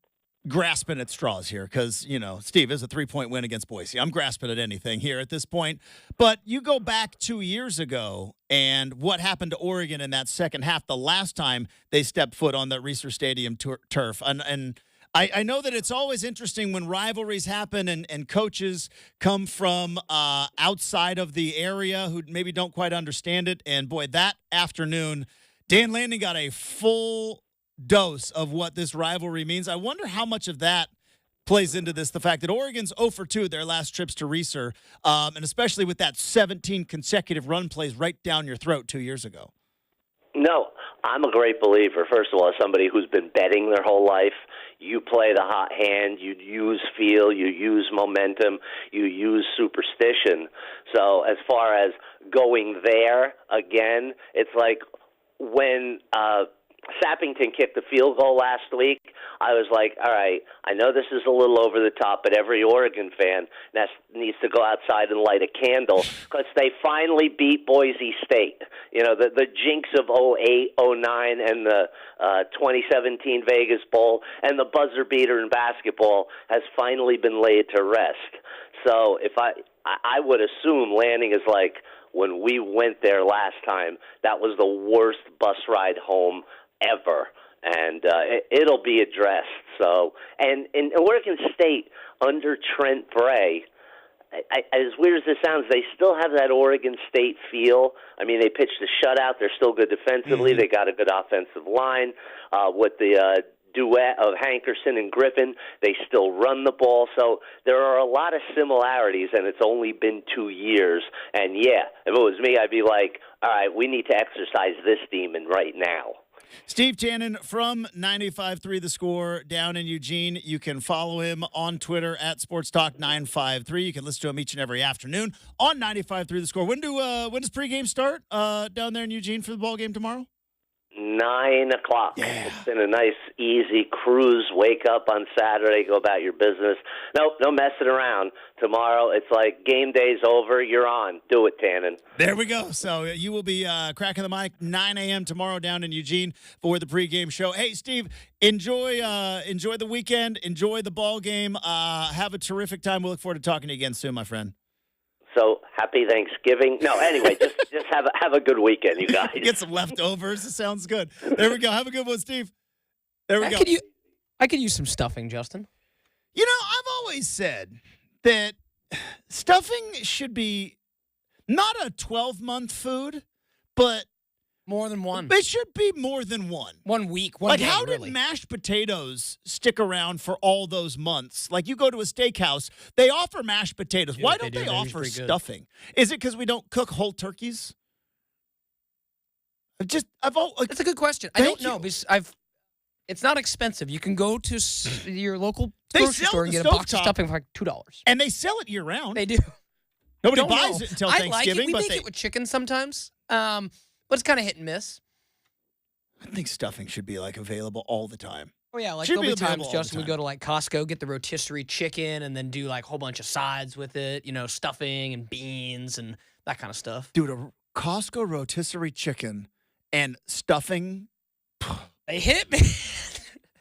grasping at straws here, because Steve is a 3-point win against Boise. I'm grasping at anything here at this point. But you go back 2 years ago, and what happened to Oregon in that second half? The last time they stepped foot on that Reser Stadium turf, and I know that it's always interesting when rivalries happen and coaches come from outside of the area who maybe don't quite understand it. And, boy, that afternoon, Dan Lanning got a full dose of what this rivalry means. I wonder how much of that plays into this, the fact that Oregon's 0 for 2 their last trips to Reser, and especially with that 17 consecutive run plays right down your throat 2 years ago. No, I'm a great believer. First of all, as somebody who's been betting their whole life, you play the hot hand, you use feel, you use momentum, you use superstition. So as far as going there again, it's like when Sappington kicked the field goal last week, I was like, all right, I know this is a little over the top, but every Oregon fan needs to go outside and light a candle, because they finally beat Boise State. The jinx of 08, 09, and the 2017 Vegas Bowl, and the buzzer beater in basketball has finally been laid to rest. So if I would assume Lanning is like, when we went there last time, that was the worst bus ride home ever, and it'll be addressed. So, and in Oregon State under Trent Bray, as weird as this sounds, they still have that Oregon State feel. I mean, they pitched a shutout. They're still good defensively. Mm-hmm. They got a good offensive line. With the duet of Hankerson and Griffin, they still run the ball. So there are a lot of similarities, and it's only been 2 years. And, yeah, if it was me, I'd be like, all right, we need to exercise this demon right now. Steve Tannen from 95.3 The Score down in Eugene. You can follow him on Twitter at Sports Talk 953. You can listen to him each and every afternoon on 95.3 The Score. When does pregame start down there in Eugene for the ball game tomorrow? 9 o'clock. Yeah. It's been a nice, easy cruise. Wake up on Saturday, go about your business. No messing around. Tomorrow, it's like game day's over. You're on. Do it, Tannen. There we go. So you will be cracking the mic 9 a.m. tomorrow down in Eugene for the pregame show. Hey, Steve, enjoy the weekend. Enjoy the ball game. Have a terrific time. We'll look forward to talking to you again soon, my friend. So happy Thanksgiving. No, anyway, just have a good weekend, you guys. Get some leftovers. It sounds good. There we go. Have a good one, Steve. There we go. I could use some stuffing, Justin. I've always said that stuffing should be not a 12-month food, but more than one. It should be more than one. 1 week, one day, how really. did mashed potatoes stick around for all those months? Like, you go to a steakhouse, they offer mashed potatoes. Why don't they offer stuffing? Is it because we don't cook whole turkeys? That's a good question. I don't know. Because it's not expensive. You can go to your local grocery store and get a box of stuffing for like $2. And they sell it year-round. They do. Nobody buys it until Thanksgiving. We make it with chicken sometimes. But it's kind of hit and miss. I think stuffing should be, available all the time. Oh, yeah. There'll be times, Justin, we go to, Costco, get the rotisserie chicken, and then do, a whole bunch of sides with it, stuffing and beans and that kind of stuff. Dude, Costco rotisserie chicken and stuffing. They hit me.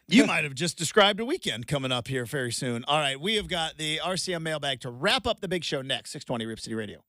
You might have just described a weekend coming up here very soon. All right, we have got the RCM mailbag to wrap up the big show next. 620 Rip City Radio.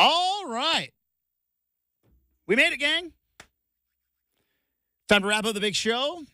All right. We made it, gang. Time to wrap up the big show.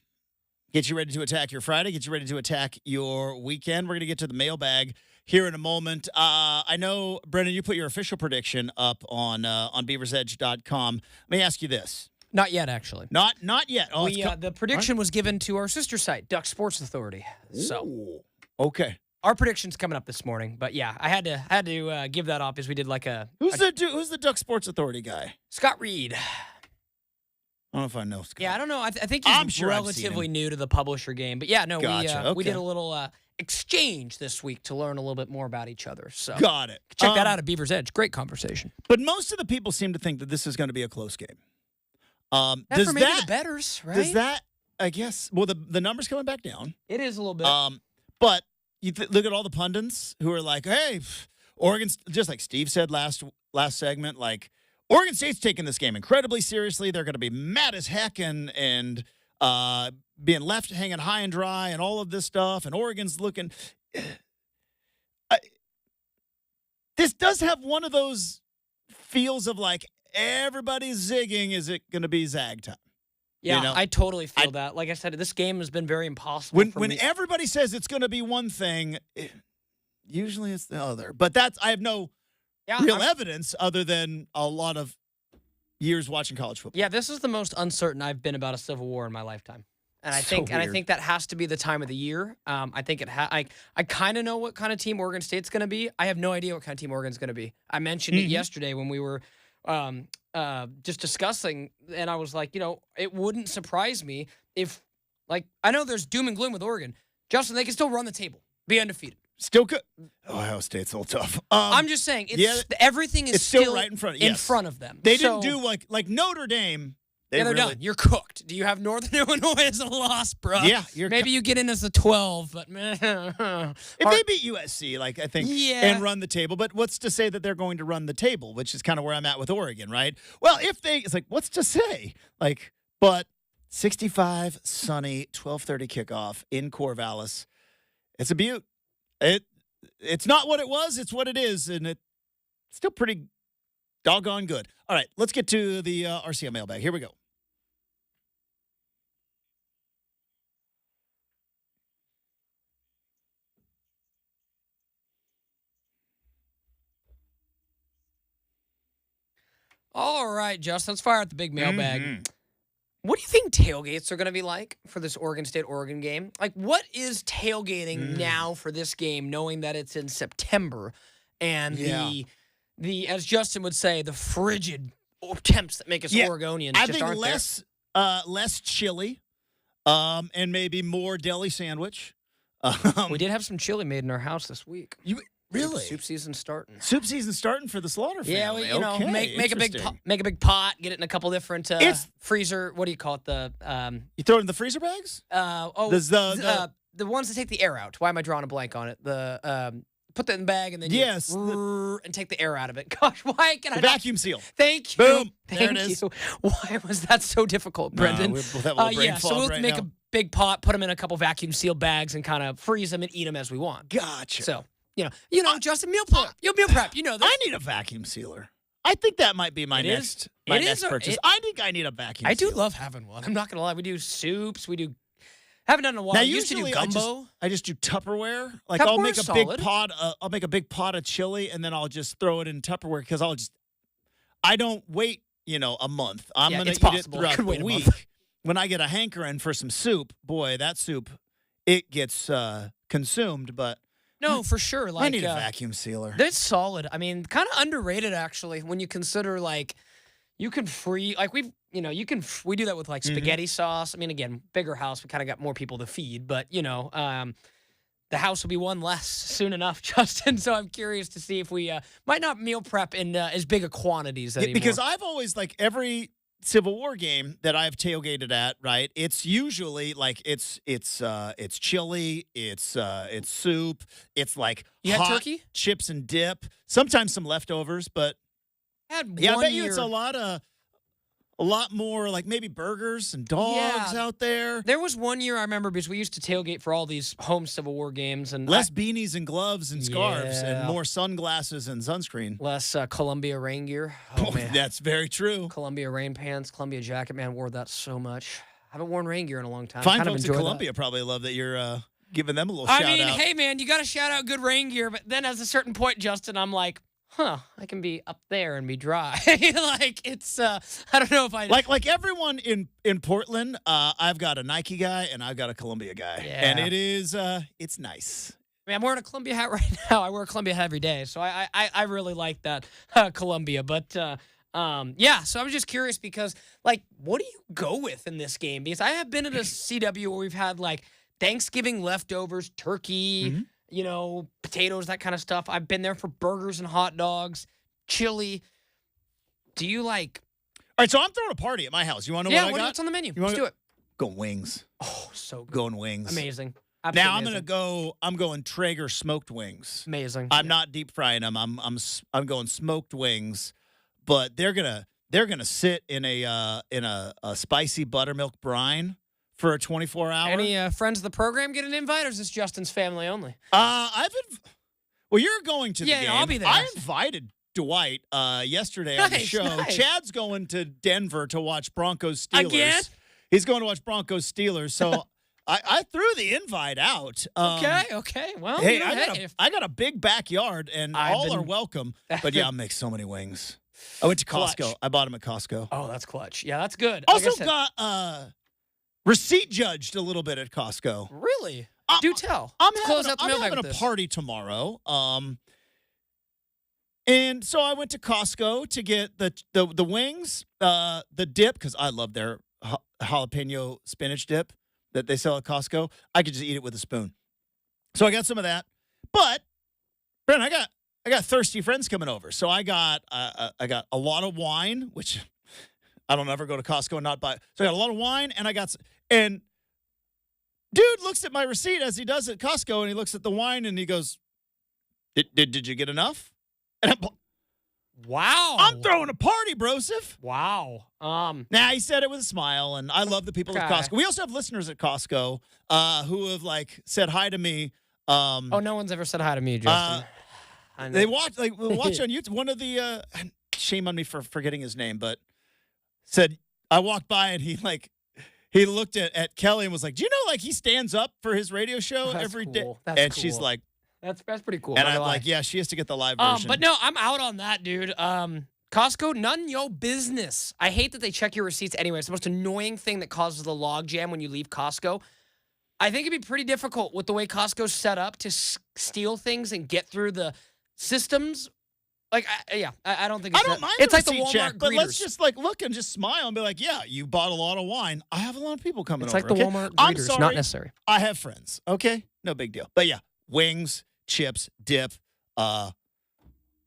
Get you ready to attack your Friday. Get you ready to attack your weekend. We're going to get to the mailbag here in a moment. I know, Brenden, you put your official prediction up on beaversedge.com. Let me ask you this. Not yet, actually. Not yet. Oh, The prediction was given to our sister site, Duck Sports Authority. So, Ooh, okay. our prediction's coming up this morning. But yeah, I had to give that up as we did like a Who's the Duck Sports Authority guy? Scott Reed. I don't know if I know Scott. Yeah, I don't know. I think he's I'm sure I've relatively seen him. new to the publisher game. But yeah, no, Gotcha, we did okay. a little exchange this week to learn a little bit more about each other. So Got it. check that out at Beaver's Edge. Great conversation. But most of the people seem to think that this is going to be a close game. That's for maybe the betters, right? Does that, I guess, well, the number's coming back down. It is a little bit. But you look at all the pundits who are like, hey, Oregon's, just like Steve said last segment, like, Oregon State's taking this game incredibly seriously. They're going to be mad as heck and being left hanging high and dry and all of this stuff. And Oregon's looking. This does have one of those feels of like everybody's zigging. Is it going to be zag time? Yeah, you know? I totally feel that. Like I said, this game has been very impossible. When everybody says it's going to be one thing, usually it's the other. But I have no real evidence other than a lot of years watching college football. Yeah, this is the most uncertain I've been about a Civil War in my lifetime. And I So think weird. that has to be the time of the year. I think I kind of know what kind of team Oregon State's going to be. I have no idea what kind of team Oregon's going to be. I mentioned it yesterday when we were just discussing, and I was like, it wouldn't surprise me if, like, I know there's doom and gloom with Oregon. Justin, they can still run the table, be undefeated. Still good. Ohio State's a little tough. I'm just saying, everything is it's still right in front of- in yes. front of them. They didn't do like Notre Dame. They're really, done. You're cooked. Do you have Northern Illinois as a loss, bro? Yeah, maybe you get in as a 12, but If they beat USC, like I think, and run the table, but what's to say that they're going to run the table, which is kind of where I'm at with Oregon, right? Well, it's like, what's to say? Like, but 65, sunny, 12:30 kickoff in Corvallis. It's a beaut. It's not what it was, it's what it is, and it's still pretty doggone good. All right, let's get to the RCM mailbag. Here we go. All right, Justin, let's fire out the big mailbag. Mm-hmm. What do you think tailgates are going to be like for this Oregon State-Oregon game? Like, what is tailgating now for this game, knowing that it's in September and the as Justin would say, the frigid temps that make us Oregonians I just think aren't less chili, and maybe more deli sandwich. We did have some chili made in our house this week. Really? Soup season starting. Soup season starting for the Slaughter family. Yeah, well, Okay, make a big pot, get it in a couple different freezer. What do you call it? You throw it in the freezer bags? The ones that take the air out. Why am I drawing a blank on it? Put that in the bag and then and take the air out of it. Gosh, why can I vacuum seal? Thank you. Boom. Thank there it is. you. Why was that so difficult, Brenden? We'll have a little brain so fog we'll right make now. a big pot, put them in a couple vacuum sealed bags, and kind of freeze them and eat them as we want. Gotcha. So Justin, meal prep. You meal prep. You know this. I need a vacuum sealer. I think that might be my next purchase. I think I need a vacuum I sealer. do love having one. I'm not gonna lie. We do soups. We do. Haven't done it in a while. Now, I used to do usually gumbo. I just do Tupperware. Like Tupperware's I'll make a solid. big pot. I'll make a big pot of chili, and then I'll just throw it in Tupperware because I don't wait. A month. I'm gonna it's eat possible. it throughout Could the wait a week. month. When I get a hankering for some soup, boy, that soup it gets consumed. But No, for sure. Like, I need a vacuum sealer. That's solid. I mean, kind of underrated actually when you consider like you can we do that with like spaghetti sauce. I mean, again, bigger house, we kind of got more people to feed, but the house will be one less soon enough, Justin. So I'm curious to see if we might not meal prep in as big a quantities anymore. Because I've always every Civil War game that I've tailgated at, right? It's usually like it's chili, it's soup, it's like You had hot turkey? chips and dip, sometimes some leftovers, but I had I one bet you year, it's a lot of a lot more like maybe burgers and dogs out there. There was one year I remember because we used to tailgate for all these home Civil War games. And Less beanies and gloves and scarves and Yeah. more sunglasses and sunscreen. less Columbia rain gear. Oh, man. That's very true. Columbia rain pants, Columbia jacket. Man, wore that so much. I haven't worn rain gear in a long time. Fine kind of folks at enjoy Columbia that. probably love that you're giving them a little I shout mean, out. hey, man, you got to shout out good rain gear. But then at a certain point, Justin, I'm like, I can be up there and be dry. Like, it's, I don't know if I. Like everyone in Portland, I've got a Nike guy and I've got a Columbia guy. Yeah. And it is, it's nice. I mean, I'm wearing a Columbia hat right now. I wear a Columbia hat every day. So I really like that Columbia. But, yeah, so I was just curious because, like, what do you go with in this game? Because I have been at a CW where we've had, like, Thanksgiving leftovers, turkey, potatoes, that kind of stuff. I've been there for burgers and hot dogs, chili. Do you like? All right, so I'm throwing a party at my house. You want to know what I got? What's on the menu? You wanna Let's do it. Going wings. Oh, so good. Going wings. Amazing. Now Absolutely I'm going Traeger smoked wings. amazing. I'm not deep frying them. I'm going smoked wings, but they're gonna sit in a spicy buttermilk brine for a 24-hour. Any friends of the program get an invite, or is this Justin's family only? Well, you're going to the Yeah, game. I'll be there. I invited Dwight yesterday on the Nice, show. nice. Chad's going to Denver to watch Broncos Steelers. Again? He's going to watch Broncos Steelers. So I threw the invite out. Okay. Well, Hey, if I got a big backyard, and I've all are been- welcome. But yeah, I'll make so many wings. I went to Costco. Clutch. I bought them at Costco. Oh, that's clutch. Yeah, that's good. Like I Also said- got receipt judged a little bit at Costco. Really? I'm- Do tell. I'm Let's close having, out the I'm mailbag having with a this. party tomorrow. And so I went to Costco to get the wings, the dip, because I love their jalapeno spinach dip that they sell at Costco. I could just eat it with a spoon. So I got some of that. But Brenden, I got thirsty friends coming over. So I got a lot of wine, which I don't ever go to Costco and not buy. So I got a lot of wine, and and dude looks at my receipt as he does at Costco, and he looks at the wine and he goes, "Did you get enough?" And Wow. I'm throwing a party, brosif. Wow. Nah, he said it with a smile, and I love the people at Okay. Costco. We also have listeners at Costco who have like said hi to me. Oh, no one's ever said hi to me, Justin. I know. They watch on YouTube. One of the shame on me for forgetting his name, but said I walked by and he looked at Kelly and was like, "Do you know he stands up for his radio show That's every day?" cool. That's And she's cool. like, That's pretty cool. and not I'm gonna lie. like, "Yeah, she has to get the live version." But no, I'm out on that, dude. Costco, none yo business. I hate that they check your receipts anyway. It's the most annoying thing that causes the log jam when you leave Costco. I think it'd be pretty difficult with the way Costco's set up to steal things and get through the systems. I don't think I it's don't that- mind It's the like the receipt Walmart check, but let's greeters. just look and just smile and be like, "Yeah, you bought a lot of wine. I have a lot of people coming It's over." like the okay? Walmart I'm greeters, sorry, not necessary. I have friends. Okay, no big deal. But yeah, wings, chips, dip,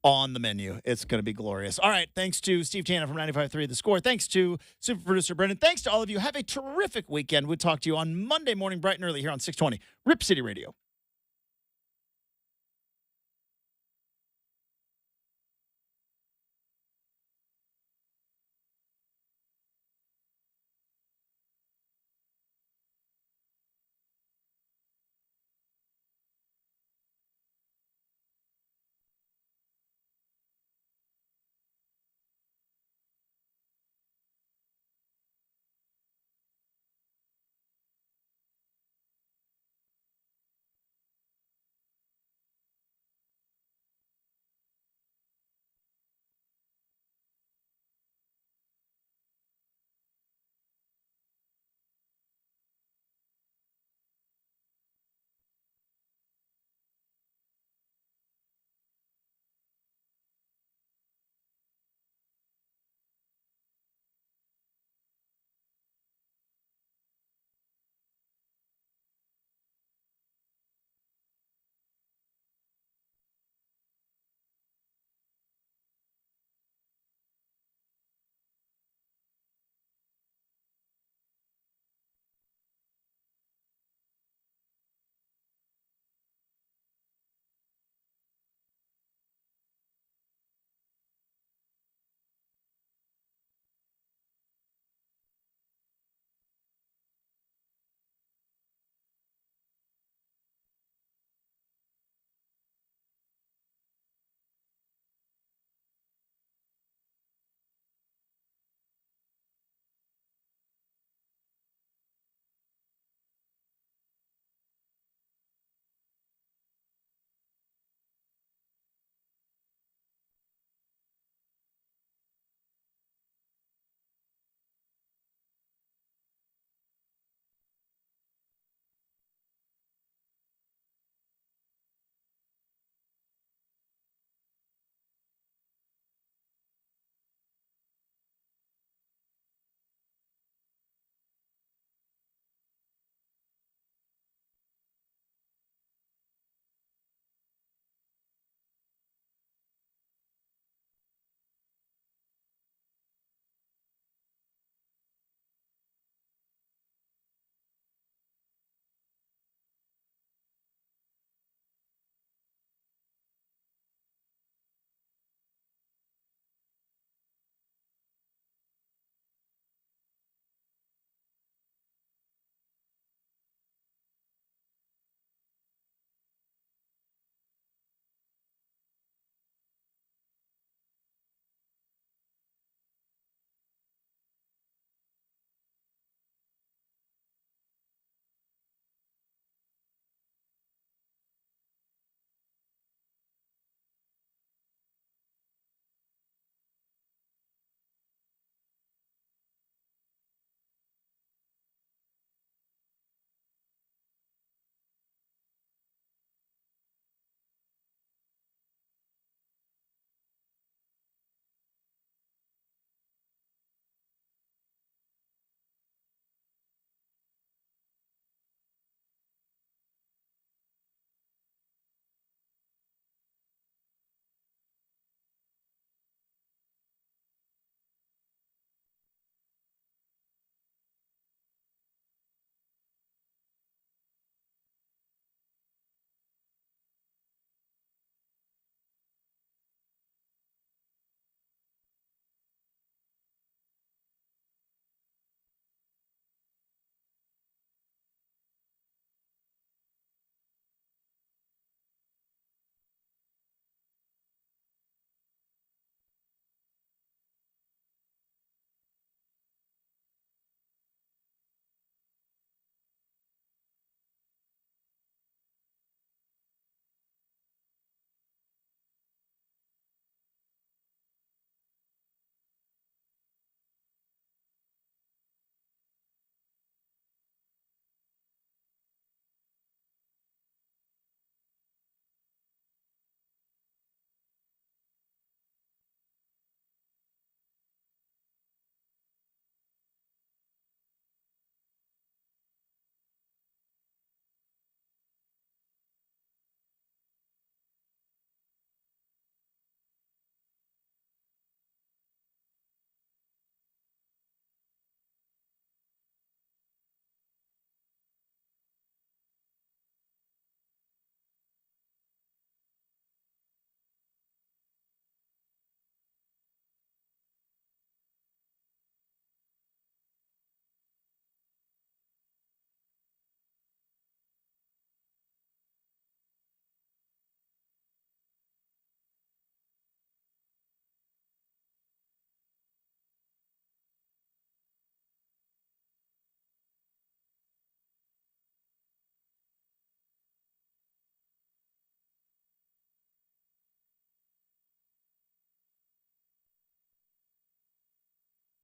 on the menu. It's going to be glorious. All right, thanks to Steve Tannen from 95.3 The Score. Thanks to super producer Brenden. Thanks to all of you. Have a terrific weekend. We'll talk to you on Monday morning bright and early here on 620 Rip City Radio.